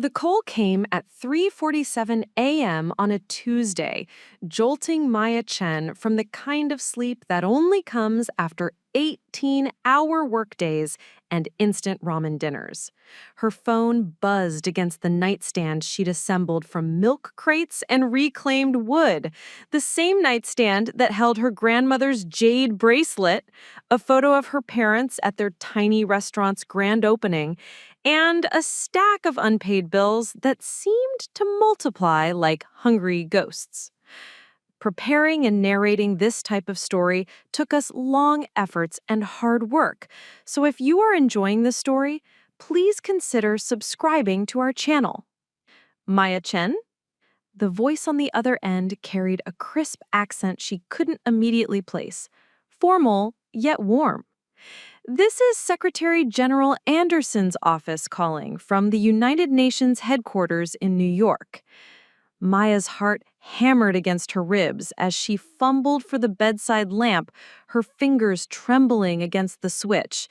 The call came at 3:47 a.m. on a Tuesday, jolting Maya Chen from the kind of sleep that only comes after 18-hour workdays and instant ramen dinners. Her phone buzzed against the nightstand she'd assembled from milk crates and reclaimed wood, the same nightstand that held her grandmother's jade bracelet, a photo of her parents at their tiny restaurant's grand opening, and a stack of unpaid bills that seemed to multiply like hungry ghosts. Preparing and narrating this type of story took us long efforts and hard work, so if you are enjoying this story, please consider subscribing to our channel. Maya Chen? The voice on the other end carried a crisp accent she couldn't immediately place, formal yet warm. This is Secretary General Anderson's office calling from the United Nations headquarters in New York. Maya's heart hammered against her ribs as she fumbled for the bedside lamp, her fingers trembling against the switch.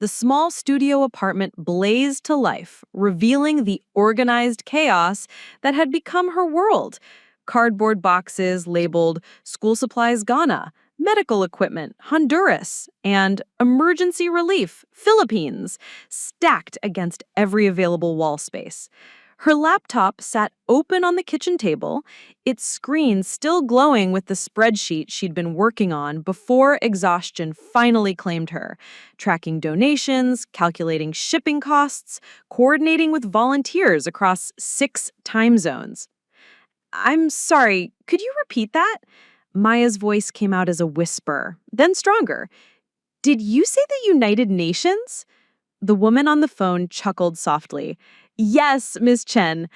The small studio apartment blazed to life, revealing the organized chaos that had become her world. Cardboard boxes labeled School Supplies Ghana, Medical Equipment Honduras, and Emergency Relief Philippines stacked against every available wall space. Her laptop sat open on the kitchen table, its screen still glowing with the spreadsheet she'd been working on before exhaustion finally claimed her, tracking donations, calculating shipping costs, coordinating with volunteers across 6 time zones. "I'm sorry, could you repeat that?" Maya's voice came out as a whisper, then stronger. "Did you say the United Nations?" The woman on the phone chuckled softly. "Yes, Miss Chen.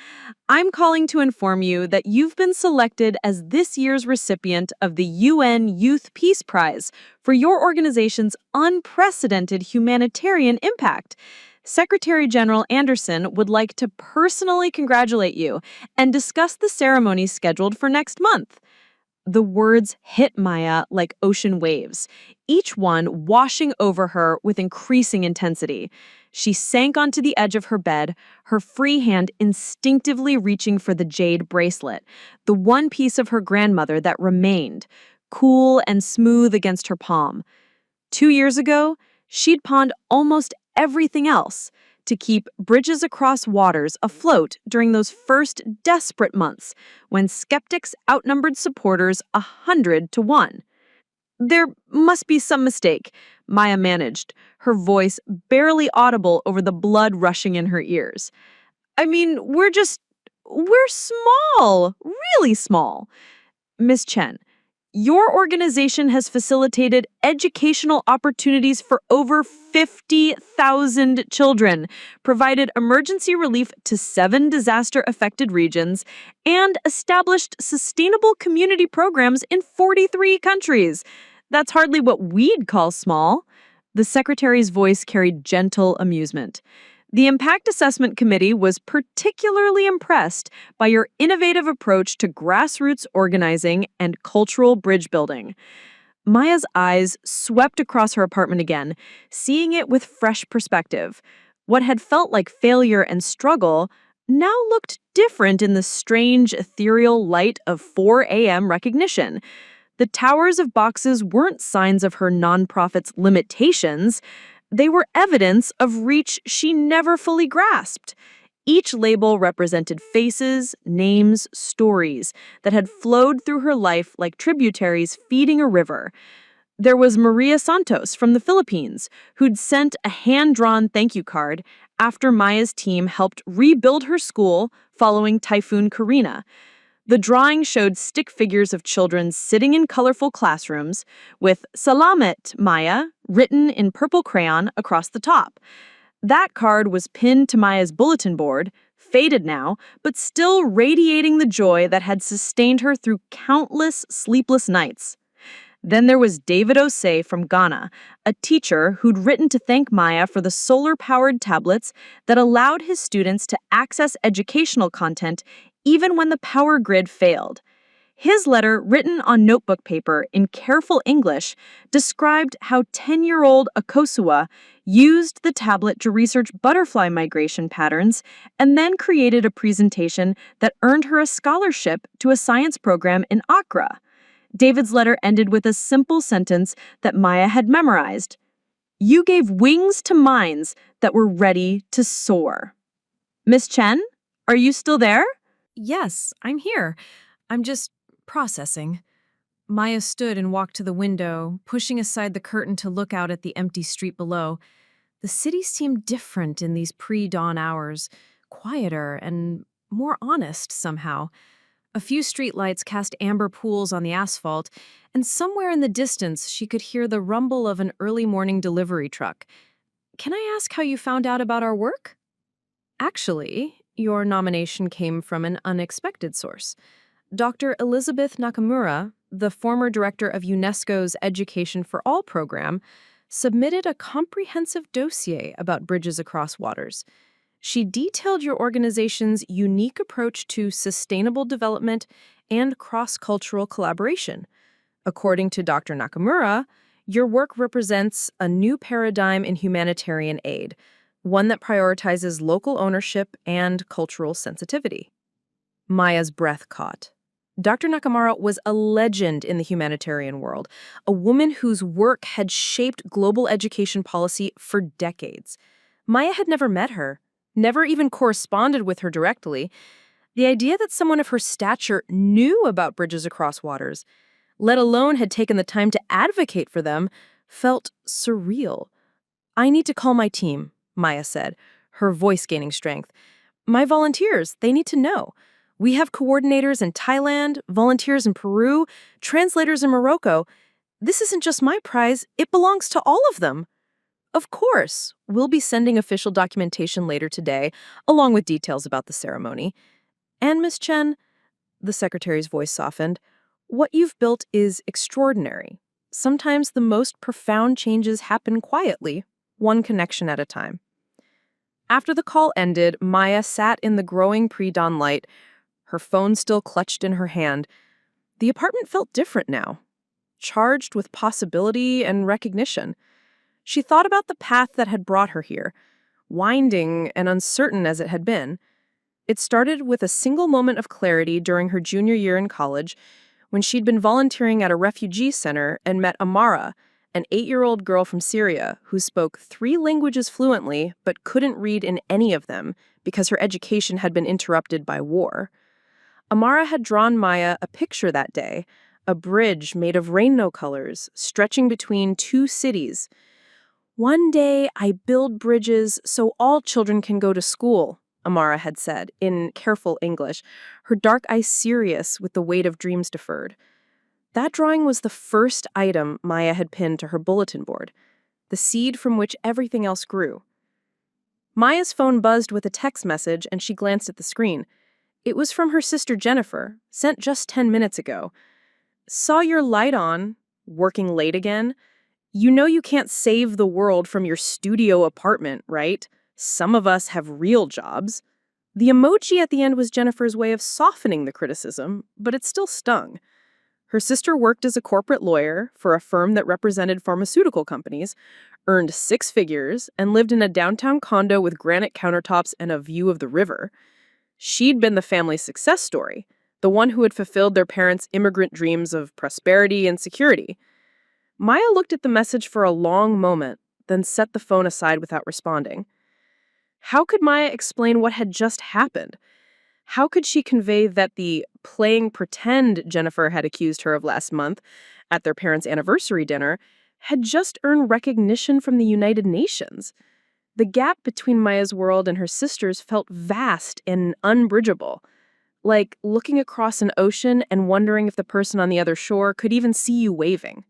I'm calling to inform you that you've been selected as this year's recipient of the UN Youth Peace Prize for your organization's unprecedented humanitarian impact. Secretary General Anderson would like to personally congratulate you and discuss the ceremony scheduled for next month." The words hit Maya like ocean waves, each one washing over her with increasing intensity. She sank onto the edge of her bed, her free hand instinctively reaching for the jade bracelet, the one piece of her grandmother that remained, cool and smooth against her palm. 2 years ago, she'd pawned almost everything else to keep Bridges Across Waters afloat during those first desperate months when skeptics outnumbered supporters 100-1. "There must be some mistake," Maya managed, her voice barely audible over the blood rushing in her ears. "I mean, we're small, really small. Miss Chen, your organization has facilitated educational opportunities for over 50,000 children, provided emergency relief to 7 disaster-affected regions, and established sustainable community programs in 43 countries. That's hardly what we'd call small." The secretary's voice carried gentle amusement. "The Impact Assessment Committee was particularly impressed by your innovative approach to grassroots organizing and cultural bridge building." Maya's eyes swept across her apartment again, seeing it with fresh perspective. What had felt like failure and struggle now looked different in the strange, ethereal light of 4 a.m. recognition. The towers of boxes weren't signs of her nonprofit's limitations. They were evidence of reach she never fully grasped. Each label represented faces, names, stories that had flowed through her life like tributaries feeding a river. There was Maria Santos from the Philippines, who'd sent a hand-drawn thank you card after Maya's team helped rebuild her school following Typhoon Karina. The drawing showed stick figures of children sitting in colorful classrooms with "Salamat, Maya" written in purple crayon across the top. That card was pinned to Maya's bulletin board, faded now, but still radiating the joy that had sustained her through countless sleepless nights. Then there was David Osei from Ghana, a teacher who'd written to thank Maya for the solar-powered tablets that allowed his students to access educational content even when the power grid failed. His letter, written on notebook paper in careful English, described how 10-year-old Akosua used the tablet to research butterfly migration patterns and then created a presentation that earned her a scholarship to a science program in Accra. David's letter ended with a simple sentence that Maya had memorized. "You gave wings to minds that were ready to soar." Miss Chen, are you still there? Yes, I'm here. I'm just processing. Maya stood and walked to the window, pushing aside the curtain to look out at the empty street below. The city seemed different in these pre-dawn hours, quieter and more honest somehow. A few streetlights cast amber pools on the asphalt, and somewhere in the distance she could hear the rumble of an early morning delivery truck. "Can I ask how you found out about our work?" "Actually, your nomination came from an unexpected source. Dr. Elizabeth Nakamura, the former director of UNESCO's Education for All program, submitted a comprehensive dossier about bridges across waters. She detailed your organization's unique approach to sustainable development and cross-cultural collaboration. According to Dr. Nakamura, your work represents a new paradigm in humanitarian aid, one that prioritizes local ownership and cultural sensitivity." Maya's breath caught. Dr. Nakamura was a legend in the humanitarian world, a woman whose work had shaped global education policy for decades. Maya had never met her, never even corresponded with her directly. The idea that someone of her stature knew about bridges across waters, let alone had taken the time to advocate for them, felt surreal. "I need to call my team," Maya said, her voice gaining strength. "My volunteers, they need to know. We have coordinators in Thailand, volunteers in Peru, translators in Morocco. This isn't just my prize, it belongs to all of them." "Of course, we'll be sending official documentation later today, along with details about the ceremony. And Miss Chen," the secretary's voice softened, "what you've built is extraordinary. Sometimes the most profound changes happen quietly, one connection at a time." After the call ended, Maya sat in the growing pre-dawn light, her phone still clutched in her hand. The apartment felt different now, charged with possibility and recognition. She thought about the path that had brought her here, winding and uncertain as it had been. It started with a single moment of clarity during her junior year in college, when she'd been volunteering at a refugee center and met Amara, an 8-year-old girl from Syria who spoke 3 languages fluently but couldn't read in any of them because her education had been interrupted by war. Amara had drawn Maya a picture that day, a bridge made of rainbow colors stretching between 2 cities. "One day I build bridges so all children can go to school," Amara had said in careful English, her dark eyes serious with the weight of dreams deferred. That drawing was the first item Maya had pinned to her bulletin board, the seed from which everything else grew. Maya's phone buzzed with a text message and she glanced at the screen. It was from her sister Jennifer, sent just 10 minutes ago. "Saw your light on, working late again. You know you can't save the world from your studio apartment, right? Some of us have real jobs." The emoji at the end was Jennifer's way of softening the criticism, but it still stung. Her sister worked as a corporate lawyer for a firm that represented pharmaceutical companies, earned 6 figures, and lived in a downtown condo with granite countertops and a view of the river. She'd been the family's success story, the one who had fulfilled their parents' immigrant dreams of prosperity and security. Maya looked at the message for a long moment, then set the phone aside without responding. How could Maya explain what had just happened? How could she convey that the playing pretend Jennifer had accused her of last month at their parents' anniversary dinner had just earned recognition from the United Nations? The gap between Maya's world and her sister's felt vast and unbridgeable, like looking across an ocean and wondering if the person on the other shore could even see you waving.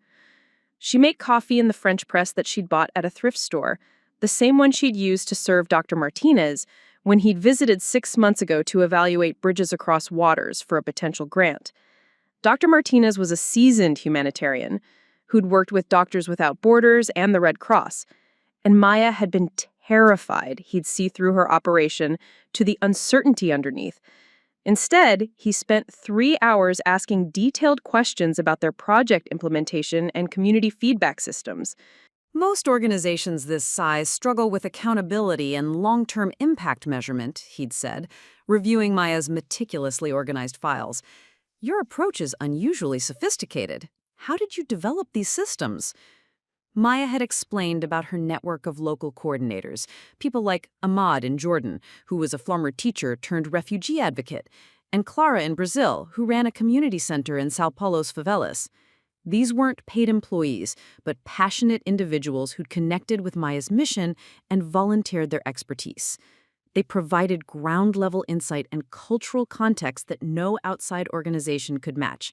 She made coffee in the French press that she'd bought at a thrift store, the same one she'd used to serve Dr. Martinez when he'd visited 6 months ago to evaluate bridges across waters for a potential grant. Dr. Martinez was a seasoned humanitarian who'd worked with Doctors Without Borders and the Red Cross, and Maya had been terrified he'd see through her operation to the uncertainty underneath. Instead, he spent 3 hours asking detailed questions about their project implementation and community feedback systems. Most organizations this size struggle with accountability and long-term impact measurement, he'd said, reviewing Maya's meticulously organized files. Your approach is unusually sophisticated. How did you develop these systems? Maya had explained about her network of local coordinators, people like Ahmad in Jordan, who was a former teacher turned refugee advocate, and Clara in Brazil, who ran a community center in Sao Paulo's favelas. These weren't paid employees, but passionate individuals who'd connected with Maya's mission and volunteered their expertise. They provided ground-level insight and cultural context that no outside organization could match.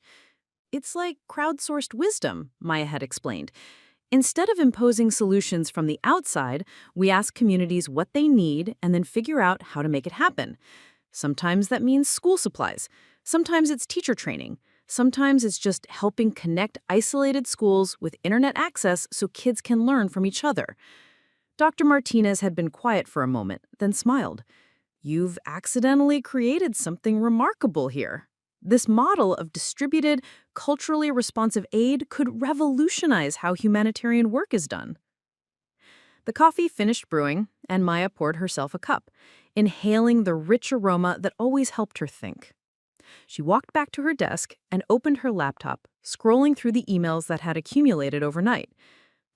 It's like crowdsourced wisdom, Maya had explained. Instead of imposing solutions from the outside, we ask communities what they need and then figure out how to make it happen. Sometimes that means school supplies. Sometimes it's teacher training. Sometimes it's just helping connect isolated schools with internet access so kids can learn from each other. Dr. Martinez had been quiet for a moment, then smiled. You've accidentally created something remarkable here. This model of distributed, culturally responsive aid could revolutionize how humanitarian work is done. The coffee finished brewing, and Maya poured herself a cup, inhaling the rich aroma that always helped her think. She walked back to her desk and opened her laptop, scrolling through the emails that had accumulated overnight.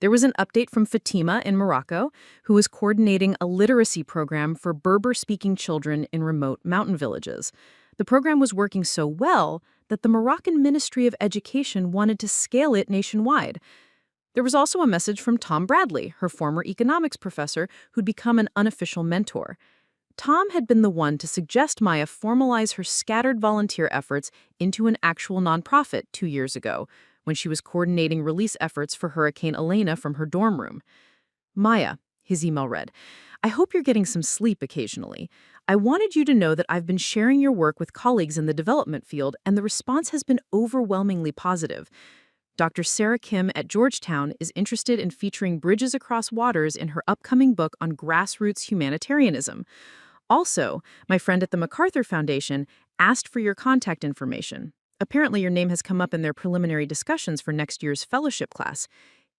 There was an update from Fatima in Morocco, who was coordinating a literacy program for Berber-speaking children in remote mountain villages. The program was working so well that the Moroccan Ministry of Education wanted to scale it nationwide. There was also a message from Tom Bradley, her former economics professor, who'd become an unofficial mentor. Tom had been the one to suggest Maya formalize her scattered volunteer efforts into an actual nonprofit 2 years ago, when she was coordinating relief efforts for Hurricane Elena from her dorm room. Maya, his email read, I hope you're getting some sleep occasionally. I wanted you to know that I've been sharing your work with colleagues in the development field, and the response has been overwhelmingly positive. Dr. Sarah Kim at Georgetown is interested in featuring Bridges Across Waters in her upcoming book on grassroots humanitarianism. Also, my friend at the MacArthur Foundation asked for your contact information. Apparently, your name has come up in their preliminary discussions for next year's fellowship class.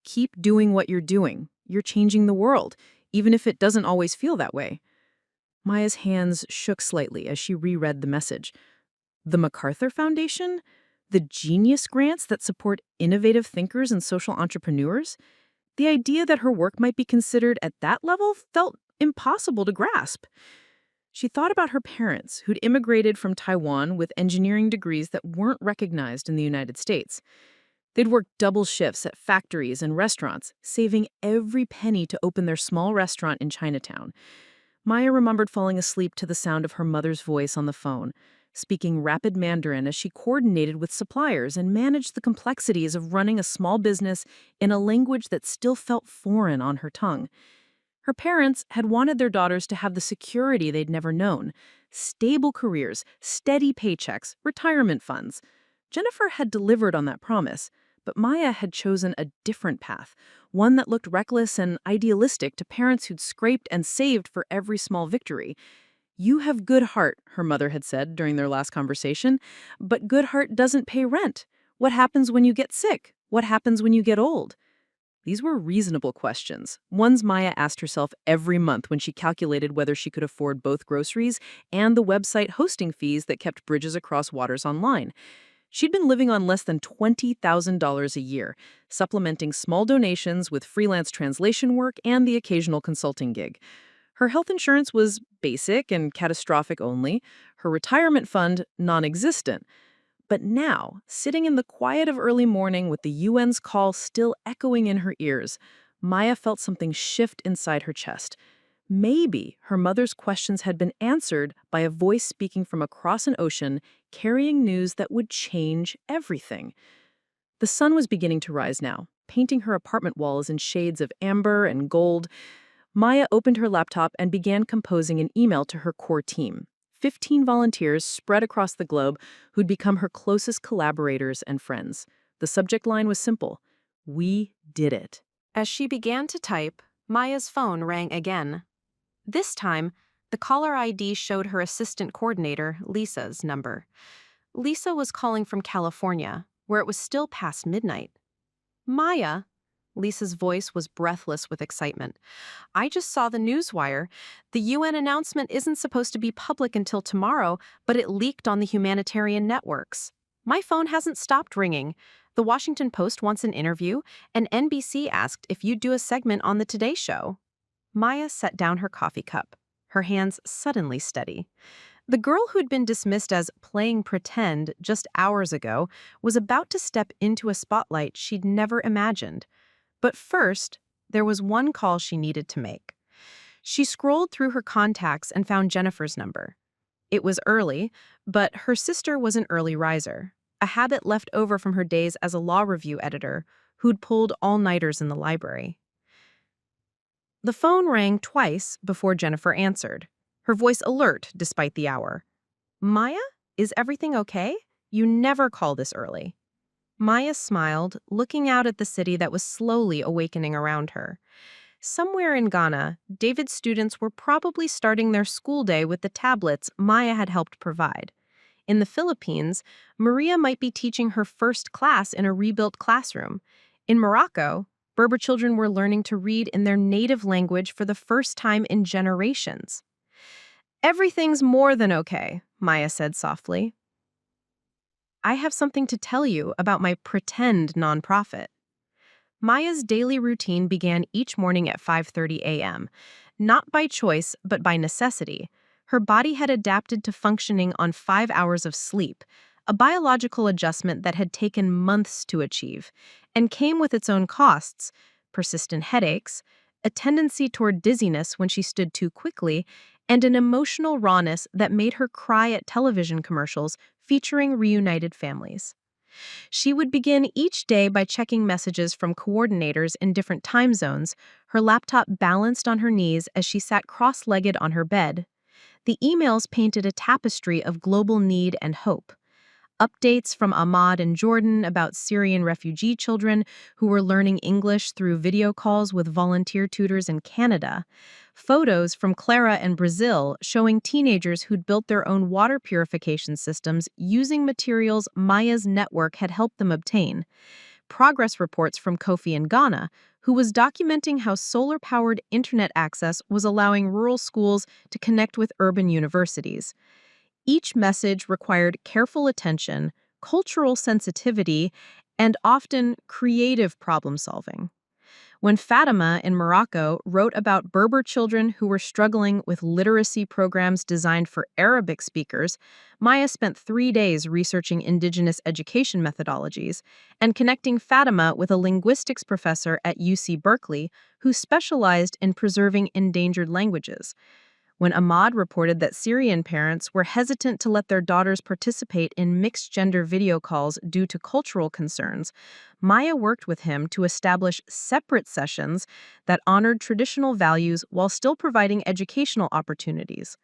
Keep doing what you're doing. You're changing the world, even if it doesn't always feel that way. Maya's hands shook slightly as she reread the message. The MacArthur Foundation? The genius grants that support innovative thinkers and social entrepreneurs? The idea that her work might be considered at that level felt impossible to grasp. She thought about her parents, who'd immigrated from Taiwan with engineering degrees that weren't recognized in the United States. They'd worked double shifts at factories and restaurants, saving every penny to open their small restaurant in Chinatown. Maya remembered falling asleep to the sound of her mother's voice on the phone, speaking rapid Mandarin as she coordinated with suppliers and managed the complexities of running a small business in a language that still felt foreign on her tongue. Her parents had wanted their daughters to have the security they'd never known: stable careers, steady paychecks, retirement funds. Jennifer had delivered on that promise, but Maya had chosen a different path, one that looked reckless and idealistic to parents who'd scraped and saved for every small victory. You have good heart, her mother had said during their last conversation, but good heart doesn't pay rent. What happens when you get sick? What happens when you get old? These were reasonable questions, ones Maya asked herself every month when she calculated whether she could afford both groceries and the website hosting fees that kept Bridges Across Waters online. She'd been living on less than $20,000 a year, supplementing small donations with freelance translation work and the occasional consulting gig. Her health insurance was basic and catastrophic only, her retirement fund non-existent. But now, sitting in the quiet of early morning with the UN's call still echoing in her ears, Maya felt something shift inside her chest. Maybe her mother's questions had been answered by a voice speaking from across an ocean, carrying news that would change everything. The sun was beginning to rise now, painting her apartment walls in shades of amber and gold. Maya opened her laptop and began composing an email to her core team. 15 volunteers spread across the globe who'd become her closest collaborators and friends. The subject line was simple: we did it. As she began to type, Maya's phone rang again. This time, The caller ID showed her assistant coordinator, Lisa's, number. Lisa was calling from California, where it was still past midnight. Maya, Lisa's voice was breathless with excitement. I just saw the newswire. The UN announcement isn't supposed to be public until tomorrow, but it leaked on the humanitarian networks. My phone hasn't stopped ringing. The Washington Post wants an interview, and NBC asked if you'd do a segment on the Today Show. Maya set down her coffee cup, her hands suddenly steady. The girl who'd been dismissed as playing pretend just hours ago was about to step into a spotlight she'd never imagined. But first, there was one call she needed to make. She scrolled through her contacts and found Jennifer's number. It was early, but her sister was an early riser, a habit left over from her days as a law review editor who'd pulled all-nighters in the library. The phone rang twice before Jennifer answered, her voice alert despite the hour. Maya, is everything okay? You never call this early. Maya smiled, looking out at the city that was slowly awakening around her. Somewhere in Ghana, David's students were probably starting their school day with the tablets Maya had helped provide. In the Philippines, Maria might be teaching her first class in a rebuilt classroom. In Morocco, Berber children were learning to read in their native language for the first time in generations. Everything's more than okay, Maya said softly. I have something to tell you about my pretend nonprofit. Maya's daily routine began each morning at 5:30 a.m., not by choice, but by necessity. Her body had adapted to functioning on 5 hours of sleep, a biological adjustment that had taken months to achieve, and came with its own costs: persistent headaches, a tendency toward dizziness when she stood too quickly, and an emotional rawness that made her cry at television commercials featuring reunited families. She would begin each day by checking messages from coordinators in different time zones, her laptop balanced on her knees as she sat cross-legged on her bed. The emails painted a tapestry of global need and hope. Updates from Ahmad in Jordan about Syrian refugee children who were learning English through video calls with volunteer tutors in Canada. Photos from Clara in Brazil showing teenagers who'd built their own water purification systems using materials Maya's network had helped them obtain. Progress reports from Kofi in Ghana, who was documenting how solar-powered internet access was allowing rural schools to connect with urban universities. Each message required careful attention, cultural sensitivity, and often creative problem-solving. When Fatima in Morocco wrote about Berber children who were struggling with literacy programs designed for Arabic speakers, Maya spent 3 days researching indigenous education methodologies and connecting Fatima with a linguistics professor at UC Berkeley who specialized in preserving endangered languages. When Ahmad reported that Syrian parents were hesitant to let their daughters participate in mixed-gender video calls due to cultural concerns, Maya worked with him to establish separate sessions that honored traditional values while still providing educational opportunities.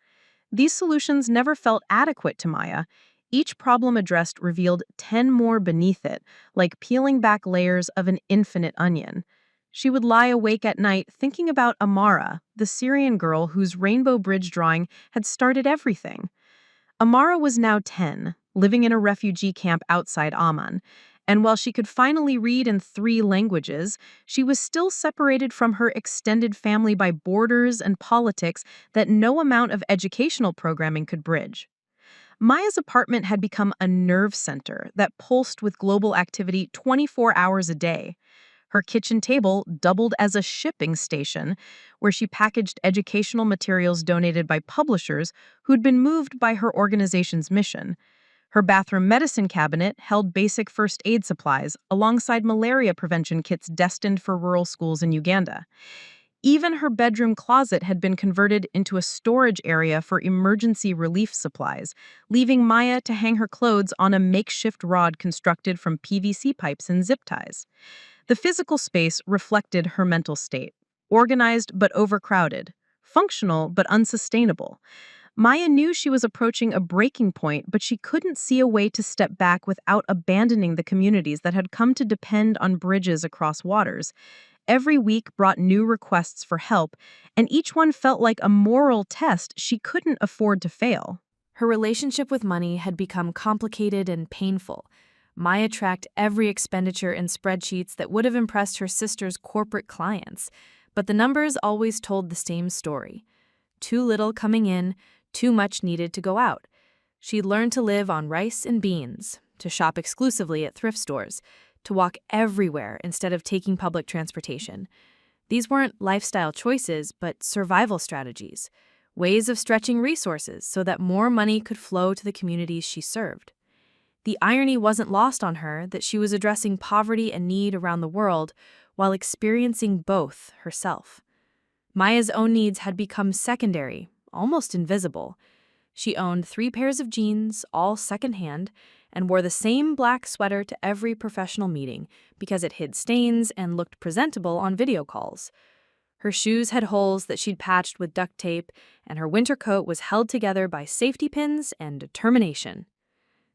These solutions never felt adequate to Maya. Each problem addressed revealed 10 more beneath it, like peeling back layers of an infinite onion. She would lie awake at night thinking about Amara, the Syrian girl whose rainbow bridge drawing had started everything. Amara was now 10, living in a refugee camp outside Amman, and while she could finally read in 3 languages, she was still separated from her extended family by borders and politics that no amount of educational programming could bridge. Maya's apartment had become a nerve center that pulsed with global activity 24 hours a day. Her kitchen table doubled as a shipping station, where she packaged educational materials donated by publishers who'd been moved by her organization's mission. Her bathroom medicine cabinet held basic first aid supplies alongside malaria prevention kits destined for rural schools in Uganda. Even her bedroom closet had been converted into a storage area for emergency relief supplies, leaving Maya to hang her clothes on a makeshift rod constructed from PVC pipes and zip ties. The physical space reflected her mental state, organized but overcrowded, functional but unsustainable. Maya knew she was approaching a breaking point, but she couldn't see a way to step back without abandoning the communities that had come to depend on bridges across waters. every week brought new requests for help, and each one felt like a moral test she couldn't afford to fail. Her relationship with money had become complicated and painful. Maya tracked every expenditure in spreadsheets that would have impressed her sister's corporate clients, but the numbers always told the same story. Too little coming in, too much needed to go out. She'd learned to live on rice and beans, to shop exclusively at thrift stores, to walk everywhere instead of taking public transportation. These weren't lifestyle choices, but survival strategies, ways of stretching resources so that more money could flow to the communities she served. The irony wasn't lost on her that she was addressing poverty and need around the world while experiencing both herself. Maya's own needs had become secondary, almost invisible. She owned 3 pairs of jeans, all secondhand, and wore the same black sweater to every professional meeting because it hid stains and looked presentable on video calls. Her shoes had holes that she'd patched with duct tape, and her winter coat was held together by safety pins and determination.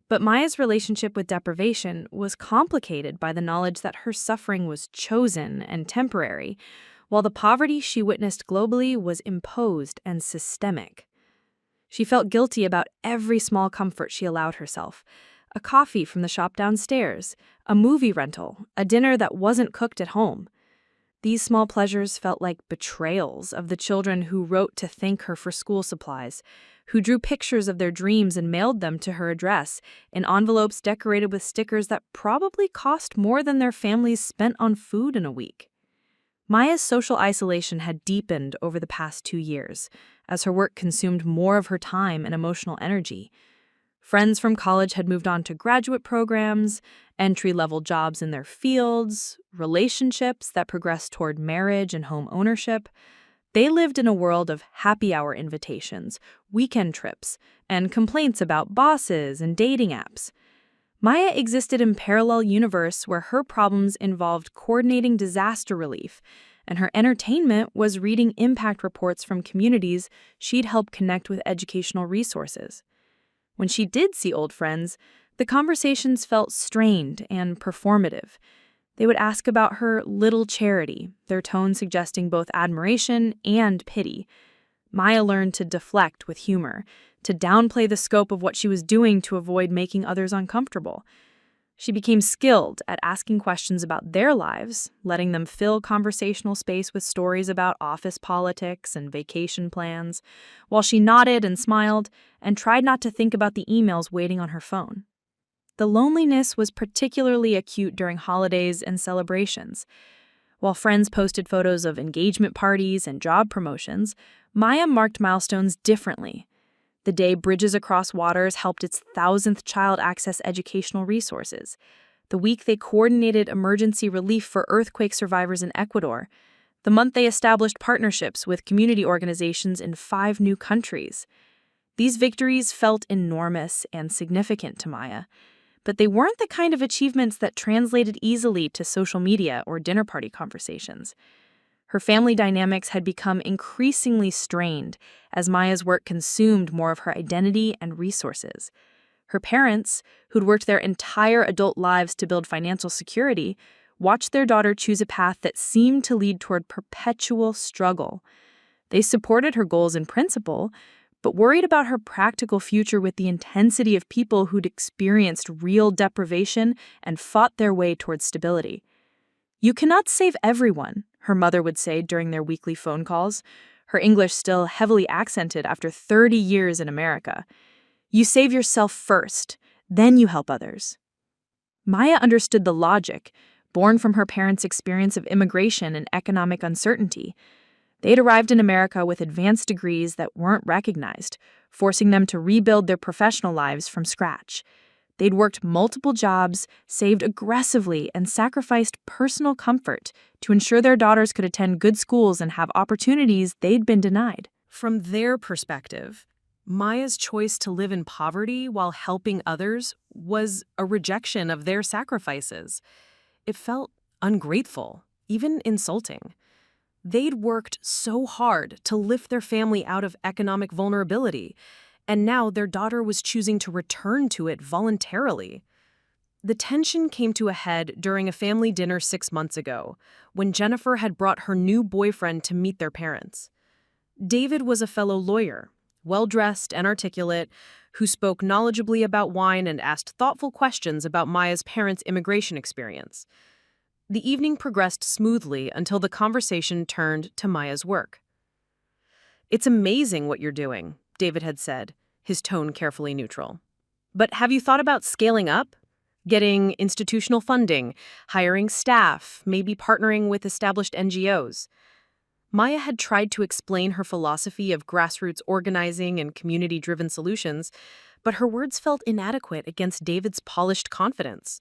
But Maya's relationship with deprivation was complicated by the knowledge that her suffering was chosen and temporary, while the poverty she witnessed globally was imposed and systemic. She felt guilty about every small comfort she allowed herself: a coffee from the shop downstairs, a movie rental, a dinner that wasn't cooked at home. These small pleasures felt like betrayals of the children who wrote to thank her for school supplies, who drew pictures of their dreams and mailed them to her address in envelopes decorated with stickers that probably cost more than their families spent on food in a week. Maya's social isolation had deepened over the past 2 years, as her work consumed more of her time and emotional energy. Friends from college had moved on to graduate programs, entry-level jobs in their fields, relationships that progressed toward marriage and home ownership. They lived in a world of happy hour invitations, weekend trips, and complaints about bosses and dating apps. Maya existed in a parallel universe where her problems involved coordinating disaster relief, and her entertainment was reading impact reports from communities she'd helped connect with educational resources. When she did see old friends, the conversations felt strained and performative. They would ask about her little charity, their tone suggesting both admiration and pity. Maya learned to deflect with humor, to downplay the scope of what she was doing to avoid making others uncomfortable. She became skilled at asking questions about their lives, letting them fill conversational space with stories about office politics and vacation plans, while she nodded and smiled and tried not to think about the emails waiting on her phone. The loneliness was particularly acute during holidays and celebrations. While friends posted photos of engagement parties and job promotions, Maya marked milestones differently. The day Bridges Across Waters helped its 1,000th child access educational resources. The week they coordinated emergency relief for earthquake survivors in Ecuador. The month they established partnerships with community organizations in 5 new countries. These victories felt enormous and significant to Maya, but they weren't the kind of achievements that translated easily to social media or dinner party conversations. Her family dynamics had become increasingly strained as Maya's work consumed more of her identity and resources. Her parents, who'd worked their entire adult lives to build financial security, watched their daughter choose a path that seemed to lead toward perpetual struggle. They supported her goals in principle, but worried about her practical future with the intensity of people who'd experienced real deprivation and fought their way towards stability. "You cannot save everyone," her mother would say during their weekly phone calls, her English still heavily accented after 30 years in America. "You save yourself first, then you help others." Maya understood the logic, born from her parents' experience of immigration and economic uncertainty. They'd arrived in America with advanced degrees that weren't recognized, forcing them to rebuild their professional lives from scratch. They'd worked multiple jobs, saved aggressively, and sacrificed personal comfort to ensure their daughters could attend good schools and have opportunities they'd been denied. From their perspective, Maya's choice to live in poverty while helping others was a rejection of their sacrifices. It felt ungrateful, even insulting. They'd worked so hard to lift their family out of economic vulnerability, and now their daughter was choosing to return to it voluntarily. The tension came to a head during a family dinner 6 months ago, when Jennifer had brought her new boyfriend to meet their parents. David was a fellow lawyer, well-dressed and articulate, who spoke knowledgeably about wine and asked thoughtful questions about Maya's parents' immigration experience. The evening progressed smoothly until the conversation turned to Maya's work. "It's amazing what you're doing," David had said, his tone carefully neutral. "But have you thought about scaling up? Getting institutional funding, hiring staff, maybe partnering with established NGOs?" Maya had tried to explain her philosophy of grassroots organizing and community-driven solutions, but her words felt inadequate against David's polished confidence.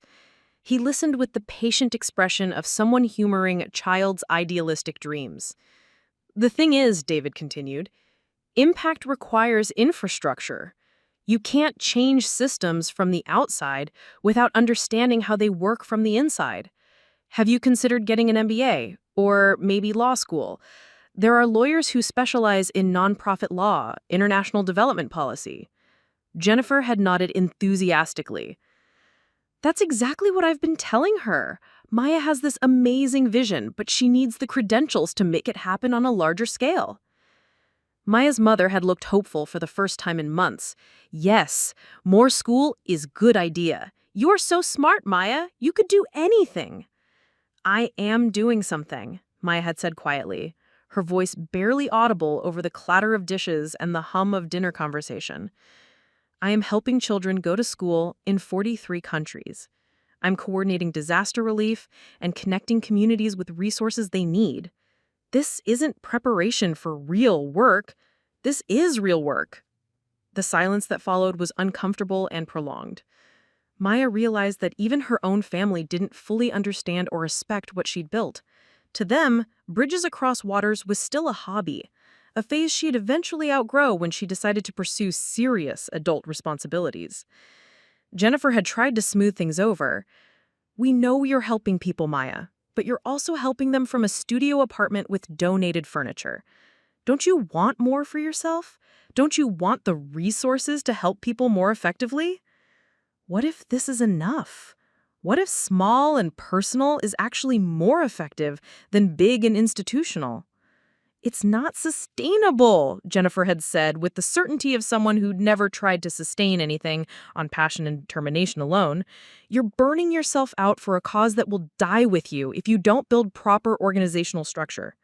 He listened with the patient expression of someone humoring a child's idealistic dreams. "The thing is," David continued, "impact requires infrastructure. You can't change systems from the outside without understanding how they work from the inside. Have you considered getting an MBA? Or maybe law school? There are lawyers who specialize in nonprofit law, international development policy." Jennifer had nodded enthusiastically. "That's exactly what I've been telling her. Maya has this amazing vision, but she needs the credentials to make it happen on a larger scale." Maya's mother had looked hopeful for the first time in months. "Yes, more school is good idea. You're so smart, Maya. You could do anything." "I am doing something," Maya had said quietly, her voice barely audible over the clatter of dishes and the hum of dinner conversation. "I am helping children go to school in 43 countries. I'm coordinating disaster relief and connecting communities with resources they need. This isn't preparation for real work. This is real work." The silence that followed was uncomfortable and prolonged. Maya realized that even her own family didn't fully understand or respect what she'd built. To them, Bridges Across Waters was still a hobby, a phase she'd eventually outgrow when she decided to pursue serious adult responsibilities. Jennifer had tried to smooth things over. "We know you're helping people, Maya, but you're also helping them from a studio apartment with donated furniture. Don't you want more for yourself? Don't you want the resources to help people more effectively? What if this is enough? What if small and personal is actually more effective than big and institutional?" "It's not sustainable," Jennifer had said with the certainty of someone who'd never tried to sustain anything on passion and determination alone. "You're burning yourself out for a cause that will die with you if you don't build proper organizational structure."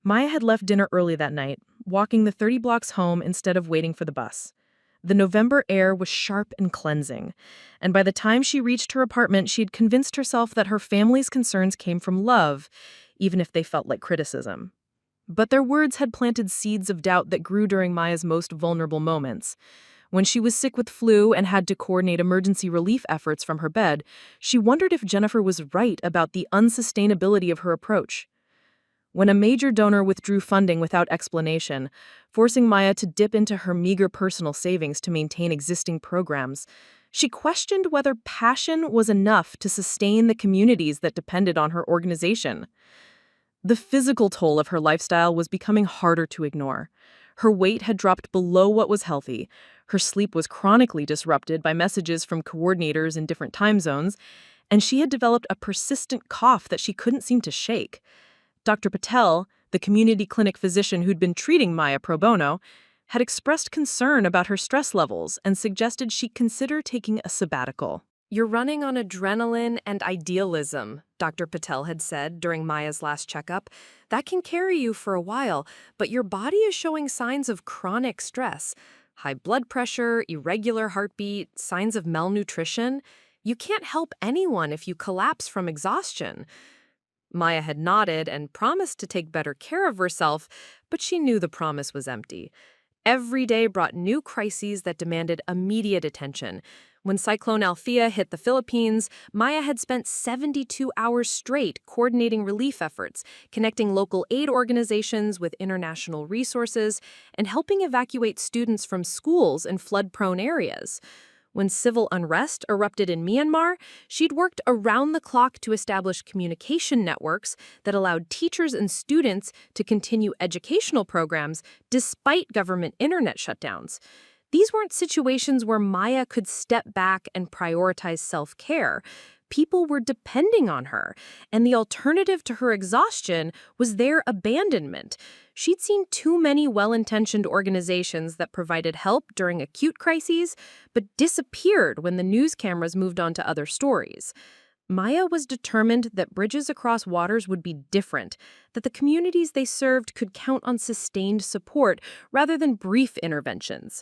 Maya had left dinner early that night, walking the 30 blocks home instead of waiting for the bus. The November air was sharp and cleansing, and by the time she reached her apartment, she had convinced herself that her family's concerns came from love, even if they felt like criticism. But their words had planted seeds of doubt that grew during Maya's most vulnerable moments. When she was sick with flu and had to coordinate emergency relief efforts from her bed, she wondered if Jennifer was right about the unsustainability of her approach. When a major donor withdrew funding without explanation, forcing Maya to dip into her meager personal savings to maintain existing programs, she questioned whether passion was enough to sustain the communities that depended on her organization. The physical toll of her lifestyle was becoming harder to ignore. Her weight had dropped below what was healthy, her sleep was chronically disrupted by messages from coordinators in different time zones, and she had developed a persistent cough that she couldn't seem to shake. Dr. Patel, the community clinic physician who'd been treating Maya pro bono, had expressed concern about her stress levels and suggested she consider taking a sabbatical. "You're running on adrenaline and idealism," Dr. Patel had said during Maya's last checkup. "That can carry you for a while, but your body is showing signs of chronic stress. High blood pressure, irregular heartbeat, signs of malnutrition. You can't help anyone if you collapse from exhaustion." Maya had nodded and promised to take better care of herself, but she knew the promise was empty. Every day brought new crises that demanded immediate attention. When Cyclone Althea hit the Philippines, Maya had spent 72 hours straight coordinating relief efforts, connecting local aid organizations with international resources, and helping evacuate students from schools in flood-prone areas. When civil unrest erupted in Myanmar, she'd worked around the clock to establish communication networks that allowed teachers and students to continue educational programs despite government internet shutdowns. These weren't situations where Maya could step back and prioritize self-care. People were depending on her, and the alternative to her exhaustion was their abandonment. She'd seen too many well-intentioned organizations that provided help during acute crises, but disappeared when the news cameras moved on to other stories. Maya was determined that Bridges Across Waters would be different, that the communities they served could count on sustained support rather than brief interventions.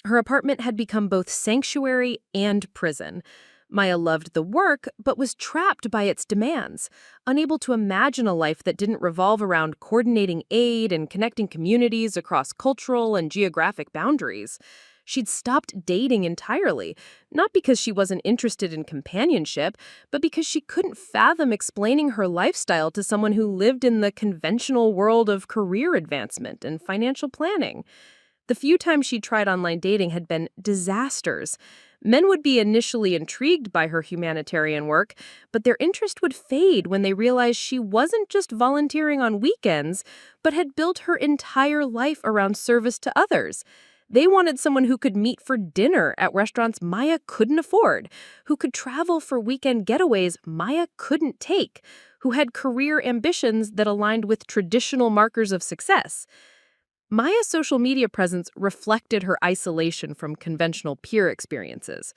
Her apartment had become both sanctuary and prison. Maya loved the work, but was trapped by its demands, unable to imagine a life that didn't revolve around coordinating aid and connecting communities across cultural and geographic boundaries. She'd stopped dating entirely, not because she wasn't interested in companionship, but because she couldn't fathom explaining her lifestyle to someone who lived in the conventional world of career advancement and financial planning. The few times she tried online dating had been disasters. Men would be initially intrigued by her humanitarian work, but their interest would fade when they realized she wasn't just volunteering on weekends, but had built her entire life around service to others. They wanted someone who could meet for dinner at restaurants Maya couldn't afford, who could travel for weekend getaways Maya couldn't take, who had career ambitions that aligned with traditional markers of success. Maya's social media presence reflected her isolation from conventional peer experiences.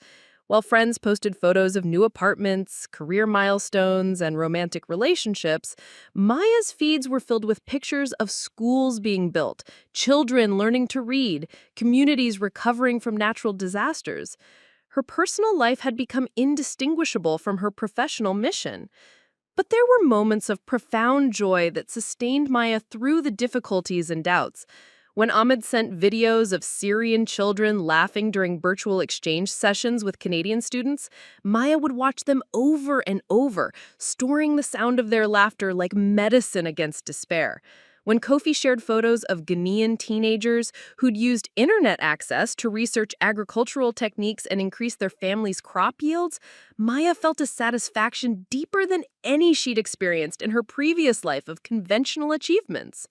While friends posted photos of new apartments, career milestones, and romantic relationships, Maya's feeds were filled with pictures of schools being built, children learning to read, communities recovering from natural disasters. Her personal life had become indistinguishable from her professional mission. But there were moments of profound joy that sustained Maya through the difficulties and doubts. When Ahmed sent videos of Syrian children laughing during virtual exchange sessions with Canadian students, Maya would watch them over and over, storing the sound of their laughter like medicine against despair. When Kofi shared photos of Ghanaian teenagers who'd used internet access to research agricultural techniques and increase their family's crop yields, Maya felt a satisfaction deeper than any she'd experienced in her previous life of conventional achievements.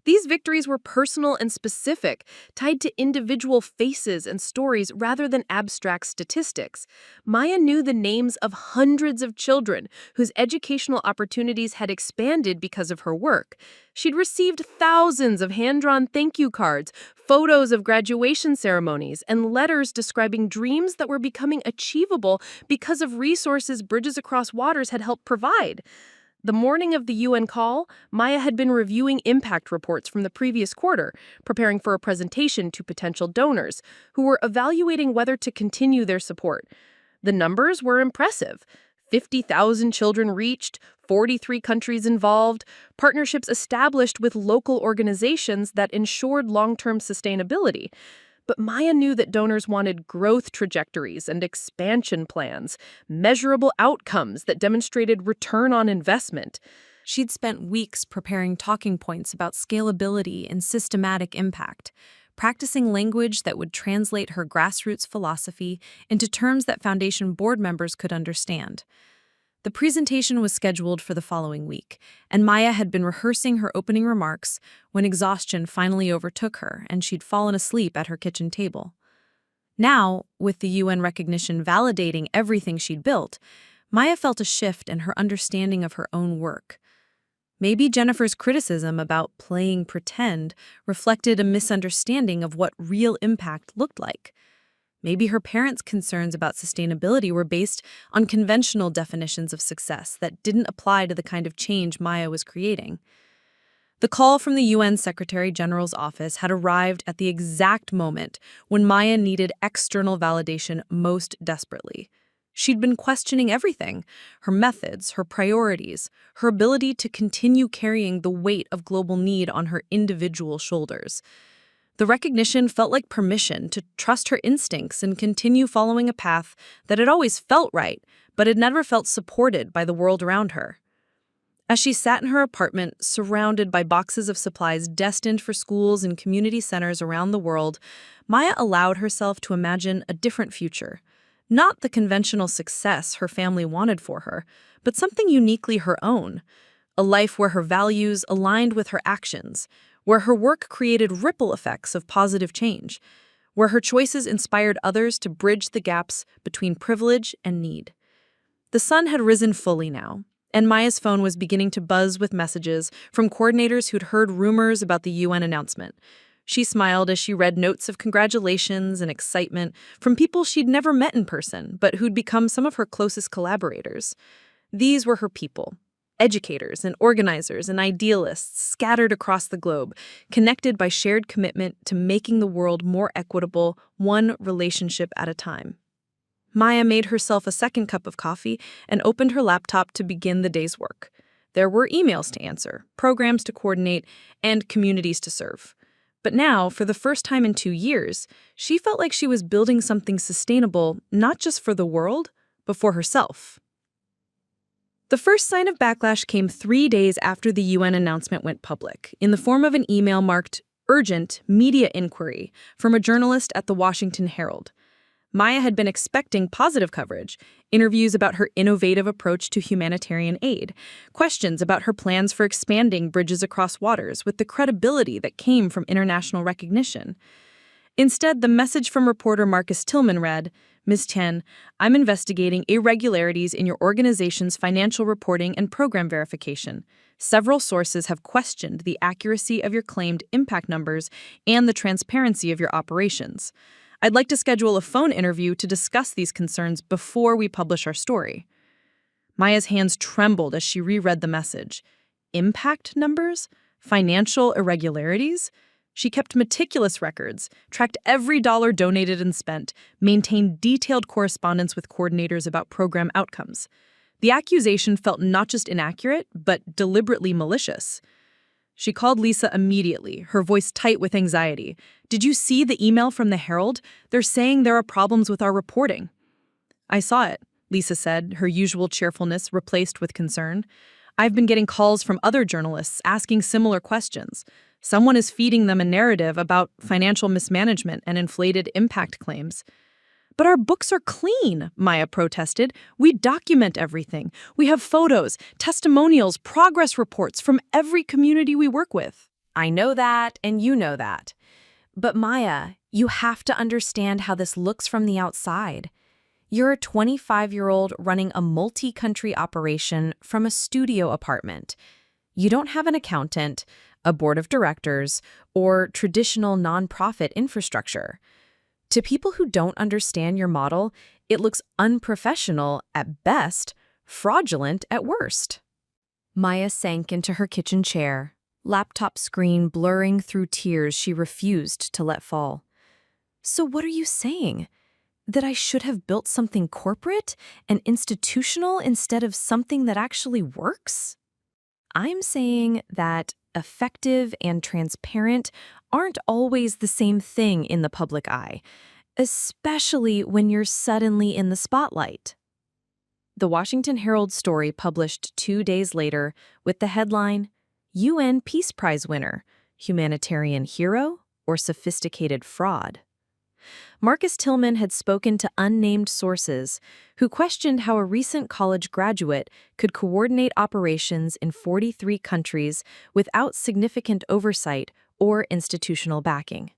These victories were personal and specific, tied to individual faces and stories rather than abstract statistics. Maya knew the names of hundreds of children whose educational opportunities had expanded because of her work. She'd received thousands of hand-drawn thank you cards, photos of graduation ceremonies, and letters describing dreams that were becoming achievable because of resources Bridges Across Waters had helped provide. The morning of the UN call, Maya had been reviewing impact reports from the previous quarter, preparing for a presentation to potential donors, who were evaluating whether to continue their support. The numbers were impressive. 50,000 children reached, 43 countries involved, partnerships established with local organizations that ensured long-term sustainability. But Maya knew that donors wanted growth trajectories and expansion plans, measurable outcomes that demonstrated return on investment. She'd spent weeks preparing talking points about scalability and systematic impact, practicing language that would translate her grassroots philosophy into terms that Foundation board members could understand. The presentation was scheduled for the following week, and Maya had been rehearsing her opening remarks when exhaustion finally overtook her and she'd fallen asleep at her kitchen table. Now, with the UN recognition validating everything she'd built, Maya felt a shift in her understanding of her own work. Maybe Jennifer's criticism about playing pretend reflected a misunderstanding of what real impact looked like. Maybe her parents' concerns about sustainability were based on conventional definitions of success that didn't apply to the kind of change Maya was creating. The call from the UN Secretary General's office had arrived at the exact moment when Maya needed external validation most desperately. She'd been questioning everything: her methods, her priorities, her ability to continue carrying the weight of global need on her individual shoulders. The recognition felt like permission to trust her instincts and continue following a path that had always felt right, but had never felt supported by the world around her. As she sat in her apartment, surrounded by boxes of supplies destined for schools and community centers around the world, Maya allowed herself to imagine a different future. Not the conventional success her family wanted for her, but something uniquely her own. A life where her values aligned with her actions, where her work created ripple effects of positive change, where her choices inspired others to bridge the gaps between privilege and need. The sun had risen fully now, and Maya's phone was beginning to buzz with messages from coordinators who'd heard rumors about the UN announcement. She smiled as she read notes of congratulations and excitement from people she'd never met in person, but who'd become some of her closest collaborators. These were her people, educators and organizers and idealists scattered across the globe, connected by shared commitment to making the world more equitable, one relationship at a time. Maya made herself a second cup of coffee and opened her laptop to begin the day's work. There were emails to answer, programs to coordinate, and communities to serve. But now, for the first time in 2 years, she felt like she was building something sustainable, not just for the world, but for herself. The first sign of backlash came 3 days after the UN announcement went public, in the form of an email marked Urgent Media Inquiry from a journalist at the Washington Herald. Maya had been expecting positive coverage, interviews about her innovative approach to humanitarian aid, questions about her plans for expanding bridges across waters with the credibility that came from international recognition. Instead, the message from reporter Marcus Tillman read, Ms. Chen, I'm investigating irregularities in your organization's financial reporting and program verification. Several sources have questioned the accuracy of your claimed impact numbers and the transparency of your operations. I'd like to schedule a phone interview to discuss these concerns before we publish our story. Maya's hands trembled as she reread the message. Impact numbers? Financial irregularities? She kept meticulous records, tracked every dollar donated and spent, maintained detailed correspondence with coordinators about program outcomes. The accusation felt not just inaccurate, but deliberately malicious. She called Lisa immediately, her voice tight with anxiety. Did you see the email from the Herald? They're saying there are problems with our reporting. I saw it, Lisa said, her usual cheerfulness replaced with concern. I've been getting calls from other journalists asking similar questions. Someone is feeding them a narrative about financial mismanagement and inflated impact claims. But our books are clean, Maya protested. We document everything. We have photos, testimonials, progress reports from every community we work with. I know that, and you know that. But Maya, you have to understand how this looks from the outside. You're a 25-year-old running a multi-country operation from a studio apartment. You don't have an accountant, a board of directors, or traditional nonprofit infrastructure. To people who don't understand your model, it looks unprofessional at best, fraudulent at worst. Maya sank into her kitchen chair, laptop screen blurring through tears she refused to let fall. So what are you saying? That I should have built something corporate and institutional instead of something that actually works? I'm saying that effective and transparent aren't always the same thing in the public eye, especially when you're suddenly in the spotlight. The Washington Herald story published 2 days later with the headline, UN Peace Prize winner, humanitarian hero or sophisticated fraud? Marcus Tillman had spoken to unnamed sources who questioned how a recent college graduate could coordinate operations in 43 countries without significant oversight or institutional backing.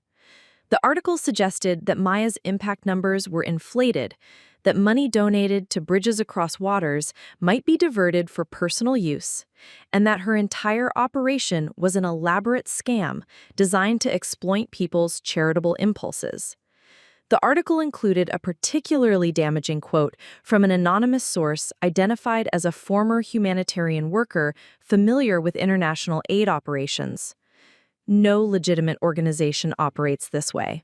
The article suggested that Maya's impact numbers were inflated, that money donated to bridges across waters might be diverted for personal use, and that her entire operation was an elaborate scam designed to exploit people's charitable impulses. The article included a particularly damaging quote from an anonymous source identified as a former humanitarian worker familiar with international aid operations. No legitimate organization operates this way.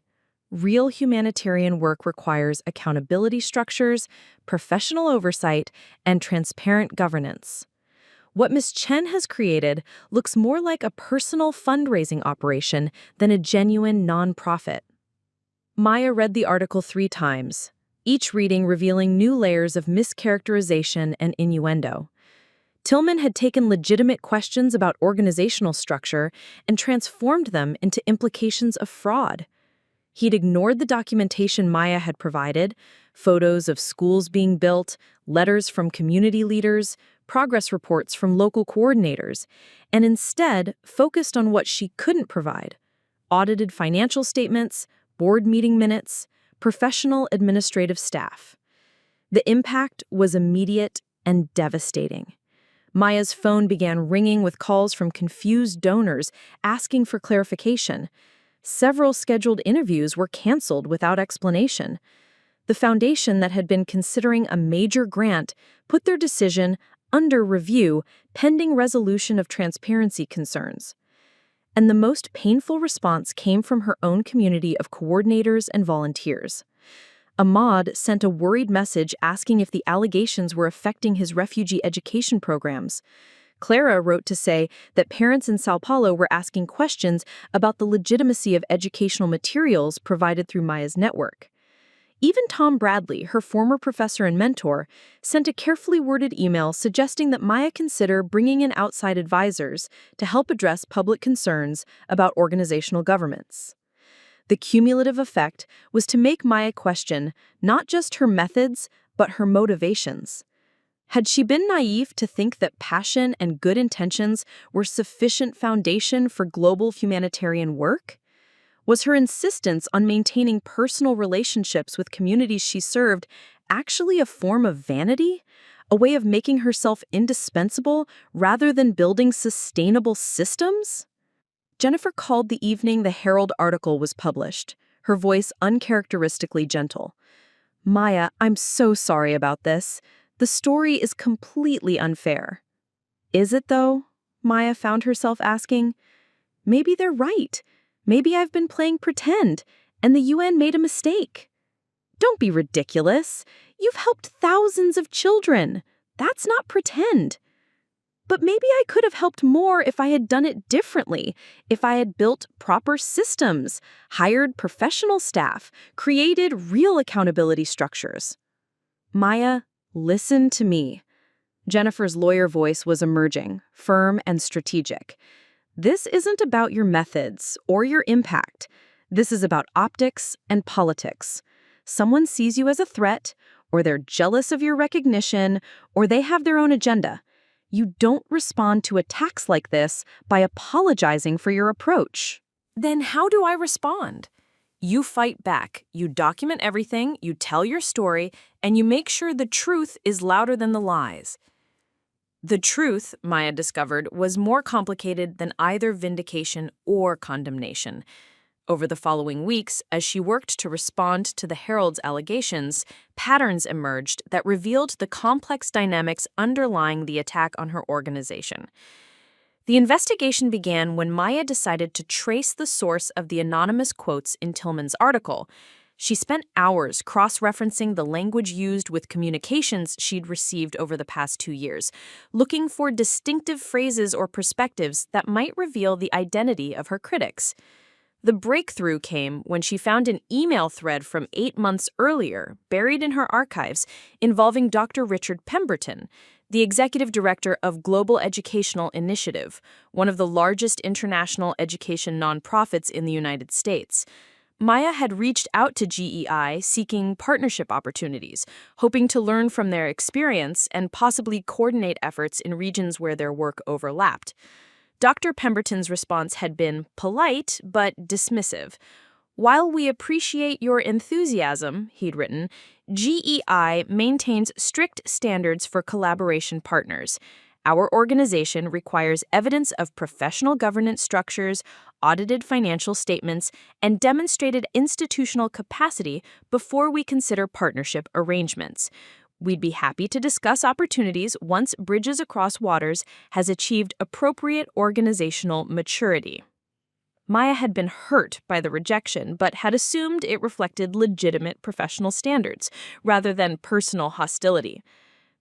Real humanitarian work requires accountability structures, professional oversight, and transparent governance. What Ms. Chen has created looks more like a personal fundraising operation than a genuine nonprofit. Maya read the article 3 times, each reading revealing new layers of mischaracterization and innuendo. Tillman had taken legitimate questions about organizational structure and transformed them into implications of fraud. He'd ignored the documentation Maya had provided, photos of schools being built, letters from community leaders, progress reports from local coordinators, and instead focused on what she couldn't provide: audited financial statements, board meeting minutes, professional administrative staff. The impact was immediate and devastating. Maya's phone began ringing with calls from confused donors asking for clarification. Several scheduled interviews were canceled without explanation. The foundation that had been considering a major grant put their decision under review pending resolution of transparency concerns. And the most painful response came from her own community of coordinators and volunteers. Ahmad sent a worried message asking if the allegations were affecting his refugee education programs. Clara wrote to say that parents in Sao Paulo were asking questions about the legitimacy of educational materials provided through Maya's network. Even Tom Bradley, her former professor and mentor, sent a carefully worded email suggesting that Maya consider bringing in outside advisors to help address public concerns about organizational governance. The cumulative effect was to make Maya question not just her methods, but her motivations. Had she been naive to think that passion and good intentions were sufficient foundation for global humanitarian work? Was her insistence on maintaining personal relationships with communities she served actually a form of vanity? A way of making herself indispensable rather than building sustainable systems? Jennifer called the evening the Herald article was published, her voice uncharacteristically gentle. "Maya, I'm so sorry about this. The story is completely unfair." "Is it, though?" Maya found herself asking. "Maybe they're right. Maybe I've been playing pretend, and the UN made a mistake." "Don't be ridiculous. You've helped thousands of children. That's not pretend." "But maybe I could have helped more if I had done it differently, if I had built proper systems, hired professional staff, created real accountability structures." "Maya, listen to me." Jennifer's lawyer voice was emerging, firm and strategic. "This isn't about your methods or your impact. This is about optics and politics. Someone sees you as a threat, or they're jealous of your recognition, or they have their own agenda. You don't respond to attacks like this by apologizing for your approach." Then how do I respond? You fight back, you document everything, you tell your story, and you make sure the truth is louder than the lies. The truth, Maya discovered, was more complicated than either vindication or condemnation. Over the following weeks, as she worked to respond to the Herald's allegations, patterns emerged that revealed the complex dynamics underlying the attack on her organization. The investigation began when Maya decided to trace the source of the anonymous quotes in Tillman's article. She spent hours cross-referencing the language used with communications she'd received over the past 2 years, looking for distinctive phrases or perspectives that might reveal the identity of her critics. The breakthrough came when she found an email thread from 8 months earlier, buried in her archives, involving Dr. Richard Pemberton, the executive director of Global Educational Initiative, one of the largest international education nonprofits in the United States. Maya had reached out to GEI seeking partnership opportunities, hoping to learn from their experience and possibly coordinate efforts in regions where their work overlapped. Dr. Pemberton's response had been polite but dismissive. "While we appreciate your enthusiasm," he'd written, "GEI maintains strict standards for collaboration partners. Our organization requires evidence of professional governance structures, audited financial statements, and demonstrated institutional capacity before we consider partnership arrangements. We'd be happy to discuss opportunities once Bridges Across Waters has achieved appropriate organizational maturity." Maya had been hurt by the rejection, but had assumed it reflected legitimate professional standards, rather than personal hostility.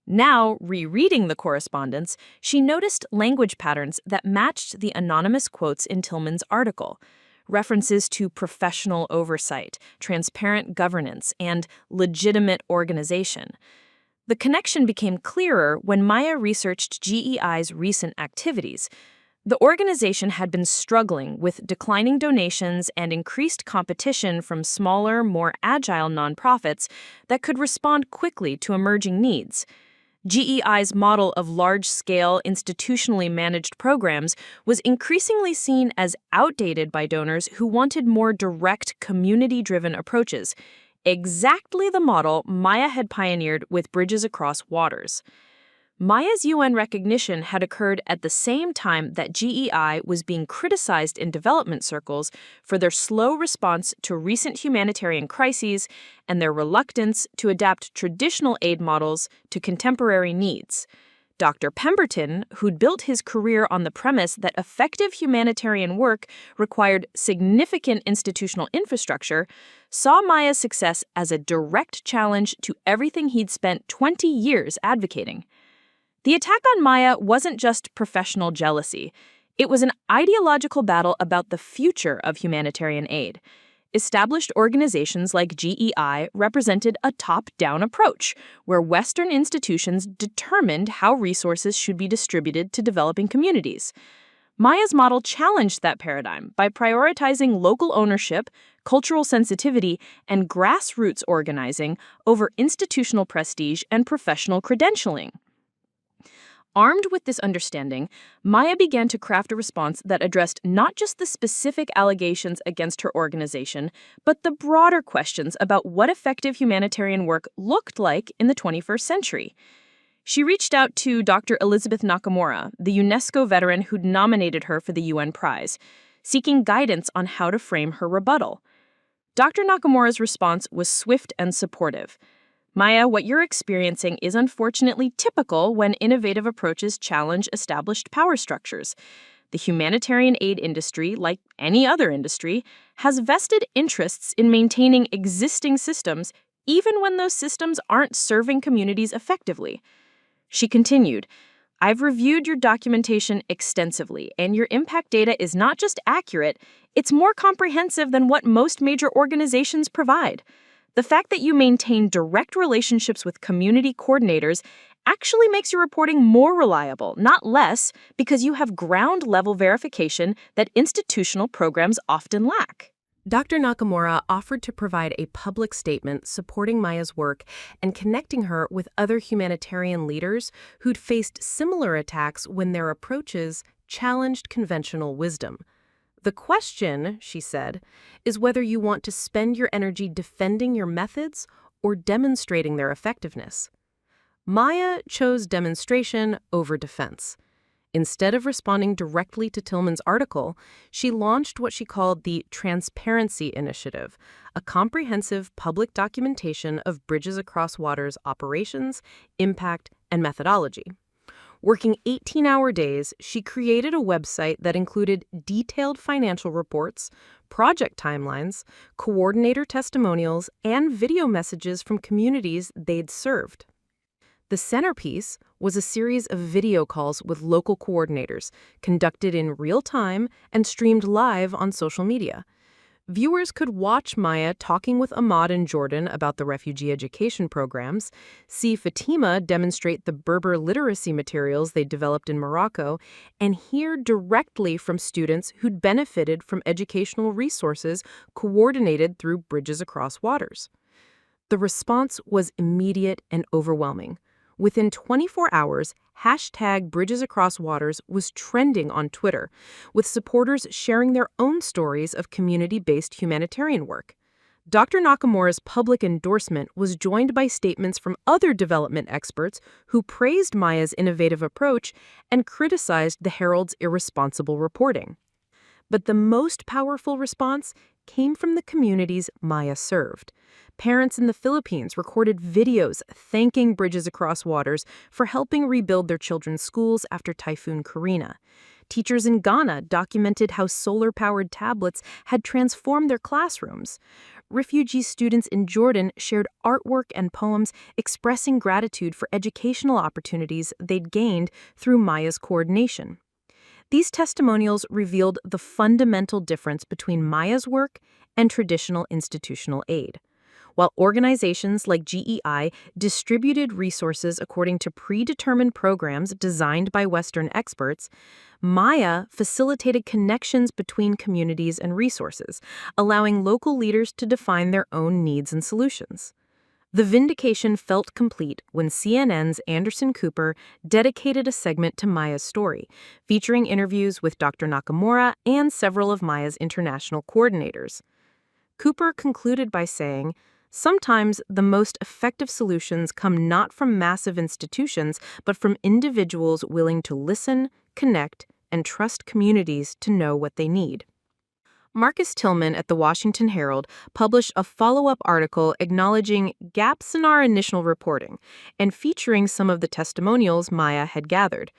Now, rereading the correspondence, she noticed language patterns that matched the anonymous quotes in Tillman's article. References to professional oversight, transparent governance, and legitimate organization. The connection became clearer when Maya researched GEI's recent activities. The organization had been struggling with declining donations and increased competition from smaller, more agile nonprofits that could respond quickly to emerging needs. GEI's model of large-scale, institutionally managed programs was increasingly seen as outdated by donors who wanted more direct, community-driven approaches, exactly the model Maya had pioneered with Bridges Across Waters. Maya's UN recognition had occurred at the same time that GEI was being criticized in development circles for their slow response to recent humanitarian crises and their reluctance to adapt traditional aid models to contemporary needs. Dr. Pemberton, who'd built his career on the premise that effective humanitarian work required significant institutional infrastructure, saw Maya's success as a direct challenge to everything he'd spent 20 years advocating. The attack on Maya wasn't just professional jealousy. It was an ideological battle about the future of humanitarian aid. Established organizations like GEI represented a top-down approach, where Western institutions determined how resources should be distributed to developing communities. Maya's model challenged that paradigm by prioritizing local ownership, cultural sensitivity, and grassroots organizing over institutional prestige and professional credentialing. Armed with this understanding, Maya began to craft a response that addressed not just the specific allegations against her organization, but the broader questions about what effective humanitarian work looked like in the 21st century. She reached out to Dr. Elizabeth Nakamura, the UNESCO veteran who'd nominated her for the UN Prize, seeking guidance on how to frame her rebuttal. Dr. Nakamura's response was swift and supportive. Maya, what you're experiencing is unfortunately typical when innovative approaches challenge established power structures. The humanitarian aid industry, like any other industry, has vested interests in maintaining existing systems even when those systems aren't serving communities effectively. She continued, I've reviewed your documentation extensively, and your impact data is not just accurate, it's more comprehensive than what most major organizations provide. The fact that you maintain direct relationships with community coordinators actually makes your reporting more reliable, not less, because you have ground-level verification that institutional programs often lack. Dr. Nakamura offered to provide a public statement supporting Maya's work and connecting her with other humanitarian leaders who'd faced similar attacks when their approaches challenged conventional wisdom. The question, she said, is whether you want to spend your energy defending your methods or demonstrating their effectiveness. Maya chose demonstration over defense. Instead of responding directly to Tillman's article, she launched what she called the Transparency Initiative, a comprehensive public documentation of Bridges Across Waters' operations, impact, and methodology. Working 18-hour days, she created a website that included detailed financial reports, project timelines, coordinator testimonials, and video messages from communities they'd served. The centerpiece was a series of video calls with local coordinators, conducted in real time and streamed live on social media. Viewers could watch Maya talking with Ahmad and Jordan about the refugee education programs, see Fatima demonstrate the Berber literacy materials they developed in Morocco, and hear directly from students who'd benefited from educational resources coordinated through Bridges Across Waters. The response was immediate and overwhelming. Within 24 hours, #BridgesAcrossWaters was trending on Twitter, with supporters sharing their own stories of community-based humanitarian work. Dr. Nakamura's public endorsement was joined by statements from other development experts who praised Maya's innovative approach and criticized the Herald's irresponsible reporting. But the most powerful response came from the communities Maya served. Parents in the Philippines recorded videos thanking Bridges Across Waters for helping rebuild their children's schools after Typhoon Karina. Teachers in Ghana documented how solar-powered tablets had transformed their classrooms. Refugee students in Jordan shared artwork and poems expressing gratitude for educational opportunities they'd gained through Maya's coordination. These testimonials revealed the fundamental difference between Maya's work and traditional institutional aid. While organizations like GEI distributed resources according to predetermined programs designed by Western experts, Maya facilitated connections between communities and resources, allowing local leaders to define their own needs and solutions. The vindication felt complete when CNN's Anderson Cooper dedicated a segment to Maya's story, featuring interviews with Dr. Nakamura and several of Maya's international coordinators. Cooper concluded by saying, "Sometimes the most effective solutions come not from massive institutions, but from individuals willing to listen, connect, and trust communities to know what they need." Marcus Tillman at the Washington Herald published a follow-up article acknowledging gaps in our initial reporting and featuring some of the testimonials Maya had gathered.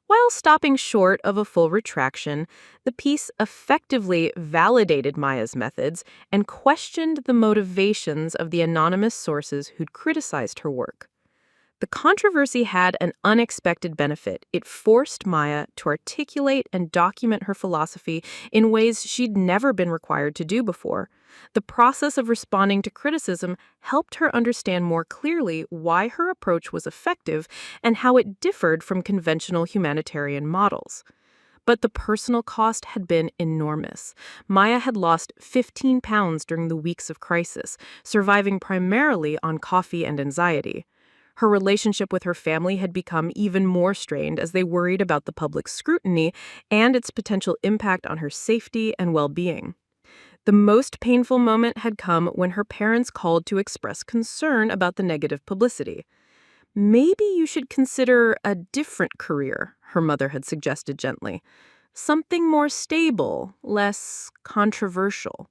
While stopping short of a full retraction, the piece effectively validated Maya's methods and questioned the motivations of the anonymous sources who'd criticized her work. The controversy had an unexpected benefit. It forced Maya to articulate and document her philosophy in ways she'd never been required to do before. The process of responding to criticism helped her understand more clearly why her approach was effective and how it differed from conventional humanitarian models. But the personal cost had been enormous. Maya had lost 15 pounds during the weeks of crisis, surviving primarily on coffee and anxiety. Her relationship with her family had become even more strained as they worried about the public scrutiny and its potential impact on her safety and well-being. The most painful moment had come when her parents called to express concern about the negative publicity. "Maybe you should consider a different career," her mother had suggested gently. "Something more stable, less controversial."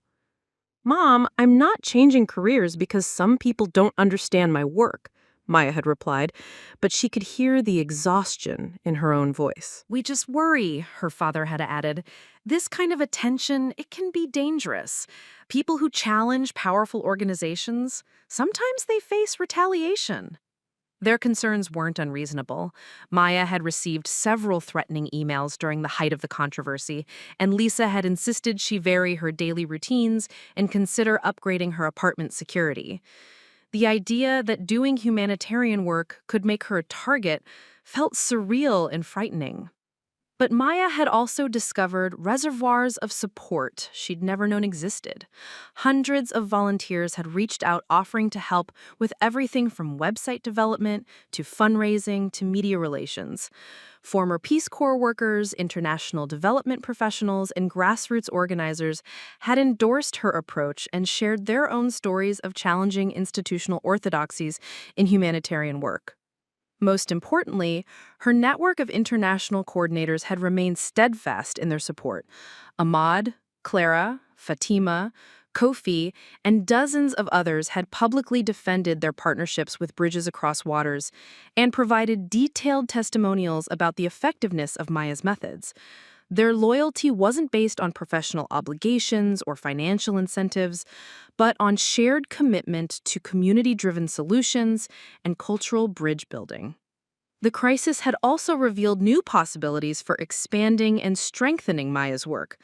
"Mom, I'm not changing careers because some people don't understand my work," Maya had replied, but she could hear the exhaustion in her own voice. "We just worry," her father had added. "This kind of attention, it can be dangerous. People who challenge powerful organizations, sometimes they face retaliation." Their concerns weren't unreasonable. Maya had received several threatening emails during the height of the controversy, and Lisa had insisted she vary her daily routines and consider upgrading her apartment security. The idea that doing humanitarian work could make her a target felt surreal and frightening. But Maya had also discovered reservoirs of support she'd never known existed. Hundreds of volunteers had reached out offering to help with everything from website development to fundraising to media relations. Former Peace Corps workers, international development professionals, and grassroots organizers had endorsed her approach and shared their own stories of challenging institutional orthodoxies in humanitarian work. Most importantly, her network of international coordinators had remained steadfast in their support. Ahmad, Clara, Fatima, Kofi, and dozens of others had publicly defended their partnerships with Bridges Across Waters and provided detailed testimonials about the effectiveness of Maya's methods. Their loyalty wasn't based on professional obligations or financial incentives, but on shared commitment to community-driven solutions and cultural bridge building. The crisis had also revealed new possibilities for expanding and strengthening Maya's work.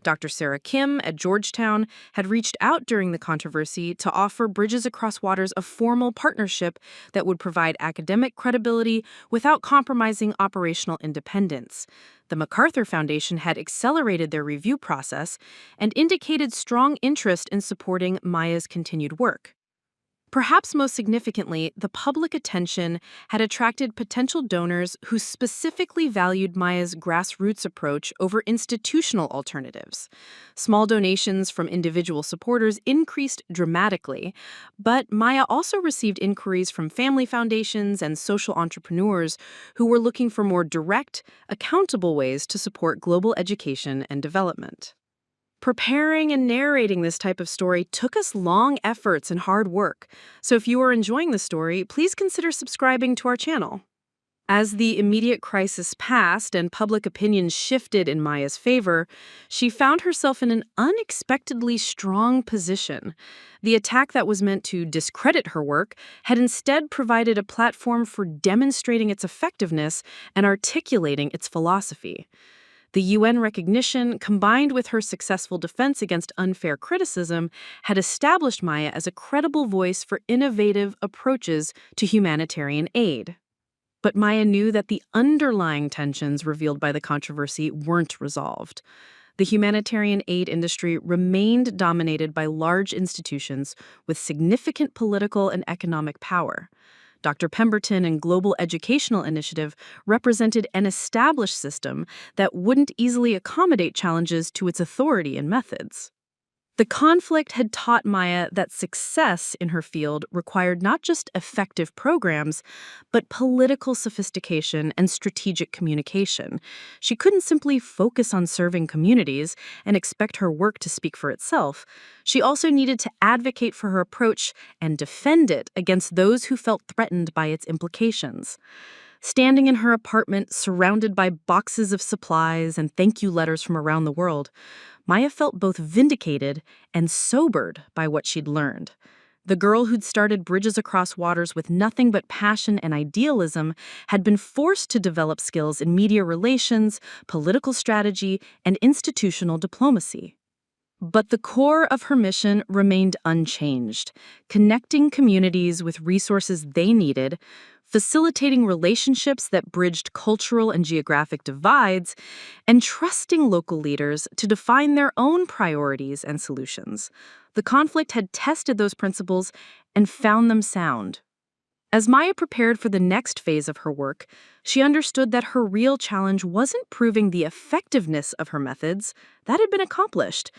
Dr. Sarah Kim at Georgetown had reached out during the controversy to offer Bridges Across Waters a formal partnership that would provide academic credibility without compromising operational independence. The MacArthur Foundation had accelerated their review process and indicated strong interest in supporting Maya's continued work. Perhaps most significantly, the public attention had attracted potential donors who specifically valued Maya's grassroots approach over institutional alternatives. Small donations from individual supporters increased dramatically, but Maya also received inquiries from family foundations and social entrepreneurs who were looking for more direct, accountable ways to support global education and development. Preparing and narrating this type of story took us long efforts and hard work, so if you are enjoying the story, please consider subscribing to our channel. As the immediate crisis passed and public opinion shifted in Maya's favor, she found herself in an unexpectedly strong position. The attack that was meant to discredit her work had instead provided a platform for demonstrating its effectiveness and articulating its philosophy. The UN recognition, combined with her successful defense against unfair criticism, had established Maya as a credible voice for innovative approaches to humanitarian aid. But Maya knew that the underlying tensions revealed by the controversy weren't resolved. The humanitarian aid industry remained dominated by large institutions with significant political and economic power. Dr. Pemberton and Global Educational Initiative represented an established system that wouldn't easily accommodate challenges to its authority and methods. The conflict had taught Maya that success in her field required not just effective programs, but political sophistication and strategic communication. She couldn't simply focus on serving communities and expect her work to speak for itself. She also needed to advocate for her approach and defend it against those who felt threatened by its implications. Standing in her apartment, surrounded by boxes of supplies and thank you letters from around the world, Maya felt both vindicated and sobered by what she'd learned. The girl who'd started Bridges Across Waters with nothing but passion and idealism had been forced to develop skills in media relations, political strategy, and institutional diplomacy. But the core of her mission remained unchanged, connecting communities with resources they needed, facilitating relationships that bridged cultural and geographic divides, and trusting local leaders to define their own priorities and solutions. The conflict had tested those principles and found them sound. As Maya prepared for the next phase of her work, she understood that her real challenge wasn't proving the effectiveness of her methods. That had been accomplished.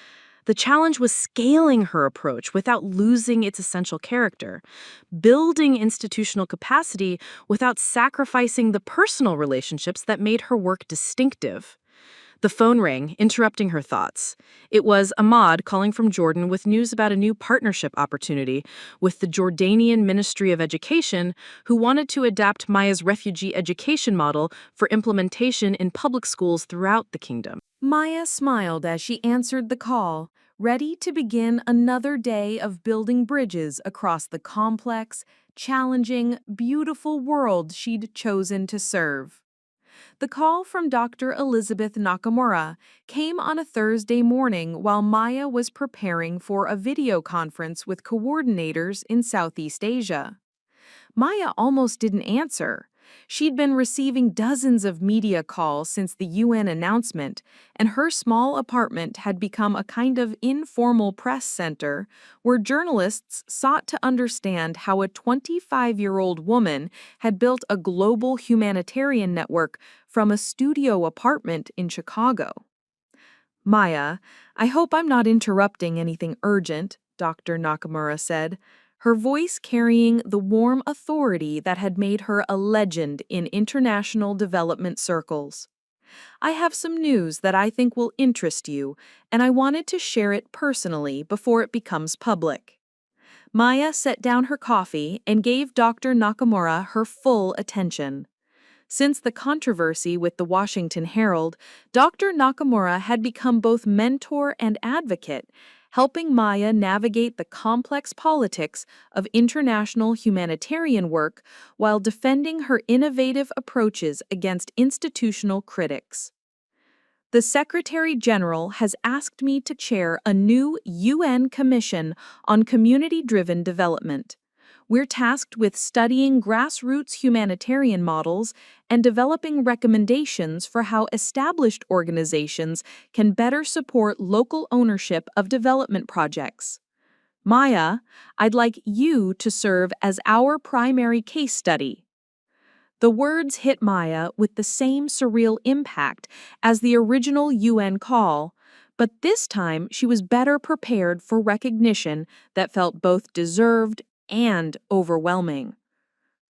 The challenge was scaling her approach without losing its essential character, building institutional capacity without sacrificing the personal relationships that made her work distinctive. The phone rang, interrupting her thoughts. It was Ahmad calling from Jordan with news about a new partnership opportunity with the Jordanian Ministry of Education, who wanted to adapt Maya's refugee education model for implementation in public schools throughout the kingdom. Maya smiled as she answered the call, ready to begin another day of building bridges across the complex, challenging, beautiful world she'd chosen to serve. The call from Dr. Elizabeth Nakamura came on a Thursday morning while Maya was preparing for a video conference with coordinators in Southeast Asia. Maya almost didn't answer. She'd been receiving dozens of media calls since the UN announcement, and her small apartment had become a kind of informal press center where journalists sought to understand how a 25-year-old woman had built a global humanitarian network from a studio apartment in Chicago. "Maya, I hope I'm not interrupting anything urgent," Dr. Nakamura said, her voice carrying the warm authority that had made her a legend in international development circles. "I have some news that I think will interest you, and I wanted to share it personally before it becomes public." Maya set down her coffee and gave Dr. Nakamura her full attention. Since the controversy with the Washington Herald, Dr. Nakamura had become both mentor and advocate, helping Maya navigate the complex politics of international humanitarian work while defending her innovative approaches against institutional critics. "The Secretary General has asked me to chair a new UN Commission on Community-Driven Development. We're tasked with studying grassroots humanitarian models and developing recommendations for how established organizations can better support local ownership of development projects. Maya, I'd like you to serve as our primary case study." The words hit Maya with the same surreal impact as the original UN call, but this time she was better prepared for recognition that felt both deserved and overwhelming.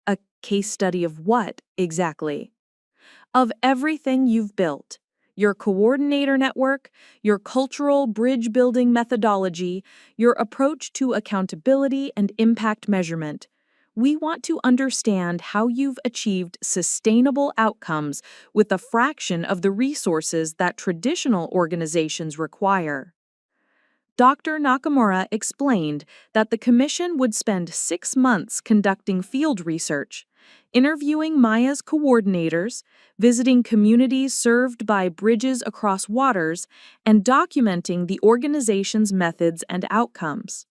A case study of what, exactly? Of everything you've built. Your coordinator network, your cultural bridge-building methodology, your approach to accountability and impact measurement. We want to understand how you've achieved sustainable outcomes with a fraction of the resources that traditional organizations require. Dr. Nakamura explained that the commission would spend 6 months conducting field research, interviewing Maya's coordinators, visiting communities served by Bridges Across Waters, and documenting the organization's methods and outcomes.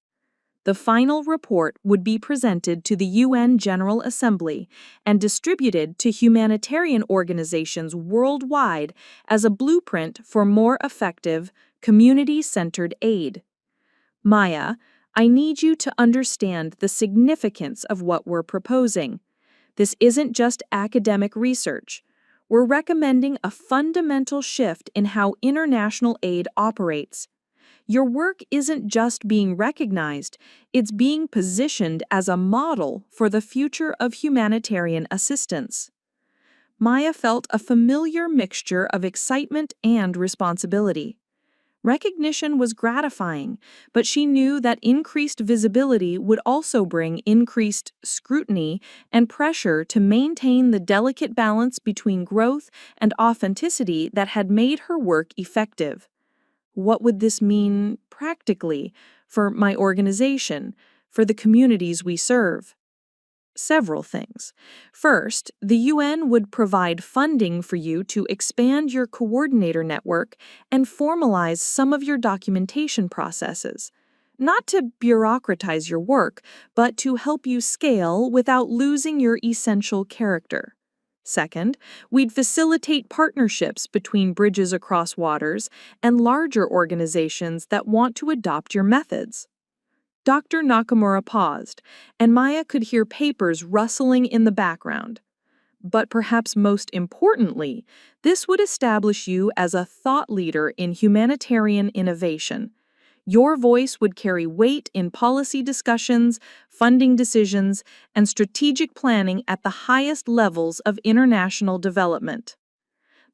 The final report would be presented to the UN General Assembly and distributed to humanitarian organizations worldwide as a blueprint for more effective, community-centered aid. Maya, I need you to understand the significance of what we're proposing. This isn't just academic research. We're recommending a fundamental shift in how international aid operates. Your work isn't just being recognized, it's being positioned as a model for the future of humanitarian assistance. Maya felt a familiar mixture of excitement and responsibility. Recognition was gratifying, but she knew that increased visibility would also bring increased scrutiny and pressure to maintain the delicate balance between growth and authenticity that had made her work effective. What would this mean practically for my organization, for the communities we serve? Several things. First, the UN would provide funding for you to expand your coordinator network and formalize some of your documentation processes. Not to bureaucratize your work, but to help you scale without losing your essential character. Second, we'd facilitate partnerships between Bridges Across Waters and larger organizations that want to adopt your methods. Dr. Nakamura paused, and Maya could hear papers rustling in the background. But perhaps most importantly, this would establish you as a thought leader in humanitarian innovation. Your voice would carry weight in policy discussions, funding decisions, and strategic planning at the highest levels of international development.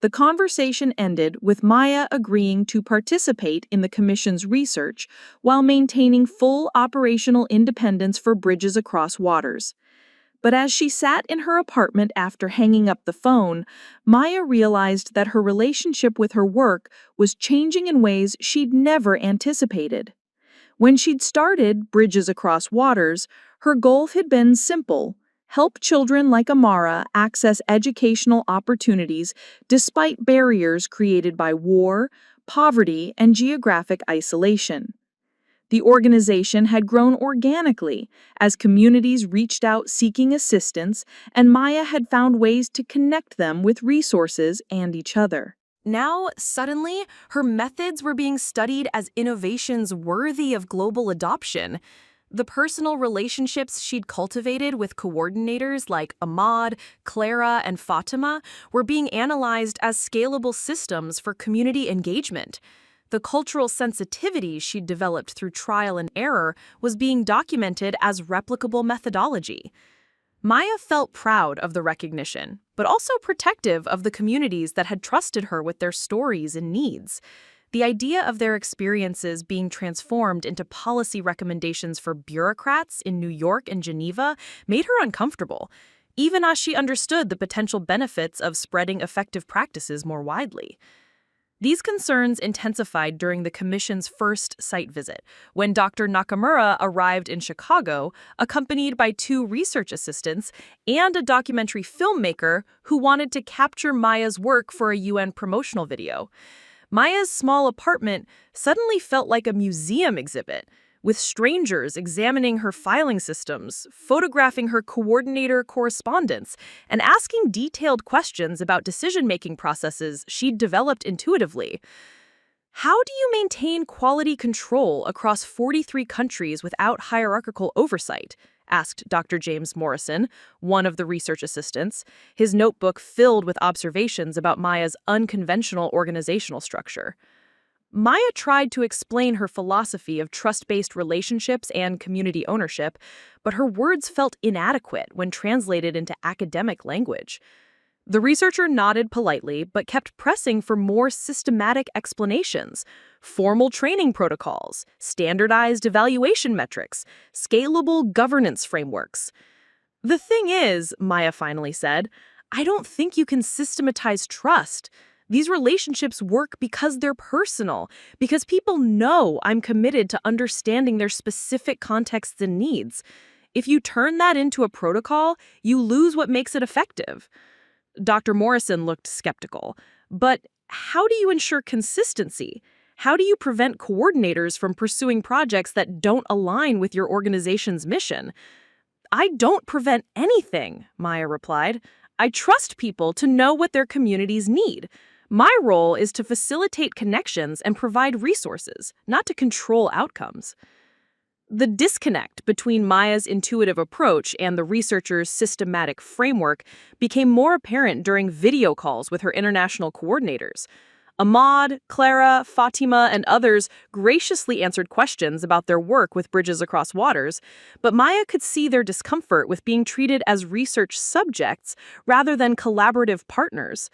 The conversation ended with Maya agreeing to participate in the Commission's research while maintaining full operational independence for Bridges Across Waters. But as she sat in her apartment after hanging up the phone, Maya realized that her relationship with her work was changing in ways she'd never anticipated. When she'd started Bridges Across Waters, her goal had been simple: help children like Amara access educational opportunities despite barriers created by war, poverty, and geographic isolation. The organization had grown organically as communities reached out seeking assistance, and Maya had found ways to connect them with resources and each other. Now, suddenly, her methods were being studied as innovations worthy of global adoption. The personal relationships she'd cultivated with coordinators like Ahmad, Clara, and Fatima were being analyzed as scalable systems for community engagement. The cultural sensitivity she'd developed through trial and error was being documented as replicable methodology. Maya felt proud of the recognition, but also protective of the communities that had trusted her with their stories and needs. The idea of their experiences being transformed into policy recommendations for bureaucrats in New York and Geneva made her uncomfortable, even as she understood the potential benefits of spreading effective practices more widely. These concerns intensified during the Commission's first site visit, when Dr. Nakamura arrived in Chicago, accompanied by 2 research assistants and a documentary filmmaker who wanted to capture Maya's work for a UN promotional video. Maya's small apartment suddenly felt like a museum exhibit, with strangers examining her filing systems, photographing her coordinator correspondence, and asking detailed questions about decision-making processes she'd developed intuitively. How do you maintain quality control across 43 countries without hierarchical oversight? Asked Dr. James Morrison, one of the research assistants, his notebook filled with observations about Maya's unconventional organizational structure. Maya tried to explain her philosophy of trust-based relationships and community ownership, but her words felt inadequate when translated into academic language. The researcher nodded politely, but kept pressing for more systematic explanations, formal training protocols, standardized evaluation metrics, scalable governance frameworks. "The thing is," Maya finally said, "I don't think you can systematize trust. These relationships work because they're personal, because people know I'm committed to understanding their specific contexts and needs. If you turn that into a protocol, you lose what makes it effective." Dr. Morrison looked skeptical. "But how do you ensure consistency? How do you prevent coordinators from pursuing projects that don't align with your organization's mission? I don't prevent anything, Maya replied. I trust people to know what their communities need. My role is to facilitate connections and provide resources, not to control outcomes. The disconnect between Maya's intuitive approach and the researcher's systematic framework became more apparent during video calls with her international coordinators. Ahmad, Clara, Fatima, and others graciously answered questions about their work with Bridges Across Waters, but Maya could see their discomfort with being treated as research subjects rather than collaborative partners.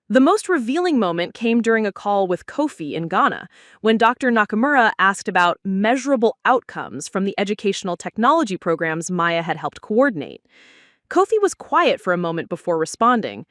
The most revealing moment came during a call with Kofi in Ghana, when Dr. Nakamura asked about measurable outcomes from the educational technology programs Maya had helped coordinate. Kofi was quiet for a moment before responding.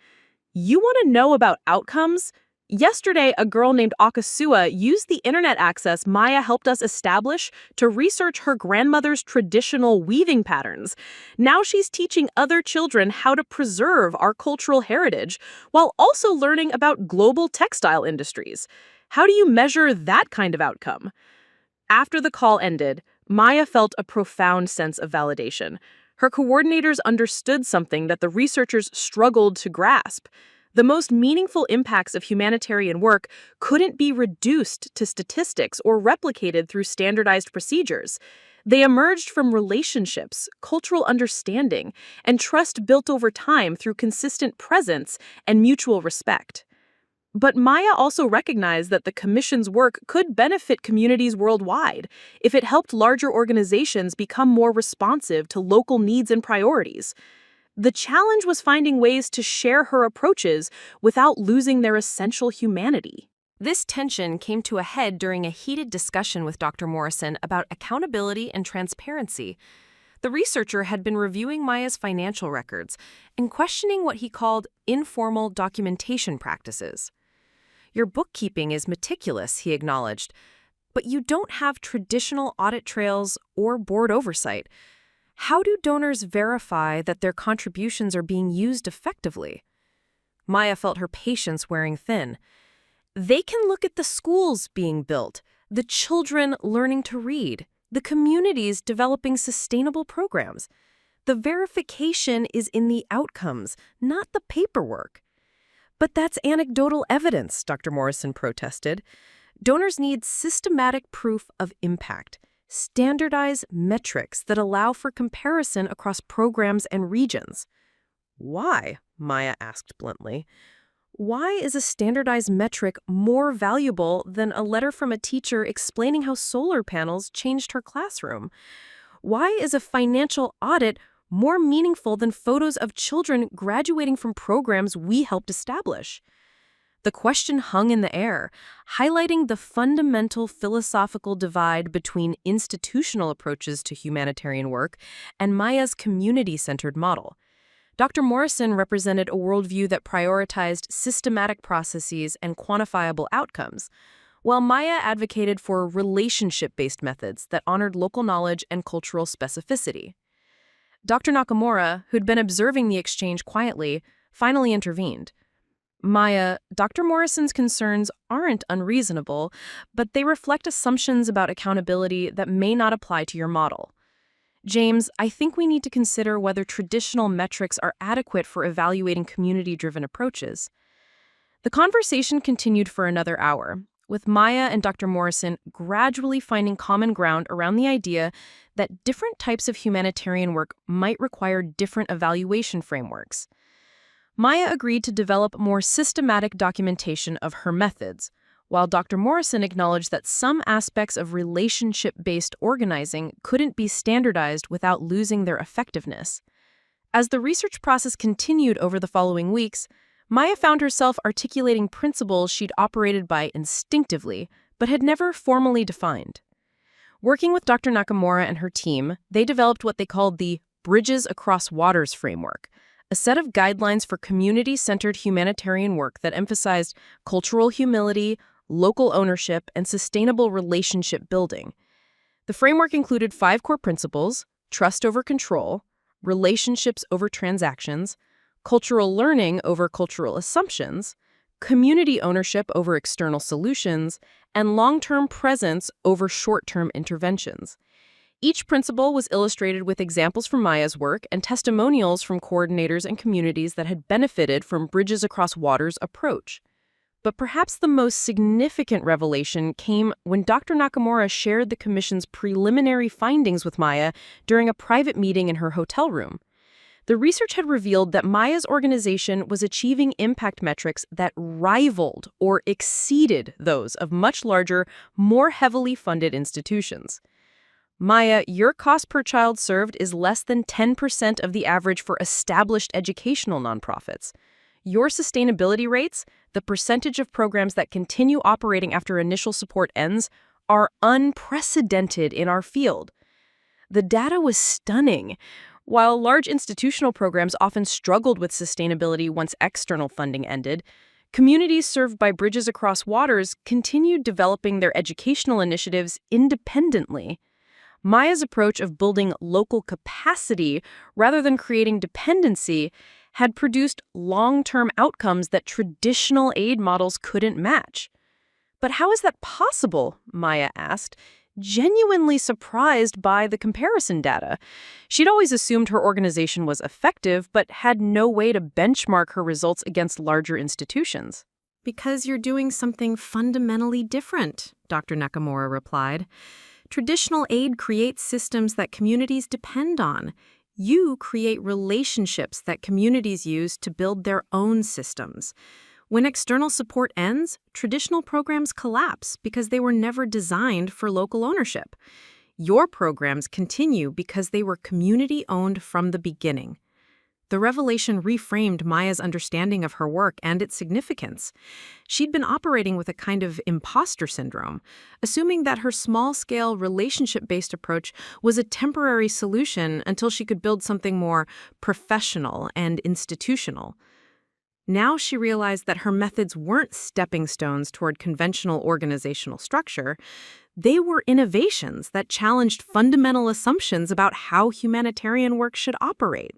"You want to know about outcomes? Yesterday, a girl named Akasua used the internet access Maya helped us establish to research her grandmother's traditional weaving patterns. Now she's teaching other children how to preserve our cultural heritage while also learning about global textile industries. How do you measure that kind of outcome?" After the call ended, Maya felt a profound sense of validation. Her coordinators understood something that the researchers struggled to grasp. The most meaningful impacts of humanitarian work couldn't be reduced to statistics or replicated through standardized procedures. They emerged from relationships, cultural understanding, and trust built over time through consistent presence and mutual respect. But Maya also recognized that the Commission's work could benefit communities worldwide if it helped larger organizations become more responsive to local needs and priorities. The challenge was finding ways to share her approaches without losing their essential humanity. This tension came to a head during a heated discussion with Dr. Morrison about accountability and transparency. The researcher had been reviewing Maya's financial records and questioning what he called informal documentation practices. "Your bookkeeping is meticulous," he acknowledged, "but you don't have traditional audit trails or board oversight. How do donors verify that their contributions are being used effectively?" Maya felt her patience wearing thin. "They can look at the schools being built, the children learning to read, the communities developing sustainable programs. The verification is in the outcomes, not the paperwork." "But that's anecdotal evidence," Dr. Morrison protested. "Donors need systematic proof of impact. Standardize metrics that allow for comparison across programs and regions." "Why?" Maya asked bluntly. "Why is a standardized metric more valuable than a letter from a teacher explaining how solar panels changed her classroom? Why is a financial audit more meaningful than photos of children graduating from programs we helped establish?" The question hung in the air, highlighting the fundamental philosophical divide between institutional approaches to humanitarian work and Maya's community-centered model. Dr. Morrison represented a worldview that prioritized systematic processes and quantifiable outcomes, while Maya advocated for relationship-based methods that honored local knowledge and cultural specificity. Dr. Nakamura, who'd been observing the exchange quietly, finally intervened. "Maya, Dr. Morrison's concerns aren't unreasonable, but they reflect assumptions about accountability that may not apply to your model. James, I think we need to consider whether traditional metrics are adequate for evaluating community-driven approaches." The conversation continued for another hour, with Maya and Dr. Morrison gradually finding common ground around the idea that different types of humanitarian work might require different evaluation frameworks. Maya agreed to develop more systematic documentation of her methods, while Dr. Morrison acknowledged that some aspects of relationship-based organizing couldn't be standardized without losing their effectiveness. As the research process continued over the following weeks, Maya found herself articulating principles she'd operated by instinctively, but had never formally defined. Working with Dr. Nakamura and her team, they developed what they called the Bridges Across Waters framework, a set of guidelines for community-centered humanitarian work that emphasized cultural humility, local ownership, and sustainable relationship building. The framework included 5 core principles: trust over control, relationships over transactions, cultural learning over cultural assumptions, community ownership over external solutions, and long-term presence over short-term interventions. Each principle was illustrated with examples from Maya's work and testimonials from coordinators and communities that had benefited from Bridges Across Water's approach. But perhaps the most significant revelation came when Dr. Nakamura shared the Commission's preliminary findings with Maya during a private meeting in her hotel room. The research had revealed that Maya's organization was achieving impact metrics that rivaled or exceeded those of much larger, more heavily funded institutions. Maya, your cost per child served is less than 10% of the average for established educational nonprofits. Your sustainability rates, the percentage of programs that continue operating after initial support ends, are unprecedented in our field. The data was stunning. While large institutional programs often struggled with sustainability once external funding ended, communities served by Bridges Across Waters continued developing their educational initiatives independently. Maya's approach of building local capacity rather than creating dependency had produced long-term outcomes that traditional aid models couldn't match. But how is that possible? Maya asked, genuinely surprised by the comparison data. She'd always assumed her organization was effective, but had no way to benchmark her results against larger institutions. Because you're doing something fundamentally different, Dr. Nakamura replied. Traditional aid creates systems that communities depend on. You create relationships that communities use to build their own systems. When external support ends, traditional programs collapse because they were never designed for local ownership. Your programs continue because they were community-owned from the beginning. The revelation reframed Maya's understanding of her work and its significance. She'd been operating with a kind of imposter syndrome, assuming that her small-scale, relationship-based approach was a temporary solution until she could build something more professional and institutional. Now she realized that her methods weren't stepping stones toward conventional organizational structure. They were innovations that challenged fundamental assumptions about how humanitarian work should operate.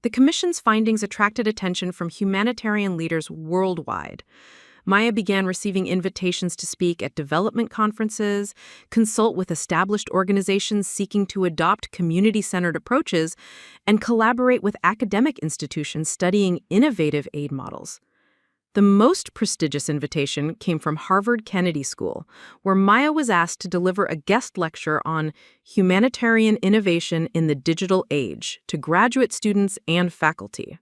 The Commission's findings attracted attention from humanitarian leaders worldwide. Maya began receiving invitations to speak at development conferences, consult with established organizations seeking to adopt community-centered approaches, and collaborate with academic institutions studying innovative aid models. The most prestigious invitation came from Harvard Kennedy School, where Maya was asked to deliver a guest lecture on humanitarian innovation in the digital age to graduate students and faculty.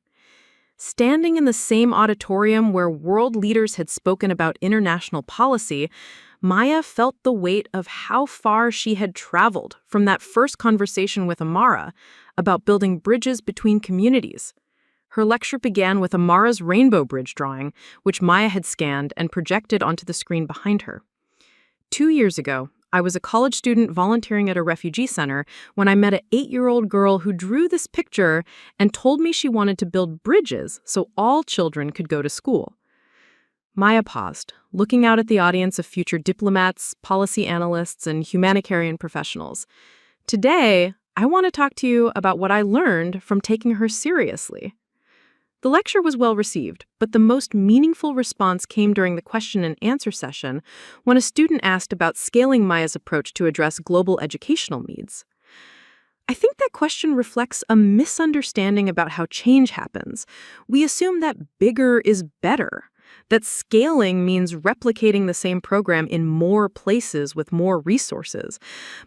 Standing in the same auditorium where world leaders had spoken about international policy, Maya felt the weight of how far she had traveled from that first conversation with Amara about building bridges between communities. Her lecture began with Amara's rainbow bridge drawing, which Maya had scanned and projected onto the screen behind her. 2 years ago, I was a college student volunteering at a refugee center when I met an 8-year-old girl who drew this picture and told me she wanted to build bridges so all children could go to school. Maya paused, looking out at the audience of future diplomats, policy analysts, and humanitarian professionals. Today, I want to talk to you about what I learned from taking her seriously. The lecture was well received, but the most meaningful response came during the question and answer session when a student asked about scaling Maya's approach to address global educational needs. I think that question reflects a misunderstanding about how change happens. We assume that bigger is better, that scaling means replicating the same program in more places with more resources.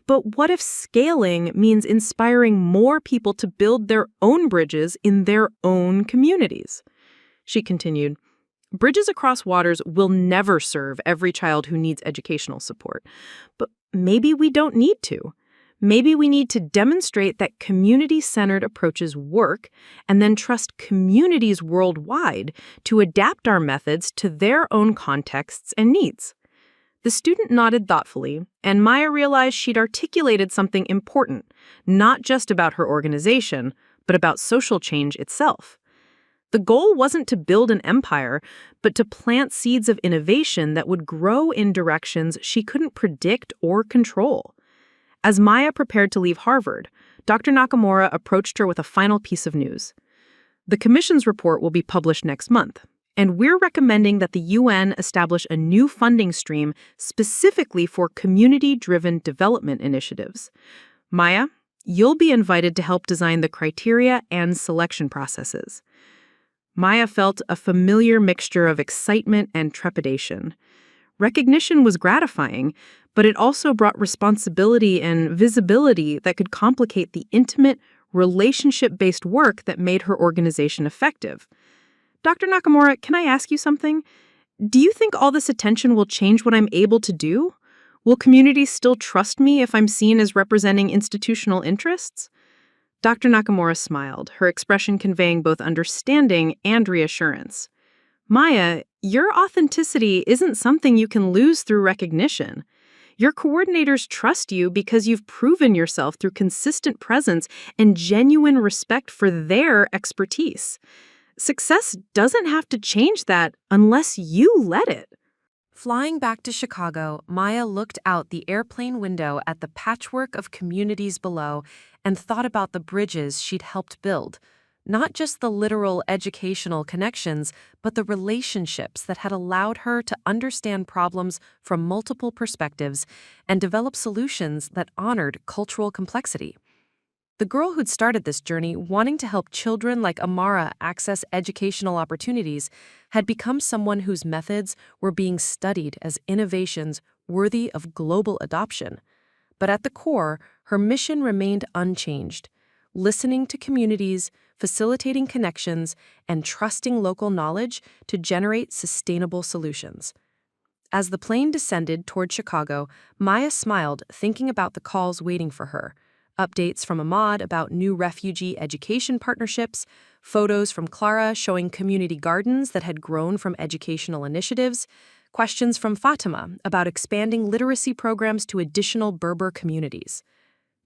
But what if scaling means inspiring more people to build their own bridges in their own communities? She continued, Bridges Across Waters will never serve every child who needs educational support. But maybe we don't need to. Maybe we need to demonstrate that community-centered approaches work and then trust communities worldwide to adapt our methods to their own contexts and needs. The student nodded thoughtfully, and Maya realized she'd articulated something important, not just about her organization, but about social change itself. The goal wasn't to build an empire, but to plant seeds of innovation that would grow in directions she couldn't predict or control. As Maya prepared to leave Harvard, Dr. Nakamura approached her with a final piece of news. The Commission's report will be published next month, And we're recommending that the UN establish a new funding stream specifically for community-driven development initiatives. Maya, you'll be invited to help design the criteria and selection processes. Maya felt a familiar mixture of excitement and trepidation. Recognition was gratifying, but it also brought responsibility and visibility that could complicate the intimate, relationship-based work that made her organization effective. Dr. Nakamura, can I ask you something? Do you think all this attention will change what I'm able to do? Will communities still trust me if I'm seen as representing institutional interests? Dr. Nakamura smiled, her expression conveying both understanding and reassurance. Maya, your authenticity isn't something you can lose through recognition. Your coordinators trust you because you've proven yourself through consistent presence and genuine respect for their expertise. Success doesn't have to change that unless you let it. Flying back to Chicago, Maya looked out the airplane window at the patchwork of communities below and thought about the bridges she'd helped build. Not just the literal educational connections, but the relationships that had allowed her to understand problems from multiple perspectives and develop solutions that honored cultural complexity. The girl who'd started this journey wanting to help children like Amara access educational opportunities had become someone whose methods were being studied as innovations worthy of global adoption. But at the core, her mission remained unchanged: listening to communities, facilitating connections, and trusting local knowledge to generate sustainable solutions. As the plane descended toward Chicago, Maya smiled, thinking about the calls waiting for her. Updates from Ahmad about new refugee education partnerships, photos from Clara showing community gardens that had grown from educational initiatives, questions from Fatima about expanding literacy programs to additional Berber communities.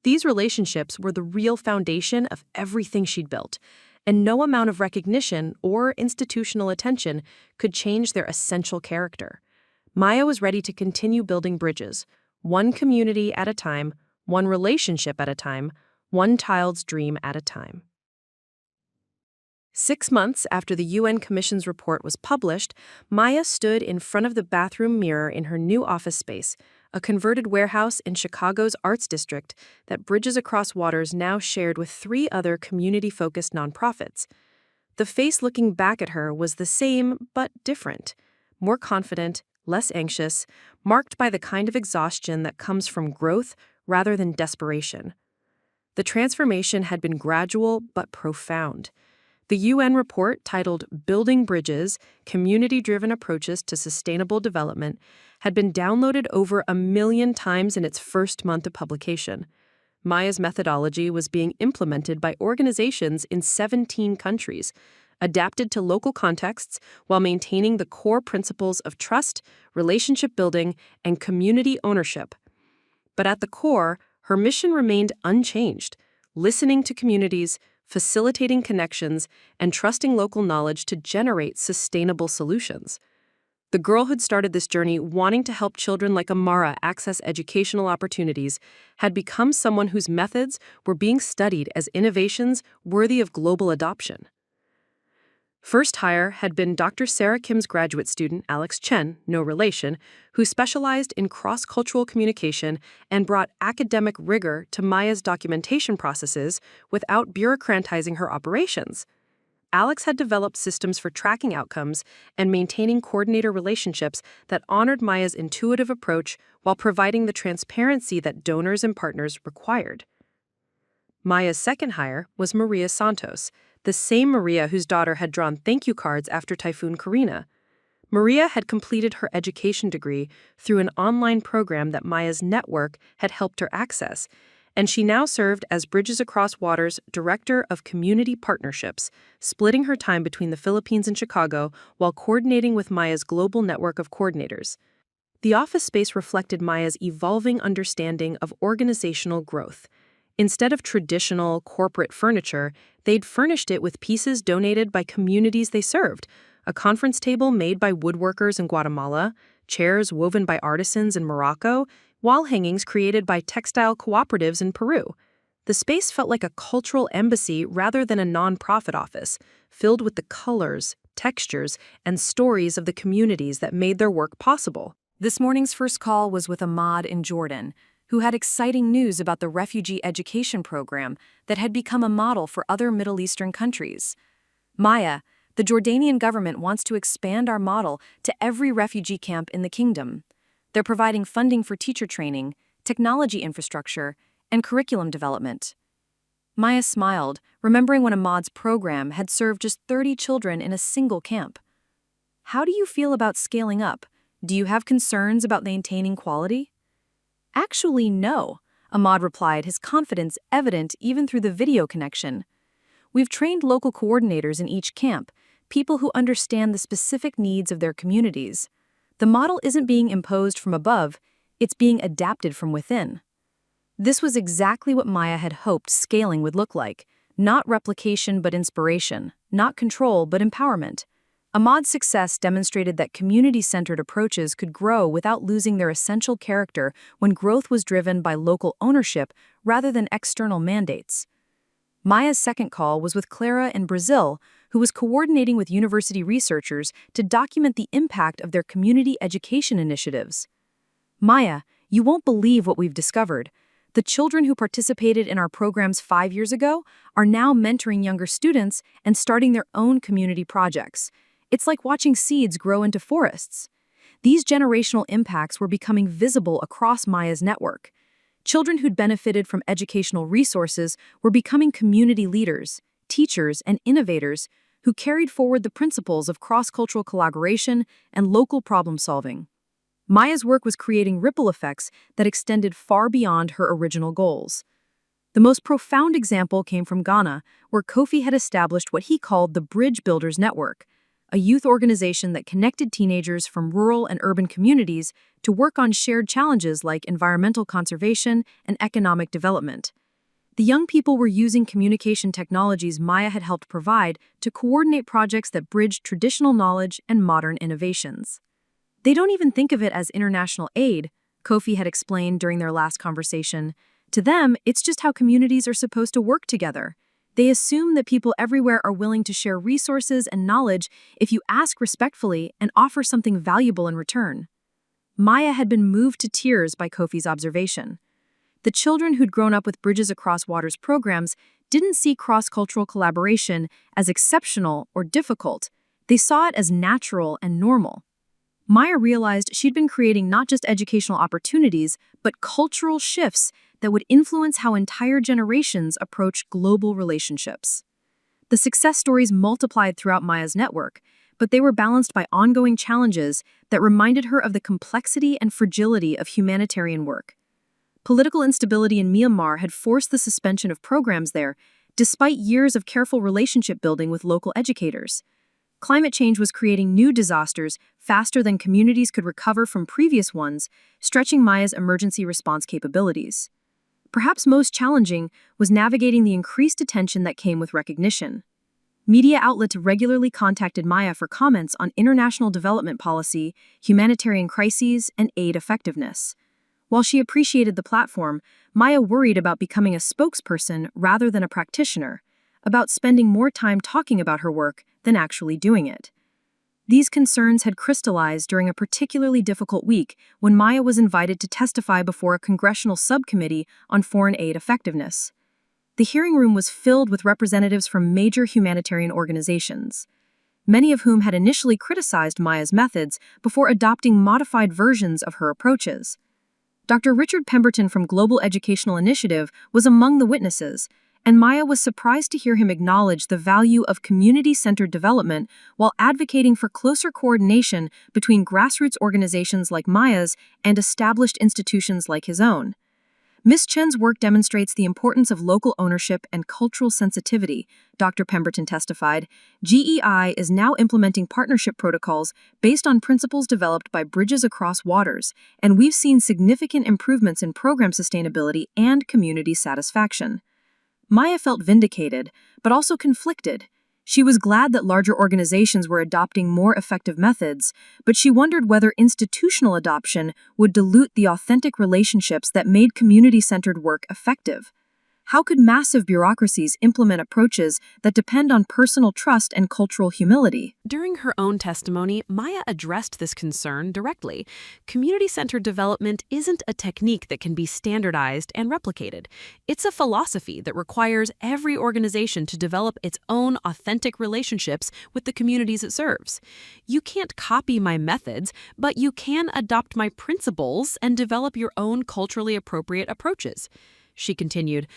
These relationships were the real foundation of everything she'd built, and no amount of recognition or institutional attention could change their essential character. Maya was ready to continue building bridges, one community at a time, one relationship at a time, one child's dream at a time. 6 months after the UN Commission's report was published, Maya stood in front of the bathroom mirror in her new office space, a converted warehouse in Chicago's Arts District that Bridges Across Waters now shared with 3 other community-focused nonprofits. The face looking back at her was the same, but different, more confident, less anxious, marked by the kind of exhaustion that comes from growth rather than desperation. The transformation had been gradual but profound. The UN report, titled Building Bridges: Community-Driven Approaches to Sustainable Development, had been downloaded over 1 million times in its first month of publication. Maya's methodology was being implemented by organizations in 17 countries, adapted to local contexts while maintaining the core principles of trust, relationship building, and community ownership. But at the core, her mission remained unchanged: listening to communities, facilitating connections, and trusting local knowledge to generate sustainable solutions. The girl who'd started this journey wanting to help children like Amara access educational opportunities had become someone whose methods were being studied as innovations worthy of global adoption. First hire had been Dr. Sarah Kim's graduate student, Alex Chen, no relation, who specialized in cross-cultural communication and brought academic rigor to Maya's documentation processes without bureaucratizing her operations. Alex had developed systems for tracking outcomes and maintaining coordinator relationships that honored Maya's intuitive approach while providing the transparency that donors and partners required. Maya's second hire was Maria Santos, the same Maria whose daughter had drawn thank you cards after Typhoon Karina. Maria had completed her education degree through an online program that Maya's network had helped her access, and she now served as Bridges Across Waters Director of Community Partnerships, splitting her time between the Philippines and Chicago while coordinating with Maya's global network of coordinators. The office space reflected Maya's evolving understanding of organizational growth. Instead of traditional corporate furniture, they'd furnished it with pieces donated by communities they served: a conference table made by woodworkers in Guatemala, chairs woven by artisans in Morocco, wall hangings created by textile cooperatives in Peru. The space felt like a cultural embassy rather than a nonprofit office, filled with the colors, textures and stories of the communities that made their work possible. This morning's first call was with Ahmad in Jordan, who had exciting news about the refugee education program that had become a model for other Middle Eastern countries. Maya, the Jordanian government wants to expand our model to every refugee camp in the kingdom. They're providing funding for teacher training, technology infrastructure, and curriculum development. Maya smiled, remembering when Ahmad's program had served just 30 children in a single camp. How do you feel about scaling up? Do you have concerns about maintaining quality? Actually, no, Ahmad replied, his confidence evident even through the video connection. We've trained local coordinators in each camp, people who understand the specific needs of their communities. The model isn't being imposed from above, it's being adapted from within. This was exactly what Maya had hoped scaling would look like, not replication but inspiration, not control but empowerment. Ahmad's success demonstrated that community-centered approaches could grow without losing their essential character when growth was driven by local ownership rather than external mandates. Maya's second call was with Clara in Brazil, who was coordinating with university researchers to document the impact of their community education initiatives. Maya, you won't believe what we've discovered. The children who participated in our programs 5 years ago are now mentoring younger students and starting their own community projects. It's like watching seeds grow into forests. These generational impacts were becoming visible across Maya's network. Children who'd benefited from educational resources were becoming community leaders, teachers, and innovators who carried forward the principles of cross-cultural collaboration and local problem-solving. Maya's work was creating ripple effects that extended far beyond her original goals. The most profound example came from Ghana, where Kofi had established what he called the Bridge Builders Network, a youth organization that connected teenagers from rural and urban communities to work on shared challenges like environmental conservation and economic development. The young people were using communication technologies Maya had helped provide to coordinate projects that bridged traditional knowledge and modern innovations. They don't even think of it as international aid, Kofi had explained during their last conversation. To them, it's just how communities are supposed to work together. They assume that people everywhere are willing to share resources and knowledge if you ask respectfully and offer something valuable in return. Maya had been moved to tears by Kofi's observation. The children who'd grown up with Bridges Across Waters programs didn't see cross-cultural collaboration as exceptional or difficult. They saw it as natural and normal. Maya realized she'd been creating not just educational opportunities, but cultural shifts that would influence how entire generations approach global relationships. The success stories multiplied throughout Maya's network, but they were balanced by ongoing challenges that reminded her of the complexity and fragility of humanitarian work. Political instability in Myanmar had forced the suspension of programs there, despite years of careful relationship building with local educators. Climate change was creating new disasters faster than communities could recover from previous ones, stretching Maya's emergency response capabilities. Perhaps most challenging was navigating the increased attention that came with recognition. Media outlets regularly contacted Maya for comments on international development policy, humanitarian crises, and aid effectiveness. While she appreciated the platform, Maya worried about becoming a spokesperson rather than a practitioner, about spending more time talking about her work than actually doing it. These concerns had crystallized during a particularly difficult week when Maya was invited to testify before a congressional subcommittee on foreign aid effectiveness. The hearing room was filled with representatives from major humanitarian organizations, many of whom had initially criticized Maya's methods before adopting modified versions of her approaches. Dr. Richard Pemberton from Global Educational Initiative was among the witnesses, and Maya was surprised to hear him acknowledge the value of community-centered development while advocating for closer coordination between grassroots organizations like Maya's and established institutions like his own. Ms. Chen's work demonstrates the importance of local ownership and cultural sensitivity, Dr. Pemberton testified. GEI is now implementing partnership protocols based on principles developed by Bridges Across Waters, and we've seen significant improvements in program sustainability and community satisfaction. Maya felt vindicated, but also conflicted. She was glad that larger organizations were adopting more effective methods, but she wondered whether institutional adoption would dilute the authentic relationships that made community-centered work effective. How could massive bureaucracies implement approaches that depend on personal trust and cultural humility? During her own testimony, Maya addressed this concern directly. Community-centered development isn't a technique that can be standardized and replicated. It's a philosophy that requires every organization to develop its own authentic relationships with the communities it serves. You can't copy my methods, but you can adopt my principles and develop your own culturally appropriate approaches. She continued,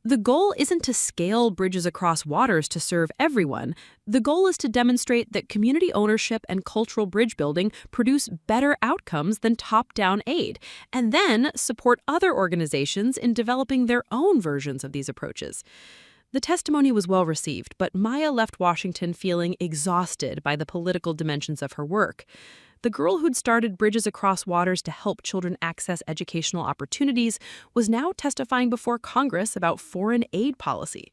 "The goal isn't to scale bridges across waters to serve everyone. The goal is to demonstrate that community ownership and cultural bridge building produce better outcomes than top-down aid, and then support other organizations in developing their own versions of these approaches." The testimony was well received, but Maya left Washington feeling exhausted by the political dimensions of her work. The girl who'd started Bridges Across Waters to help children access educational opportunities was now testifying before Congress about foreign aid policy.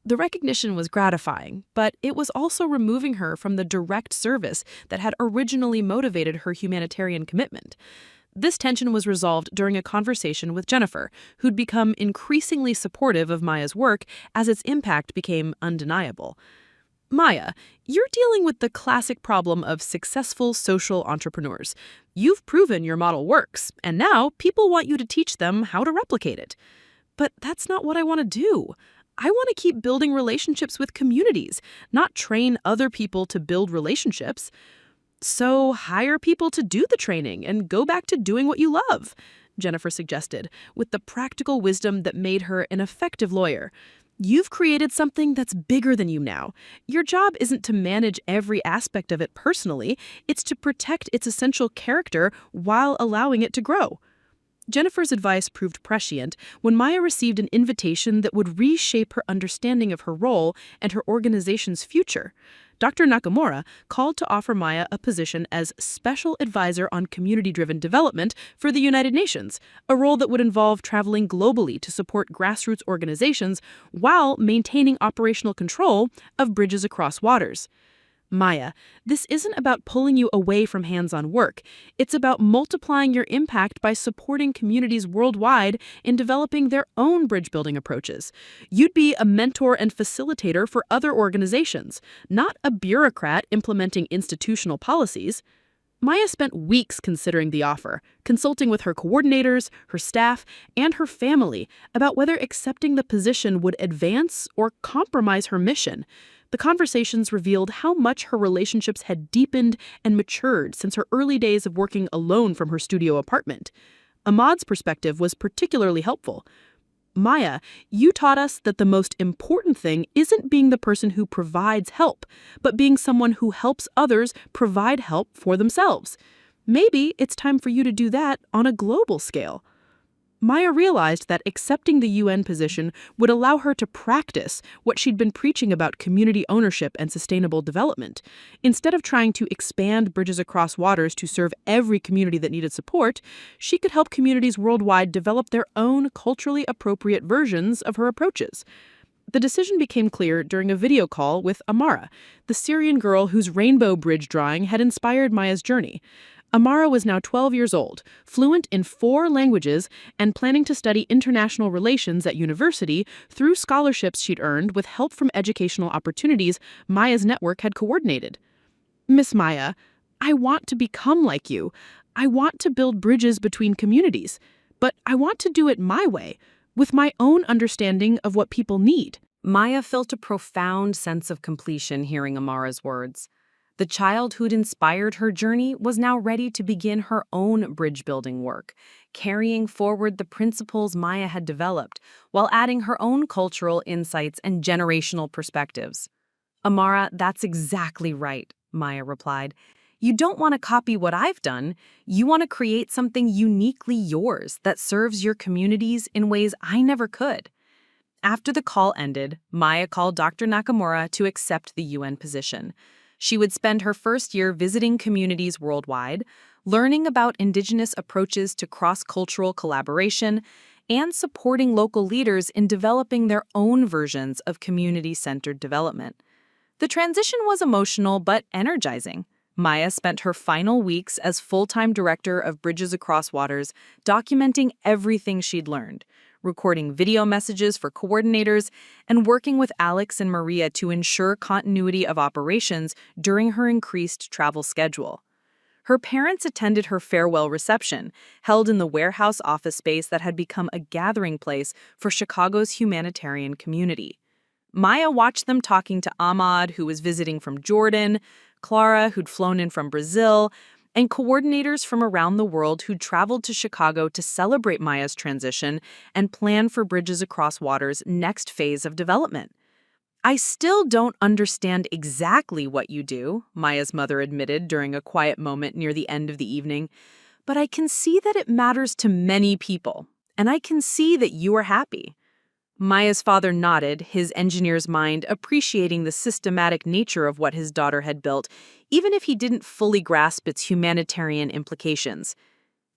The recognition was gratifying, but it was also removing her from the direct service that had originally motivated her humanitarian commitment. This tension was resolved during a conversation with Jennifer, who'd become increasingly supportive of Maya's work as its impact became undeniable. "Maya, you're dealing with the classic problem of successful social entrepreneurs. You've proven your model works, and now people want you to teach them how to replicate it. But that's not what I want to do. I want to keep building relationships with communities, not train other people to build relationships. So hire people to do the training and go back to doing what you love," Jennifer suggested, with the practical wisdom that made her an effective lawyer. "You've created something that's bigger than you now. Your job isn't to manage every aspect of it personally, it's to protect its essential character while allowing it to grow." Jennifer's advice proved prescient when Maya received an invitation that would reshape her understanding of her role and her organization's future. Dr. Nakamura called to offer Maya a position as Special Advisor on Community-Driven Development for the United Nations, a role that would involve traveling globally to support grassroots organizations while maintaining operational control of Bridges Across Waters. "Maya, this isn't about pulling you away from hands-on work. It's about multiplying your impact by supporting communities worldwide in developing their own bridge-building approaches. You'd be a mentor and facilitator for other organizations, not a bureaucrat implementing institutional policies." Maya spent weeks considering the offer, consulting with her coordinators, her staff, and her family about whether accepting the position would advance or compromise her mission. The conversations revealed how much her relationships had deepened and matured since her early days of working alone from her studio apartment. Ahmad's perspective was particularly helpful. "Maya, you taught us that the most important thing isn't being the person who provides help, but being someone who helps others provide help for themselves. Maybe it's time for you to do that on a global scale." Maya realized that accepting the UN position would allow her to practice what she'd been preaching about community ownership and sustainable development. Instead of trying to expand Bridges Across Waters to serve every community that needed support, she could help communities worldwide develop their own culturally appropriate versions of her approaches. The decision became clear during a video call with Amara, the Syrian girl whose rainbow bridge drawing had inspired Maya's journey. Amara was now 12 years old, fluent in 4 languages, and planning to study international relations at university through scholarships she'd earned with help from educational opportunities Maya's network had coordinated. "Miss Maya, I want to become like you. I want to build bridges between communities, but I want to do it my way, with my own understanding of what people need." Maya felt a profound sense of completion hearing Amara's words. The child who'd inspired her journey was now ready to begin her own bridge-building work, carrying forward the principles Maya had developed while adding her own cultural insights and generational perspectives. "Amara, that's exactly right," Maya replied. "You don't want to copy what I've done. You want to create something uniquely yours that serves your communities in ways I never could." After the call ended, Maya called Dr. Nakamura to accept the UN position. She would spend her first year visiting communities worldwide, learning about indigenous approaches to cross-cultural collaboration, and supporting local leaders in developing their own versions of community-centered development. The transition was emotional but energizing. Maya spent her final weeks as full-time director of Bridges Across Waters, documenting everything she'd learned, recording video messages for coordinators, and working with Alex and Maria to ensure continuity of operations during her increased travel schedule. Her parents attended her farewell reception, held in the warehouse office space that had become a gathering place for Chicago's humanitarian community. Maya watched them talking to Ahmad, who was visiting from Jordan, Clara, who'd flown in from Brazil, and coordinators from around the world who'd traveled to Chicago to celebrate Maya's transition and plan for Bridges Across Water's next phase of development. "I still don't understand exactly what you do," Maya's mother admitted during a quiet moment near the end of the evening, "but I can see that it matters to many people, and I can see that you are happy." Maya's father nodded, his engineer's mind appreciating the systematic nature of what his daughter had built, even if he didn't fully grasp its humanitarian implications.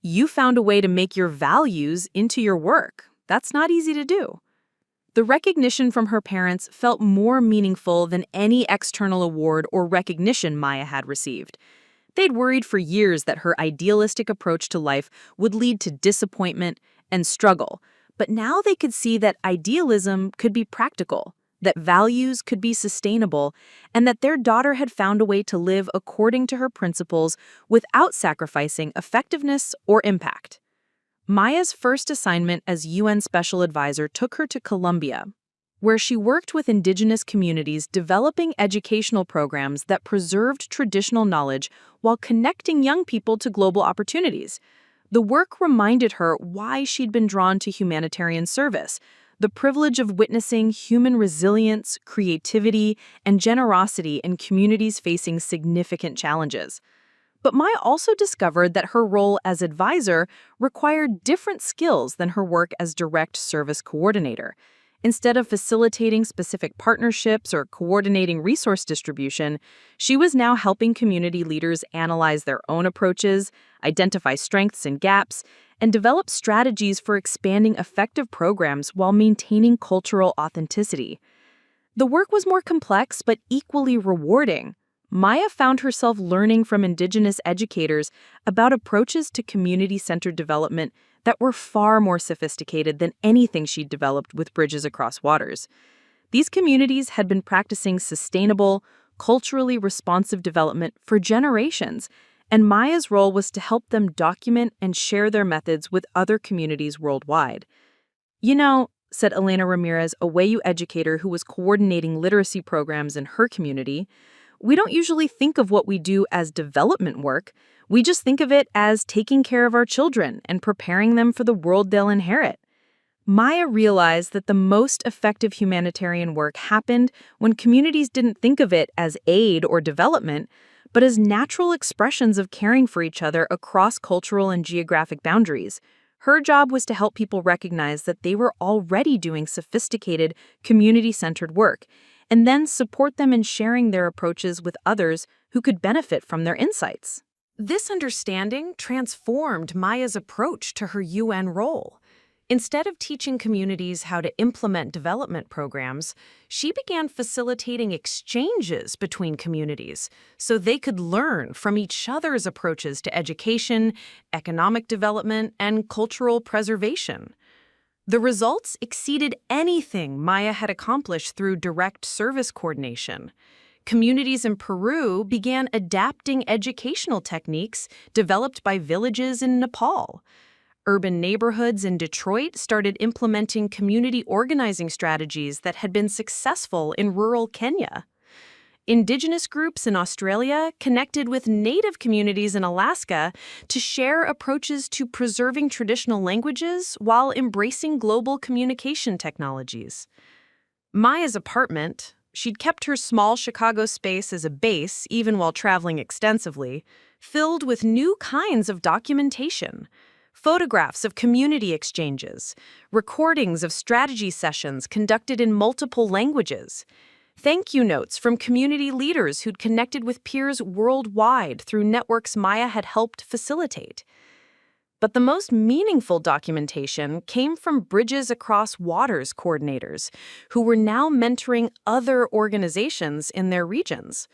"You found a way to make your values into your work. That's not easy to do." The recognition from her parents felt more meaningful than any external award or recognition Maya had received. They'd worried for years that her idealistic approach to life would lead to disappointment and struggle, but now they could see that idealism could be practical, that values could be sustainable, and that their daughter had found a way to live according to her principles without sacrificing effectiveness or impact. Maya's first assignment as UN Special Advisor took her to Colombia, where she worked with indigenous communities developing educational programs that preserved traditional knowledge while connecting young people to global opportunities. The work reminded her why she'd been drawn to humanitarian service, the privilege of witnessing human resilience, creativity, and generosity in communities facing significant challenges. But Maya also discovered that her role as advisor required different skills than her work as direct service coordinator. Instead of facilitating specific partnerships or coordinating resource distribution, she was now helping community leaders analyze their own approaches, identify strengths and gaps, and develop strategies for expanding effective programs while maintaining cultural authenticity. The work was more complex but equally rewarding. Maya found herself learning from indigenous educators about approaches to community-centered development that were far more sophisticated than anything she'd developed with Bridges Across Waters. These communities had been practicing sustainable, culturally responsive development for generations, and Maya's role was to help them document and share their methods with other communities worldwide. "You know," said Elena Ramirez, a WAYU educator who was coordinating literacy programs in her community, "we don't usually think of what we do as development work. We just think of it as taking care of our children and preparing them for the world they'll inherit." Maya realized that the most effective humanitarian work happened when communities didn't think of it as aid or development, but as natural expressions of caring for each other across cultural and geographic boundaries. Her job was to help people recognize that they were already doing sophisticated, community-centered work, and then support them in sharing their approaches with others who could benefit from their insights. This understanding transformed Maya's approach to her UN role. Instead of teaching communities how to implement development programs, she began facilitating exchanges between communities so they could learn from each other's approaches to education, economic development, and cultural preservation. The results exceeded anything Maya had accomplished through direct service coordination. Communities in Peru began adapting educational techniques developed by villages in Nepal. Urban neighborhoods in Detroit started implementing community organizing strategies that had been successful in rural Kenya. Indigenous groups in Australia connected with Native communities in Alaska to share approaches to preserving traditional languages while embracing global communication technologies. Maya's apartment, she'd kept her small Chicago space as a base even while traveling extensively, filled with new kinds of documentation. Photographs of community exchanges, recordings of strategy sessions conducted in multiple languages, thank you notes from community leaders who'd connected with peers worldwide through networks Maya had helped facilitate. But the most meaningful documentation came from Bridges Across Waters coordinators, who were now mentoring other organizations in their regions.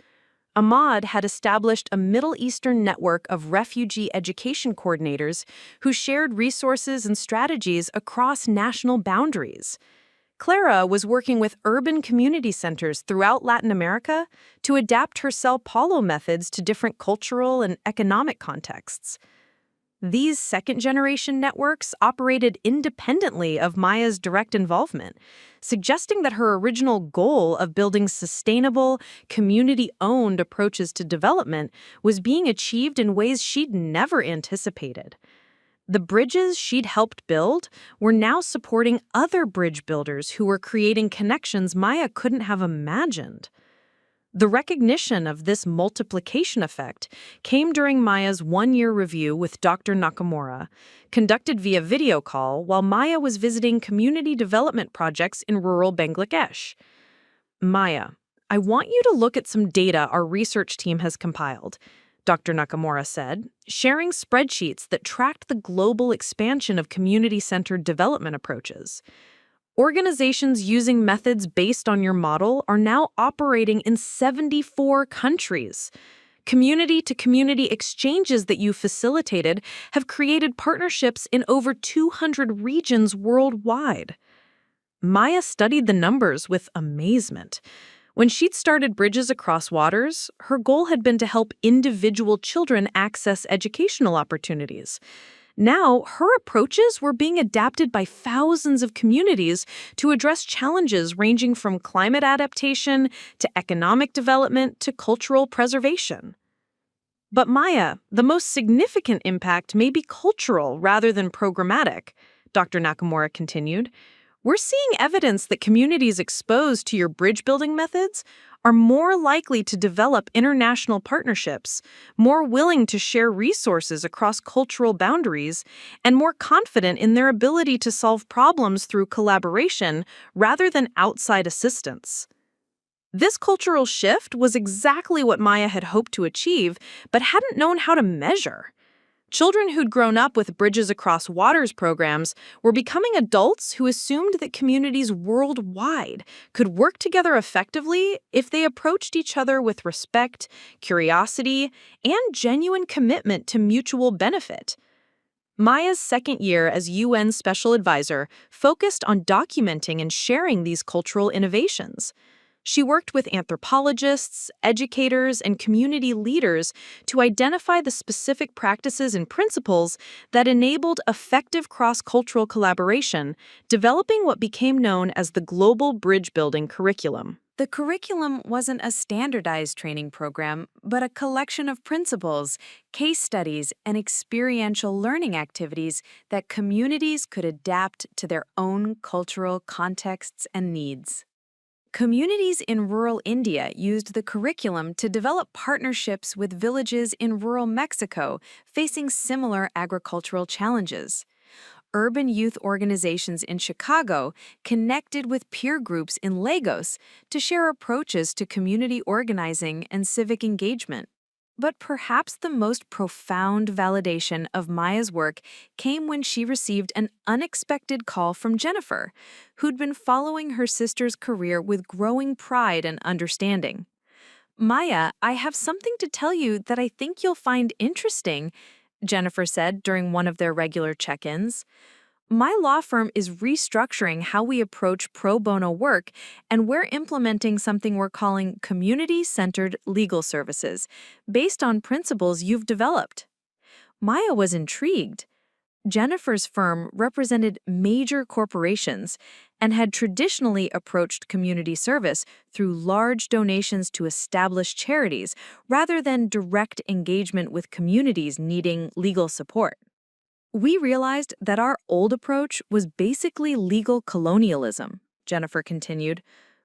Ahmad had established a Middle Eastern network of refugee education coordinators who shared resources and strategies across national boundaries. Clara was working with urban community centers throughout Latin America to adapt her Sao Paulo methods to different cultural and economic contexts. These second-generation networks operated independently of Maya's direct involvement, suggesting that her original goal of building sustainable, community-owned approaches to development was being achieved in ways she'd never anticipated. The bridges she'd helped build were now supporting other bridge builders who were creating connections Maya couldn't have imagined. The recognition of this multiplication effect came during Maya's one-year review with Dr. Nakamura, conducted via video call while Maya was visiting community development projects in rural Bangladesh. Maya, I want you to look at some data our research team has compiled, Dr. Nakamura said, sharing spreadsheets that tracked the global expansion of community-centered development approaches. Organizations using methods based on your model are now operating in 74 countries. Community-to-community exchanges that you facilitated have created partnerships in over 200 regions worldwide. Maya studied the numbers with amazement. When she'd started Bridges Across Waters, her goal had been to help individual children access educational opportunities. Now, her approaches were being adapted by thousands of communities to address challenges ranging from climate adaptation to economic development to cultural preservation. But Maya, the most significant impact may be cultural rather than programmatic, Dr. Nakamura continued. We're seeing evidence that communities exposed to your bridge-building methods are more likely to develop international partnerships, more willing to share resources across cultural boundaries, and more confident in their ability to solve problems through collaboration rather than outside assistance. This cultural shift was exactly what Maya had hoped to achieve, but hadn't known how to measure. Children who'd grown up with Bridges Across Waters programs were becoming adults who assumed that communities worldwide could work together effectively if they approached each other with respect, curiosity, and genuine commitment to mutual benefit. Maya's second year as UN Special Advisor focused on documenting and sharing these cultural innovations. She worked with anthropologists, educators, and community leaders to identify the specific practices and principles that enabled effective cross-cultural collaboration, developing what became known as the Global Bridge Building Curriculum. The curriculum wasn't a standardized training program, but a collection of principles, case studies, and experiential learning activities that communities could adapt to their own cultural contexts and needs. Communities in rural India used the curriculum to develop partnerships with villages in rural Mexico facing similar agricultural challenges. Urban youth organizations in Chicago connected with peer groups in Lagos to share approaches to community organizing and civic engagement. But perhaps the most profound validation of Maya's work came when she received an unexpected call from Jennifer, who'd been following her sister's career with growing pride and understanding. "Maya, I have something to tell you that I think you'll find interesting," Jennifer said during one of their regular check-ins. "My law firm is restructuring how we approach pro bono work, and we're implementing something we're calling community-centered legal services, based on principles you've developed." Maya was intrigued. Jennifer's firm represented major corporations and had traditionally approached community service through large donations to established charities rather than direct engagement with communities needing legal support. "We realized that our old approach was basically legal colonialism," Jennifer continued.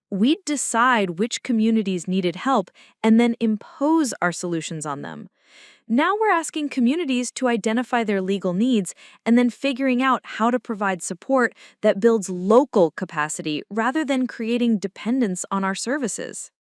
"We'd decide which communities needed help and then impose our solutions on them. Now we're asking communities to identify their legal needs and then figuring out how to provide support that builds local capacity rather than creating dependence on our services."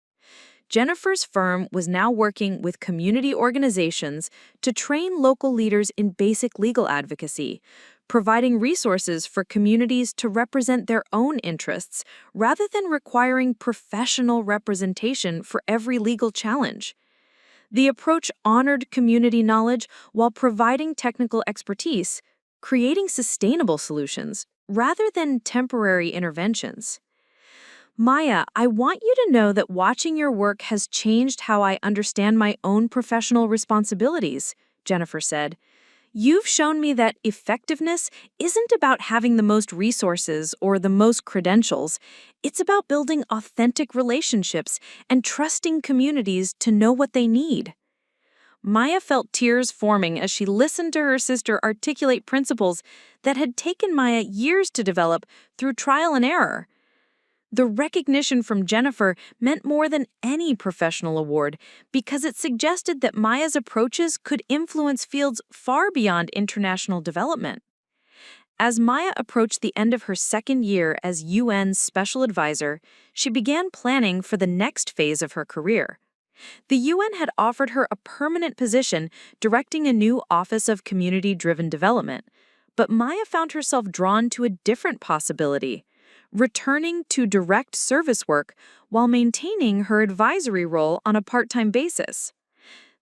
Jennifer's firm was now working with community organizations to train local leaders in basic legal advocacy, providing resources for communities to represent their own interests rather than requiring professional representation for every legal challenge. The approach honored community knowledge while providing technical expertise, creating sustainable solutions rather than temporary interventions. Maya, I want you to know that watching your work has changed how I understand my own professional responsibilities, Jennifer said. You've shown me that effectiveness isn't about having the most resources or the most credentials. It's about building authentic relationships and trusting communities to know what they need. Maya felt tears forming as she listened to her sister articulate principles that had taken Maya years to develop through trial and error. The recognition from Jennifer meant more than any professional award because it suggested that Maya's approaches could influence fields far beyond international development. As Maya approached the end of her second year as UN's special advisor, she began planning for the next phase of her career. The UN had offered her a permanent position directing a new Office of Community-Driven Development, but Maya found herself drawn to a different possibility: returning to direct service work while maintaining her advisory role on a part-time basis.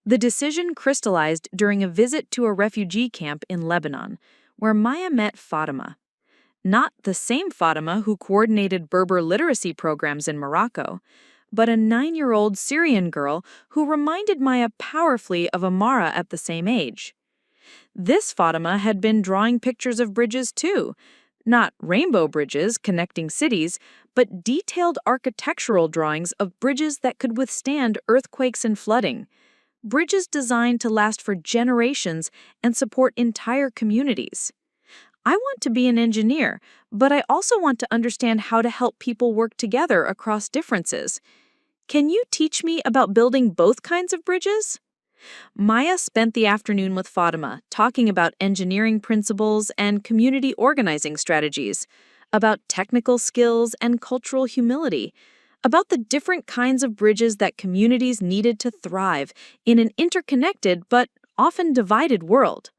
The decision crystallized during a visit to a refugee camp in Lebanon, where Maya met Fatima. Not the same Fatima who coordinated Berber literacy programs in Morocco, but a 9-year-old Syrian girl who reminded Maya powerfully of Amara at the same age. This Fatima had been drawing pictures of bridges too, not rainbow bridges connecting cities, but detailed architectural drawings of bridges that could withstand earthquakes and flooding. Bridges designed to last for generations and support entire communities. I want to be an engineer, but I also want to understand how to help people work together across differences. Can you teach me about building both kinds of bridges? Maya spent the afternoon with Fatima, talking about engineering principles and community organizing strategies, about technical skills and cultural humility, about the different kinds of bridges that communities needed to thrive in an interconnected but often divided world.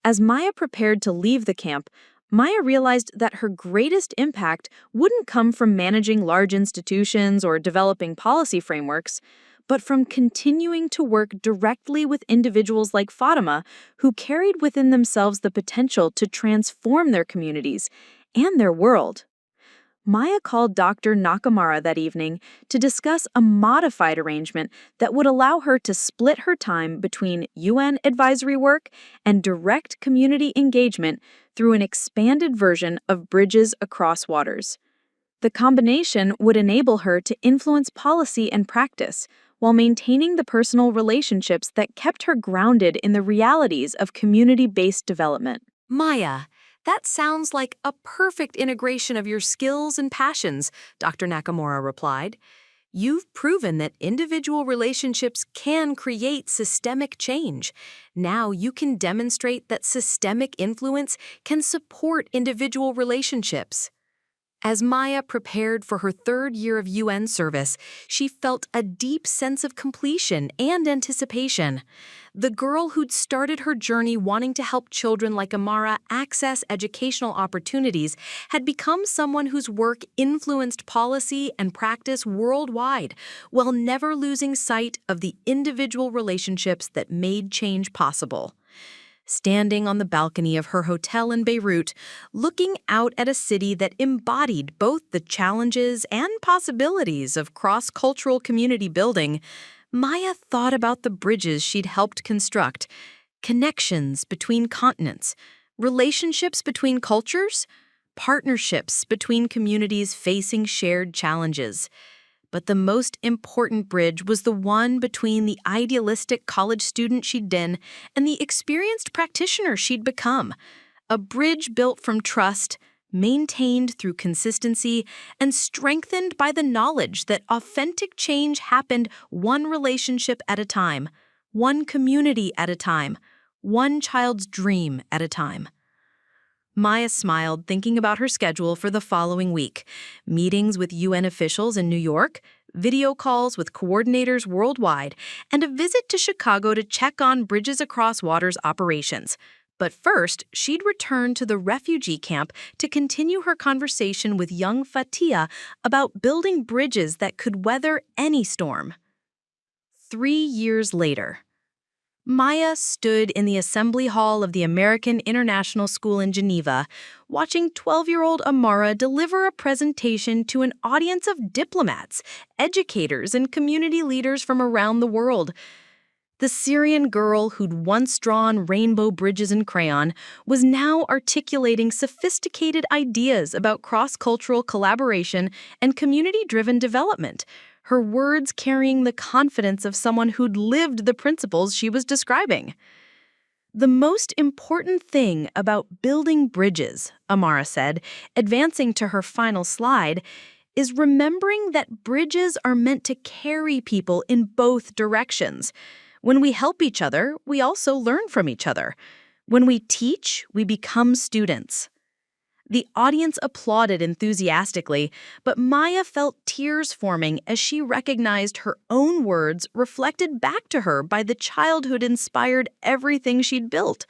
As Maya prepared to leave the camp, Maya realized that her greatest impact wouldn't come from managing large institutions or developing policy frameworks, but from continuing to work directly with individuals like Fatima who carried within themselves the potential to transform their communities and their world. Maya called Dr. Nakamura that evening to discuss a modified arrangement that would allow her to split her time between UN advisory work and direct community engagement through an expanded version of Bridges Across Waters. The combination would enable her to influence policy and practice while maintaining the personal relationships that kept her grounded in the realities of community-based development. Maya, that sounds like a perfect integration of your skills and passions, Dr. Nakamura replied. You've proven that individual relationships can create systemic change. Now you can demonstrate that systemic influence can support individual relationships. As Maya prepared for her third year of UN service, she felt a deep sense of completion and anticipation. The girl who'd started her journey wanting to help children like Amara access educational opportunities had become someone whose work influenced policy and practice worldwide, while never losing sight of the individual relationships that made change possible. Standing on the balcony of her hotel in Beirut, looking out at a city that embodied both the challenges and possibilities of cross-cultural community building, Maya thought about the bridges she'd helped construct, connections between continents, relationships between cultures, partnerships between communities facing shared challenges. But the most important bridge was the one between the idealistic college student she'd been and the experienced practitioner she'd become. A bridge built from trust, maintained through consistency, and strengthened by the knowledge that authentic change happened one relationship at a time, one community at a time, one child's dream at a time. Maya smiled, thinking about her schedule for the following week: meetings with UN officials in New York, video calls with coordinators worldwide, and a visit to Chicago to check on Bridges Across Waters operations. But first, she'd return to the refugee camp to continue her conversation with young Fatia about building bridges that could weather any storm. 3 years later. Maya stood in the assembly hall of the American International School in Geneva, watching 12-year-old Amara deliver a presentation to an audience of diplomats, educators, and community leaders from around the world. The Syrian girl who'd once drawn rainbow bridges in crayon was now articulating sophisticated ideas about cross-cultural collaboration and community-driven development, her words carrying the confidence of someone who'd lived the principles she was describing. The most important thing about building bridges, Amara said, advancing to her final slide, is remembering that bridges are meant to carry people in both directions. When we help each other, we also learn from each other. When we teach, we become students. The audience applauded enthusiastically, but Maya felt tears forming as she recognized her own words reflected back to her by the child who'd inspired everything she'd built.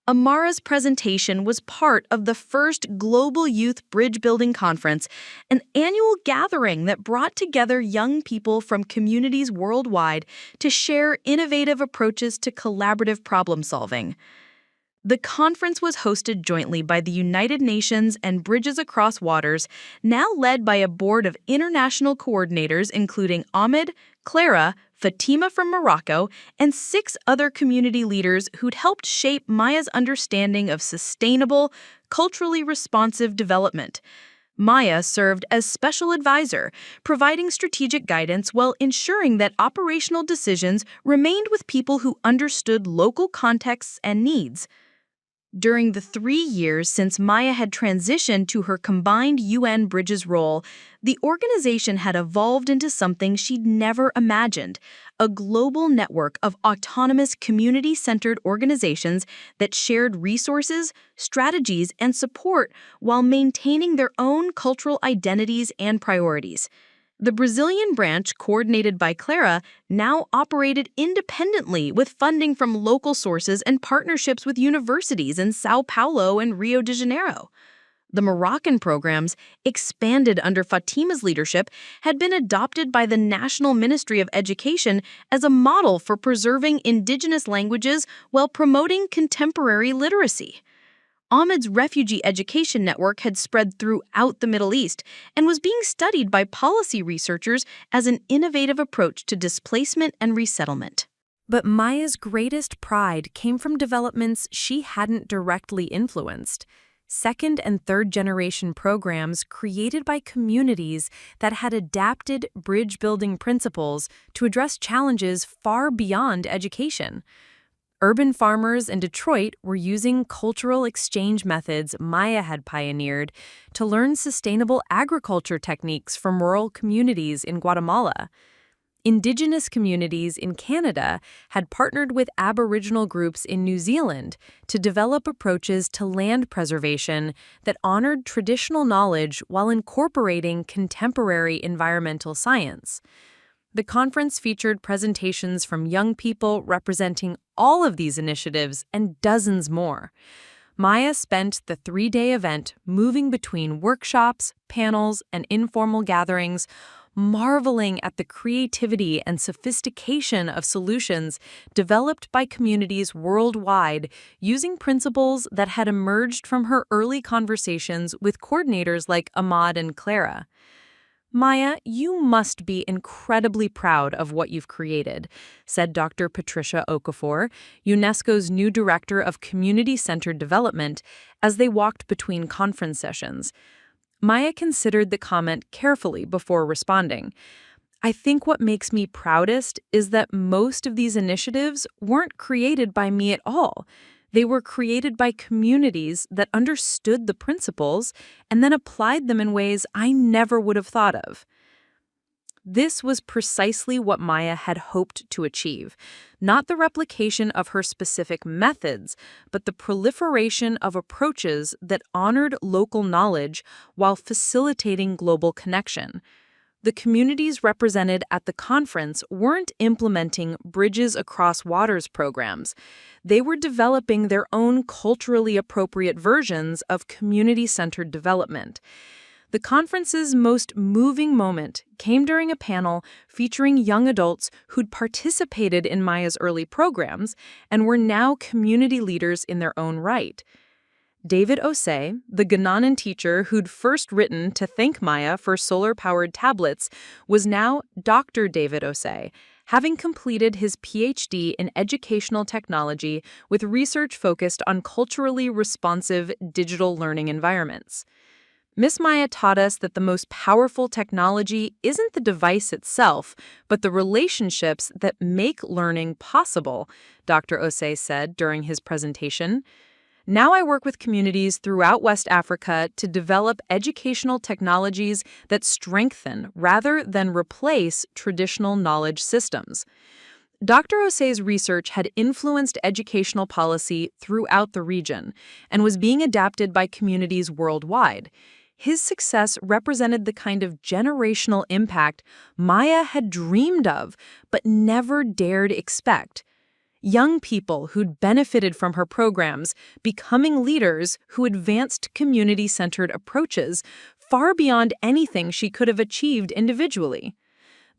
Amara's presentation was part of the first Global Youth Bridge Building Conference, an annual gathering that brought together young people from communities worldwide to share innovative approaches to collaborative problem solving. The conference was hosted jointly by the United Nations and Bridges Across Waters, now led by a board of international coordinators including Ahmed, Clara, Fatima from Morocco, and 6 other community leaders who'd helped shape Maya's understanding of sustainable, culturally responsive development. Maya served as special advisor, providing strategic guidance while ensuring that operational decisions remained with people who understood local contexts and needs. During the 3 years since Maya had transitioned to her combined UN Bridges role, the organization had evolved into something she'd never imagined, a global network of autonomous community-centered organizations that shared resources, strategies, and support while maintaining their own cultural identities and priorities. The Brazilian branch, coordinated by Clara, now operated independently with funding from local sources and partnerships with universities in Sao Paulo and Rio de Janeiro. The Moroccan programs, expanded under Fatima's leadership, had been adopted by the National Ministry of Education as a model for preserving indigenous languages while promoting contemporary literacy. Ahmed's refugee education network had spread throughout the Middle East and was being studied by policy researchers as an innovative approach to displacement and resettlement. But Maya's greatest pride came from developments she hadn't directly influenced. Second- and third-generation programs created by communities that had adapted bridge-building principles to address challenges far beyond education. Urban farmers in Detroit were using cultural exchange methods Maya had pioneered to learn sustainable agriculture techniques from rural communities in Guatemala. Indigenous communities in Canada had partnered with Aboriginal groups in New Zealand to develop approaches to land preservation that honored traditional knowledge while incorporating contemporary environmental science. The conference featured presentations from young people representing all of these initiatives and dozens more. Maya spent the 3-day event moving between workshops, panels, and informal gatherings, marveling at the creativity and sophistication of solutions developed by communities worldwide using principles that had emerged from her early conversations with coordinators like Ahmad and Clara. Maya, you must be incredibly proud of what you've created, said Dr. Patricia Okafor, UNESCO's new Director of Community-Centered Development, as they walked between conference sessions. Maya considered the comment carefully before responding. I think what makes me proudest is that most of these initiatives weren't created by me at all. They were created by communities that understood the principles and then applied them in ways I never would have thought of. This was precisely what Maya had hoped to achieve, not the replication of her specific methods, but the proliferation of approaches that honored local knowledge while facilitating global connection. The communities represented at the conference weren't implementing Bridges Across Waters programs. They were developing their own culturally appropriate versions of community-centered development. The conference's most moving moment came during a panel featuring young adults who'd participated in Maya's early programs and were now community leaders in their own right. David Osei, the Ghanaian teacher who'd first written to thank Maya for solar-powered tablets, was now Dr. David Osei, having completed his PhD in educational technology with research focused on culturally responsive digital learning environments. Miss Maya taught us that the most powerful technology isn't the device itself, but the relationships that make learning possible, Dr. Osei said during his presentation. Now I work with communities throughout West Africa to develop educational technologies that strengthen rather than replace traditional knowledge systems. Dr. Osei's research had influenced educational policy throughout the region and was being adapted by communities worldwide. His success represented the kind of generational impact Maya had dreamed of but never dared expect. Young people who'd benefited from her programs becoming leaders who advanced community-centered approaches far beyond anything she could have achieved individually.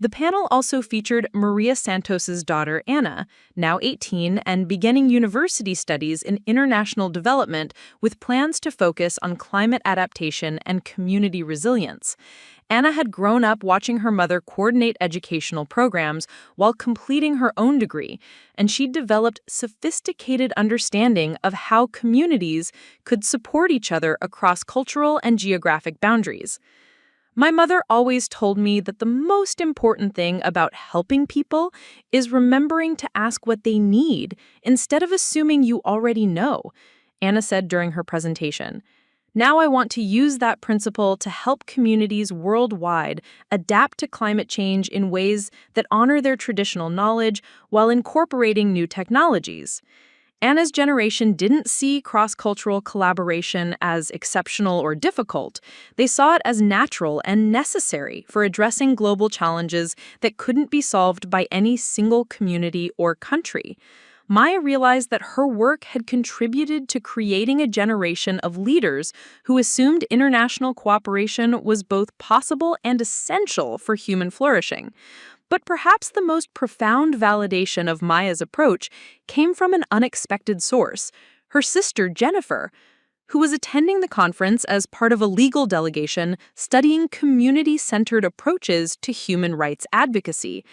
The panel also featured Maria Santos's daughter, Anna, now 18 and beginning university studies in international development with plans to focus on climate adaptation and community resilience. Anna had grown up watching her mother coordinate educational programs while completing her own degree, and she'd developed sophisticated understanding of how communities could support each other across cultural and geographic boundaries. My mother always told me that the most important thing about helping people is remembering to ask what they need instead of assuming you already know, Anna said during her presentation. Now I want to use that principle to help communities worldwide adapt to climate change in ways that honor their traditional knowledge while incorporating new technologies. Anna's generation didn't see cross-cultural collaboration as exceptional or difficult. They saw it as natural and necessary for addressing global challenges that couldn't be solved by any single community or country. Maya realized that her work had contributed to creating a generation of leaders who assumed international cooperation was both possible and essential for human flourishing. But perhaps the most profound validation of Maya's approach came from an unexpected source, her sister Jennifer, who was attending the conference as part of a legal delegation studying community-centered approaches to human rights advocacy.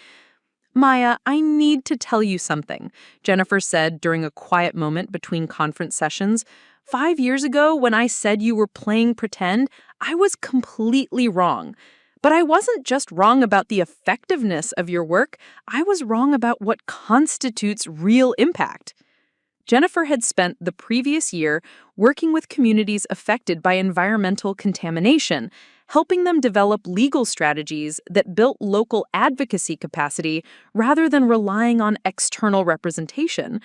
Maya, I need to tell you something, Jennifer said during a quiet moment between conference sessions. 5 years ago, when I said you were playing pretend, I was completely wrong. But I wasn't just wrong about the effectiveness of your work, I was wrong about what constitutes real impact. Jennifer had spent the previous year working with communities affected by environmental contamination, helping them develop legal strategies that built local advocacy capacity rather than relying on external representation.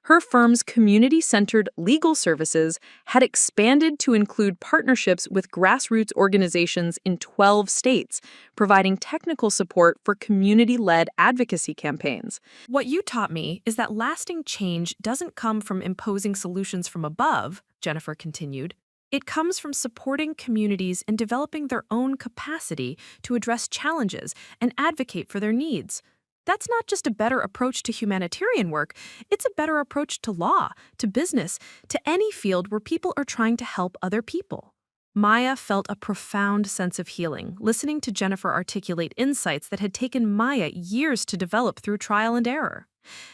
Her firm's community-centered legal services had expanded to include partnerships with grassroots organizations in 12 states, providing technical support for community-led advocacy campaigns. What you taught me is that lasting change doesn't come from imposing solutions from above, Jennifer continued. It comes from supporting communities and developing their own capacity to address challenges and advocate for their needs. That's not just a better approach to humanitarian work, it's a better approach to law, to business, to any field where people are trying to help other people. Maya felt a profound sense of healing, listening to Jennifer articulate insights that had taken Maya years to develop through trial and error.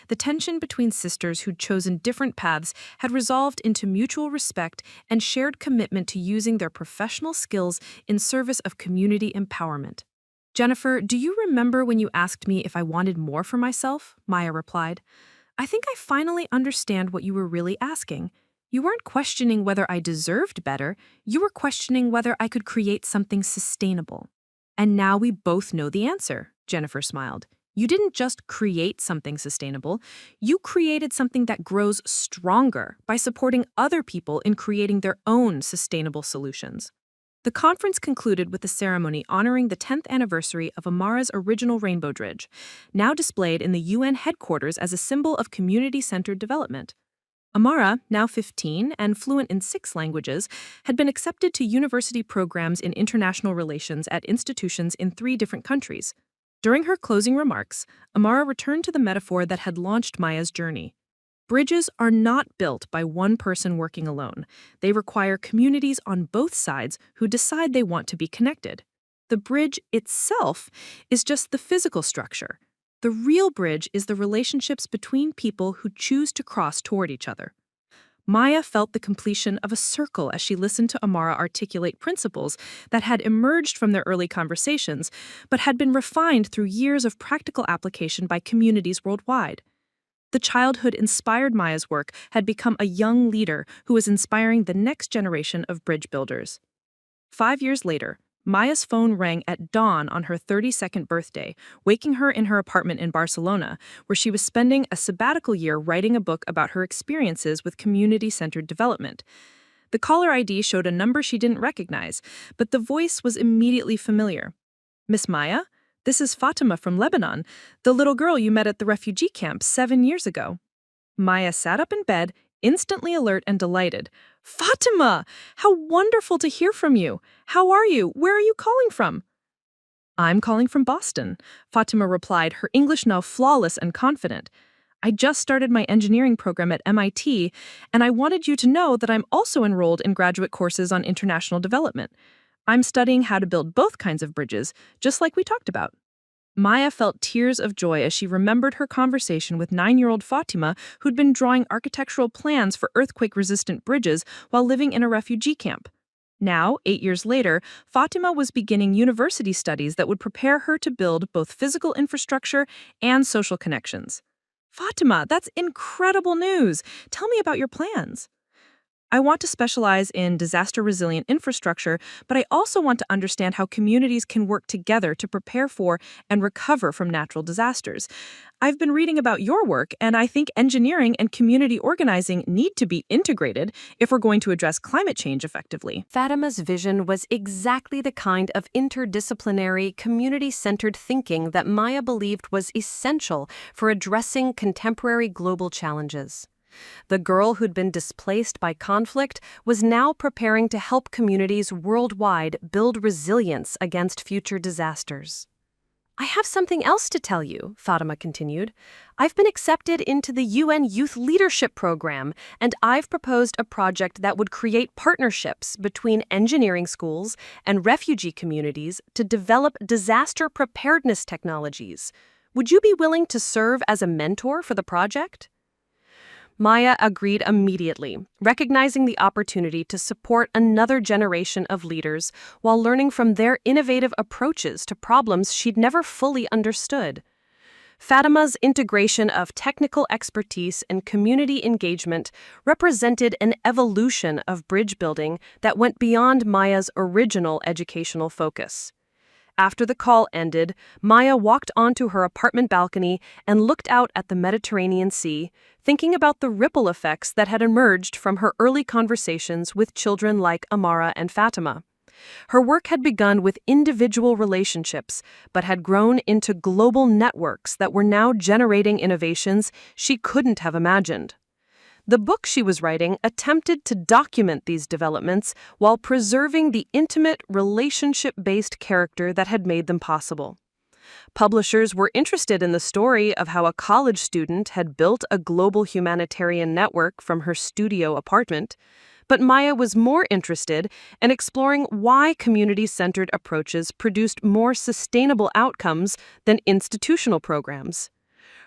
The tension between sisters who'd chosen different paths had resolved into mutual respect and shared commitment to using their professional skills in service of community empowerment. Jennifer, do you remember when you asked me if I wanted more for myself? Maya replied. I think I finally understand what you were really asking. You weren't questioning whether I deserved better, you were questioning whether I could create something sustainable. And now we both know the answer, Jennifer smiled. You didn't just create something sustainable, you created something that grows stronger by supporting other people in creating their own sustainable solutions. The conference concluded with a ceremony honoring the 10th anniversary of Amara's original rainbow dridge, now displayed in the UN headquarters as a symbol of community-centered development. Amara, now 15 and fluent in 6 languages, had been accepted to university programs in international relations at institutions in 3 different countries. During her closing remarks, Amara returned to the metaphor that had launched Maya's journey. Bridges are not built by one person working alone. They require communities on both sides who decide they want to be connected. The bridge itself is just the physical structure. The real bridge is the relationships between people who choose to cross toward each other. Maya felt the completion of a circle as she listened to Amara articulate principles that had emerged from their early conversations, but had been refined through years of practical application by communities worldwide. The childhood-inspired Maya's work had become a young leader who was inspiring the next generation of bridge builders. 5 years later, Maya's phone rang at dawn on her 32nd birthday, waking her in her apartment in Barcelona, where she was spending a sabbatical year writing a book about her experiences with community-centered development. The caller ID showed a number she didn't recognize, but the voice was immediately familiar. "Miss Maya? This is Fatima from Lebanon, the little girl you met at the refugee camp 7 years ago." Maya sat up in bed, instantly alert and delighted. "Fatima! How wonderful to hear from you! How are you? Where are you calling from?" "I'm calling from Boston," Fatima replied, her English now flawless and confident. "I just started my engineering program at MIT, and I wanted you to know that I'm also enrolled in graduate courses on international development. I'm studying how to build both kinds of bridges, just like we talked about." Maya felt tears of joy as she remembered her conversation with 9-year-old Fatima, who'd been drawing architectural plans for earthquake-resistant bridges while living in a refugee camp. Now, 8 years later, Fatima was beginning university studies that would prepare her to build both physical infrastructure and social connections. "Fatima, that's incredible news! Tell me about your plans." "I want to specialize in disaster-resilient infrastructure, but I also want to understand how communities can work together to prepare for and recover from natural disasters. I've been reading about your work, and I think engineering and community organizing need to be integrated if we're going to address climate change effectively." Fatima's vision was exactly the kind of interdisciplinary, community-centered thinking that Maya believed was essential for addressing contemporary global challenges. The girl who'd been displaced by conflict was now preparing to help communities worldwide build resilience against future disasters. "I have something else to tell you," Fatima continued. "I've been accepted into the UN Youth Leadership Program, and I've proposed a project that would create partnerships between engineering schools and refugee communities to develop disaster preparedness technologies. Would you be willing to serve as a mentor for the project?" Maya agreed immediately, recognizing the opportunity to support another generation of leaders while learning from their innovative approaches to problems she'd never fully understood. Fatima's integration of technical expertise and community engagement represented an evolution of bridge building that went beyond Maya's original educational focus. After the call ended, Maya walked onto her apartment balcony and looked out at the Mediterranean Sea, thinking about the ripple effects that had emerged from her early conversations with children like Amara and Fatima. Her work had begun with individual relationships, but had grown into global networks that were now generating innovations she couldn't have imagined. The book she was writing attempted to document these developments while preserving the intimate, relationship-based character that had made them possible. Publishers were interested in the story of how a college student had built a global humanitarian network from her studio apartment, but Maya was more interested in exploring why community-centered approaches produced more sustainable outcomes than institutional programs.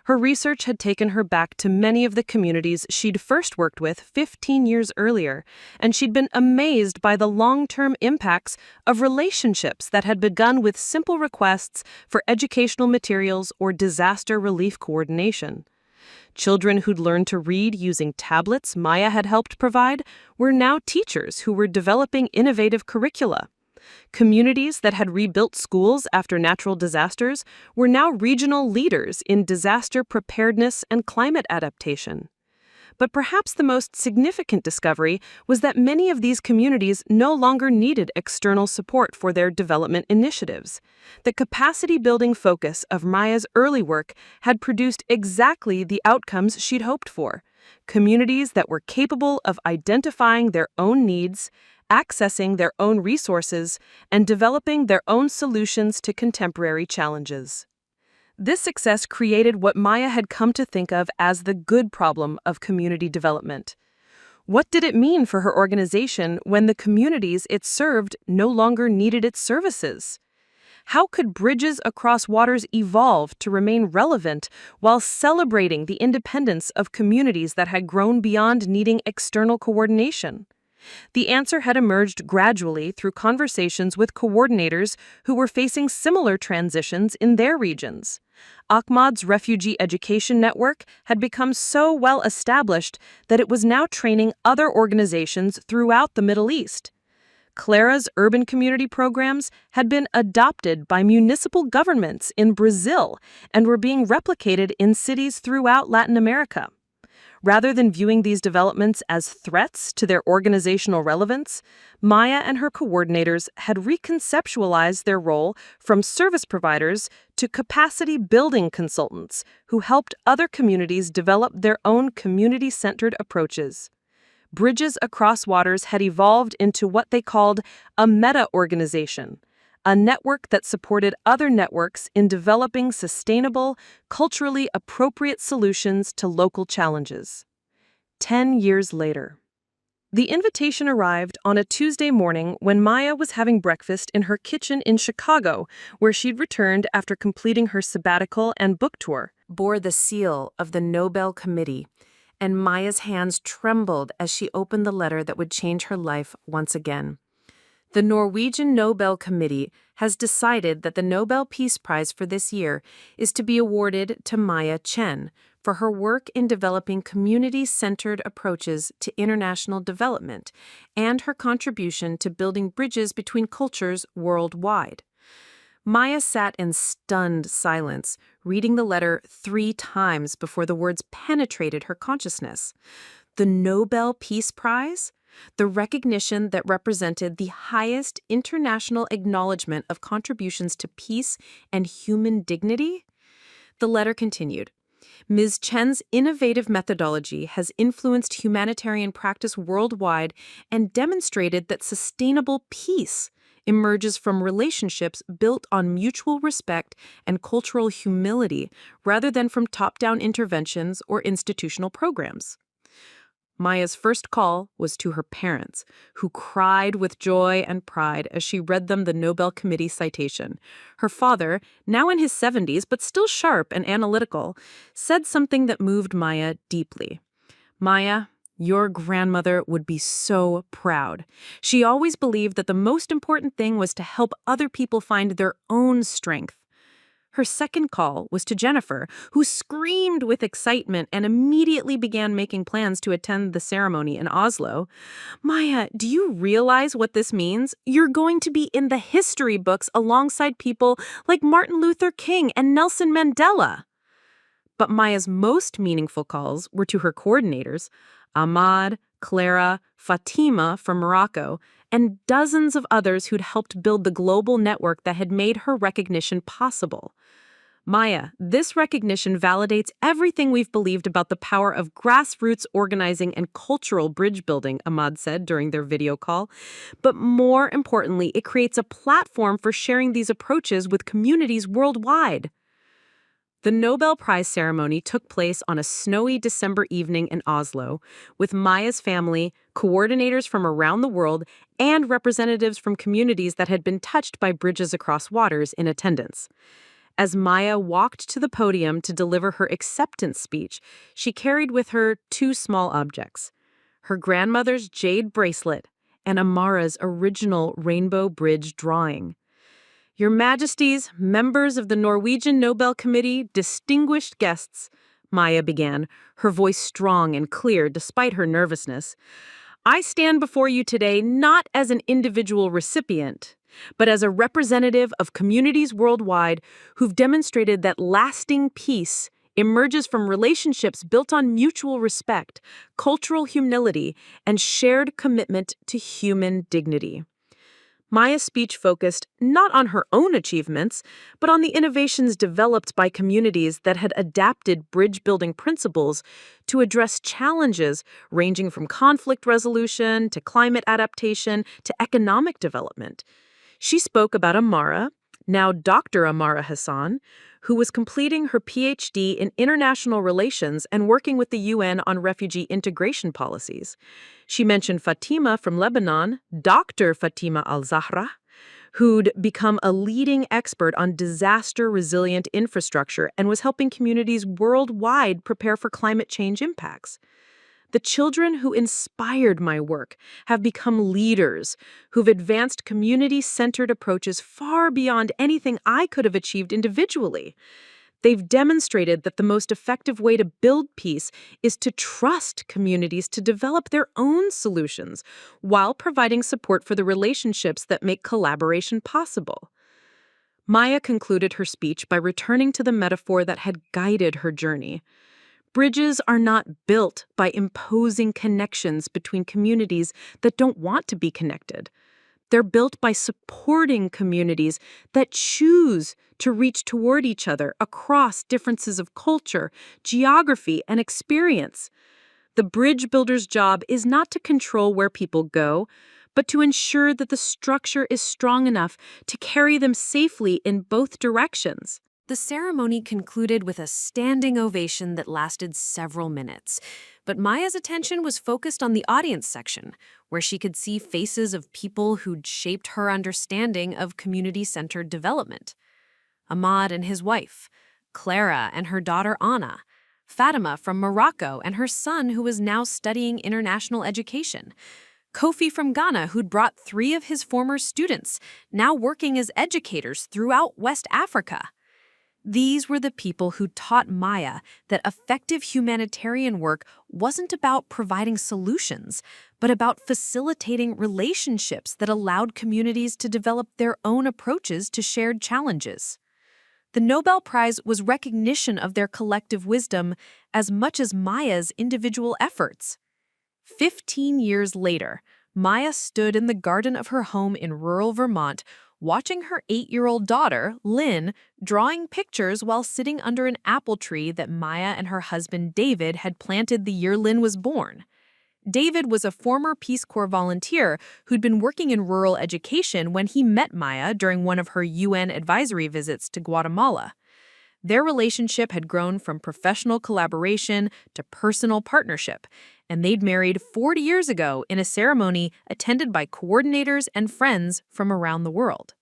Her research had taken her back to many of the communities she'd first worked with 15 years earlier, and she'd been amazed by the long-term impacts of relationships that had begun with simple requests for educational materials or disaster relief coordination. Children who'd learned to read using tablets Maya had helped provide were now teachers who were developing innovative curricula. Communities that had rebuilt schools after natural disasters were now regional leaders in disaster preparedness and climate adaptation. But perhaps the most significant discovery was that many of these communities no longer needed external support for their development initiatives. The capacity-building focus of Maya's early work had produced exactly the outcomes she'd hoped for: communities that were capable of identifying their own needs, accessing their own resources, and developing their own solutions to contemporary challenges. This success created what Maya had come to think of as the good problem of community development. What did it mean for her organization when the communities it served no longer needed its services? How could Bridges Across Waters evolve to remain relevant while celebrating the independence of communities that had grown beyond needing external coordination? The answer had emerged gradually through conversations with coordinators who were facing similar transitions in their regions. Ahmad's refugee education network had become so well established that it was now training other organizations throughout the Middle East. Clara's urban community programs had been adopted by municipal governments in Brazil and were being replicated in cities throughout Latin America. Rather than viewing these developments as threats to their organizational relevance, Maya and her coordinators had reconceptualized their role from service providers to capacity-building consultants who helped other communities develop their own community-centered approaches. Bridges Across Waters had evolved into what they called a meta-organization, a network that supported other networks in developing sustainable, culturally appropriate solutions to local challenges. 10 years later. The invitation arrived on a Tuesday morning when Maya was having breakfast in her kitchen in Chicago, where she'd returned after completing her sabbatical and book tour. Bore the seal of the Nobel Committee, and Maya's hands trembled as she opened the letter that would change her life once again. The Norwegian Nobel Committee has decided that the Nobel Peace Prize for this year is to be awarded to Maya Chen for her work in developing community-centered approaches to international development and her contribution to building bridges between cultures worldwide. Maya sat in stunned silence, reading the letter 3 times before the words penetrated her consciousness. The Nobel Peace Prize? The recognition that represented the highest international acknowledgement of contributions to peace and human dignity? The letter continued. Ms. Chen's innovative methodology has influenced humanitarian practice worldwide and demonstrated that sustainable peace emerges from relationships built on mutual respect and cultural humility rather than from top-down interventions or institutional programs. Maya's first call was to her parents, who cried with joy and pride as she read them the Nobel Committee citation. Her father, now in his 70s but still sharp and analytical, said something that moved Maya deeply. "Maya, your grandmother would be so proud. She always believed that the most important thing was to help other people find their own strength." Her second call was to Jennifer, who screamed with excitement and immediately began making plans to attend the ceremony in Oslo. "Maya, do you realize what this means? You're going to be in the history books alongside people like Martin Luther King and Nelson Mandela." But Maya's most meaningful calls were to her coordinators, Ahmad, Clara, Fatima from Morocco, and dozens of others who'd helped build the global network that had made her recognition possible. "Maya, this recognition validates everything we've believed about the power of grassroots organizing and cultural bridge building," Ahmad said during their video call. "But more importantly, it creates a platform for sharing these approaches with communities worldwide." The Nobel Prize ceremony took place on a snowy December evening in Oslo, with Maya's family, coordinators from around the world, and representatives from communities that had been touched by Bridges Across Waters in attendance. As Maya walked to the podium to deliver her acceptance speech, she carried with her 2 small objects: her grandmother's jade bracelet and Amara's original rainbow bridge drawing. "Your Majesties, members of the Norwegian Nobel Committee, distinguished guests," Maya began, her voice strong and clear despite her nervousness. "I stand before you today not as an individual recipient, but as a representative of communities worldwide who've demonstrated that lasting peace emerges from relationships built on mutual respect, cultural humility, and shared commitment to human dignity. Maya's speech focused not on her own achievements, but on the innovations developed by communities that had adapted bridge-building principles to address challenges ranging from conflict resolution to climate adaptation to economic development. She spoke about Amara, now Dr. Amara Hassan, who was completing her PhD in international relations and working with the UN on refugee integration policies. She mentioned Fatima from Lebanon, Dr. Fatima Al-Zahra, who'd become a leading expert on disaster-resilient infrastructure and was helping communities worldwide prepare for climate change impacts. The children who inspired my work have become leaders who've advanced community-centered approaches far beyond anything I could have achieved individually. They've demonstrated that the most effective way to build peace is to trust communities to develop their own solutions while providing support for the relationships that make collaboration possible. Maya concluded her speech by returning to the metaphor that had guided her journey. Bridges are not built by imposing connections between communities that don't want to be connected. They're built by supporting communities that choose to reach toward each other across differences of culture, geography, and experience. The bridge builder's job is not to control where people go, but to ensure that the structure is strong enough to carry them safely in both directions. The ceremony concluded with a standing ovation that lasted several minutes, but Maya's attention was focused on the audience section, where she could see faces of people who'd shaped her understanding of community-centered development. Ahmad and his wife, Clara and her daughter Anna, Fatima from Morocco and her son who was now studying international education, Kofi from Ghana who'd brought 3 of his former students, now working as educators throughout West Africa. These were the people who taught Maya that effective humanitarian work wasn't about providing solutions, but about facilitating relationships that allowed communities to develop their own approaches to shared challenges. The Nobel Prize was recognition of their collective wisdom as much as Maya's individual efforts. 15 years later, Maya stood in the garden of her home in rural Vermont, watching her 8-year-old daughter, Lynn, drawing pictures while sitting under an apple tree that Maya and her husband David had planted the year Lynn was born. David was a former Peace Corps volunteer who'd been working in rural education when he met Maya during one of her UN advisory visits to Guatemala. Their relationship had grown from professional collaboration to personal partnership, and they'd married 40 years ago in a ceremony attended by coordinators and friends from around the world.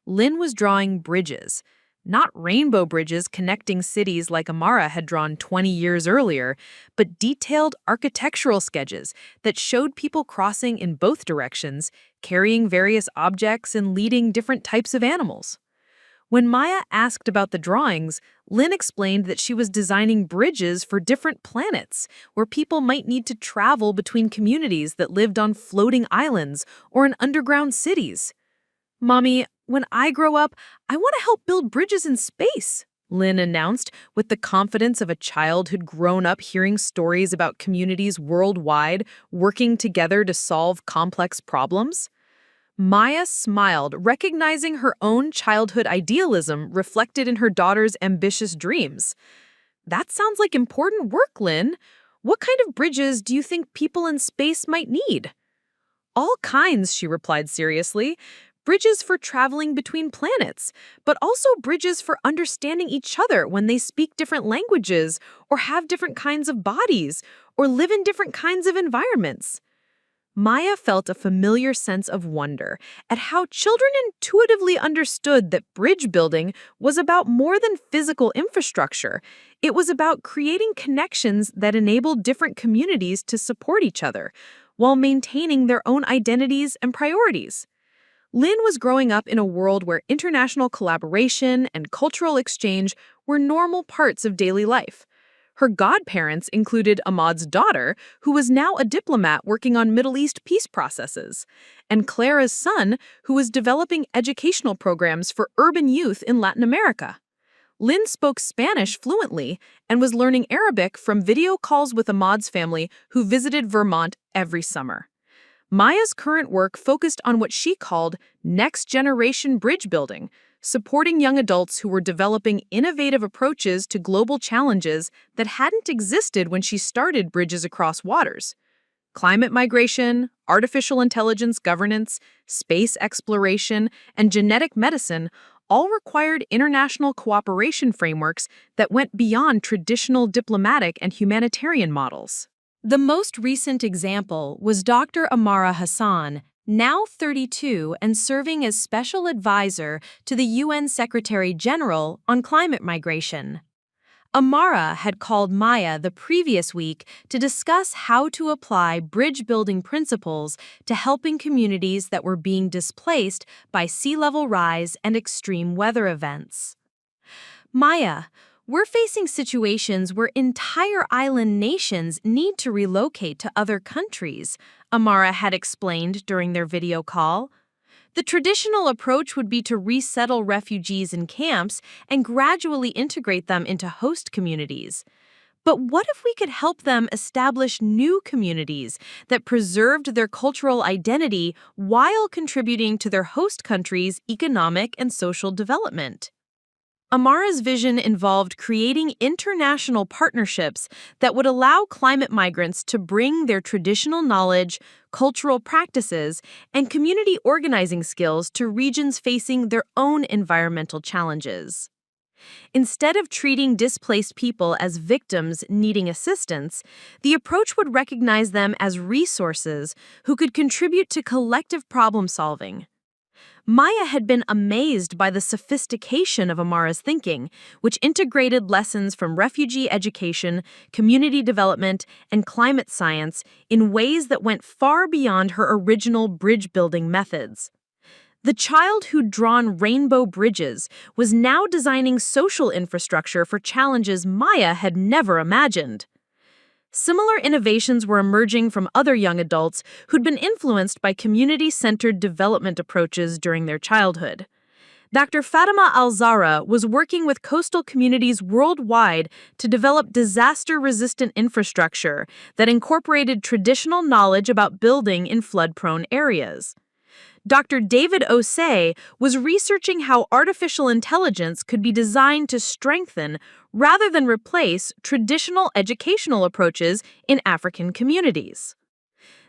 Lynn was drawing bridges, not rainbow bridges connecting cities like Amara had drawn 20 years earlier, but detailed architectural sketches that showed people crossing in both directions, carrying various objects and leading different types of animals. When Maya asked about the drawings, Lynn explained that she was designing bridges for different planets, where people might need to travel between communities that lived on floating islands or in underground cities. "Mommy, when I grow up, I want to help build bridges in space," Lynn announced with the confidence of a child who'd grown up hearing stories about communities worldwide working together to solve complex problems. Maya smiled, recognizing her own childhood idealism reflected in her daughter's ambitious dreams. "That sounds like important work, Lynn. What kind of bridges do you think people in space might need?" "All kinds," she replied seriously. "Bridges for traveling between planets, but also bridges for understanding each other when they speak different languages or have different kinds of bodies or live in different kinds of environments." Maya felt a familiar sense of wonder at how children intuitively understood that bridge building was about more than physical infrastructure. It was about creating connections that enabled different communities to support each other while maintaining their own identities and priorities. Lynn was growing up in a world where international collaboration and cultural exchange were normal parts of daily life. Her godparents included Ahmad's daughter, who was now a diplomat working on Middle East peace processes, and Clara's son, who was developing educational programs for urban youth in Latin America. Lynn spoke Spanish fluently and was learning Arabic from video calls with Ahmad's family, who visited Vermont every summer. Maya's current work focused on what she called next-generation bridge building, supporting young adults who were developing innovative approaches to global challenges that hadn't existed when she started Bridges Across Waters. Climate migration, artificial intelligence governance, space exploration, and genetic medicine all required international cooperation frameworks that went beyond traditional diplomatic and humanitarian models. The most recent example was Dr. Amara Hassan, now 32 and serving as special advisor to the UN Secretary General on climate migration. Amara had called Maya the previous week to discuss how to apply bridge-building principles to helping communities that were being displaced by sea level rise and extreme weather events. Maya, we're facing situations where entire island nations need to relocate to other countries, Amara had explained during their video call. The traditional approach would be to resettle refugees in camps and gradually integrate them into host communities. But what if we could help them establish new communities that preserved their cultural identity while contributing to their host country's economic and social development? Amara's vision involved creating international partnerships that would allow climate migrants to bring their traditional knowledge, cultural practices, and community organizing skills to regions facing their own environmental challenges. Instead of treating displaced people as victims needing assistance, the approach would recognize them as resources who could contribute to collective problem solving. Maya had been amazed by the sophistication of Amara's thinking, which integrated lessons from refugee education, community development, and climate science in ways that went far beyond her original bridge-building methods. The child who'd drawn rainbow bridges was now designing social infrastructure for challenges Maya had never imagined. Similar innovations were emerging from other young adults who'd been influenced by community-centered development approaches during their childhood. Dr. Fatima Al-Zahra was working with coastal communities worldwide to develop disaster-resistant infrastructure that incorporated traditional knowledge about building in flood-prone areas. Dr. David Osei was researching how artificial intelligence could be designed to strengthen rather than replace traditional educational approaches in African communities.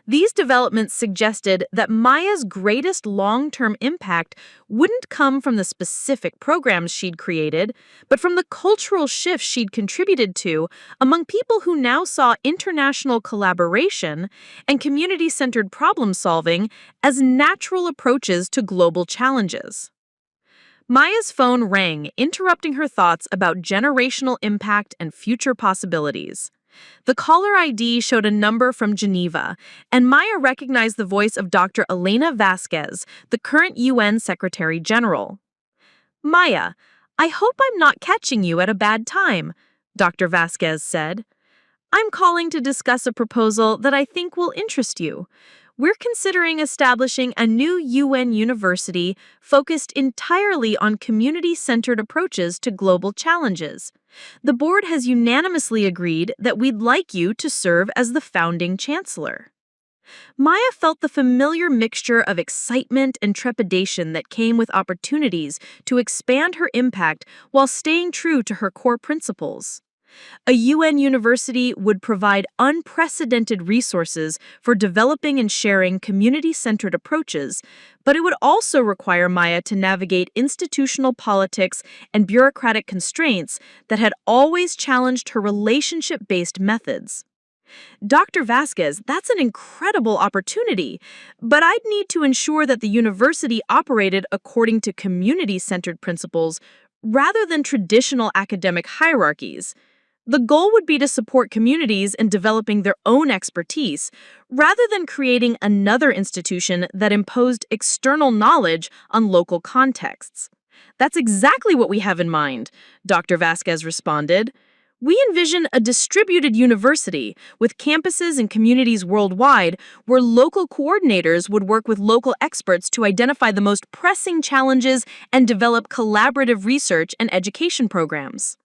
These developments suggested that Maya's greatest long-term impact wouldn't come from the specific programs she'd created, but from the cultural shifts she'd contributed to among people who now saw international collaboration and community-centered problem-solving as natural approaches to global challenges. Maya's phone rang, interrupting her thoughts about generational impact and future possibilities. The caller ID showed a number from Geneva, and Maya recognized the voice of Dr. Elena Vasquez, the current UN Secretary General. "Maya, I hope I'm not catching you at a bad time," Dr. Vasquez said. "I'm calling to discuss a proposal that I think will interest you. We're considering establishing a new UN university focused entirely on community-centered approaches to global challenges. The board has unanimously agreed that we'd like you to serve as the founding chancellor." Maya felt the familiar mixture of excitement and trepidation that came with opportunities to expand her impact while staying true to her core principles. A UN university would provide unprecedented resources for developing and sharing community-centered approaches, but it would also require Maya to navigate institutional politics and bureaucratic constraints that had always challenged her relationship-based methods. "Dr. Vasquez, that's an incredible opportunity, but I'd need to ensure that the university operated according to community-centered principles rather than traditional academic hierarchies. The goal would be to support communities in developing their own expertise, rather than creating another institution that imposed external knowledge on local contexts." "That's exactly what we have in mind," Dr. Vasquez responded. "We envision a distributed university with campuses and communities worldwide where local coordinators would work with local experts to identify the most pressing challenges and develop collaborative research and education programs."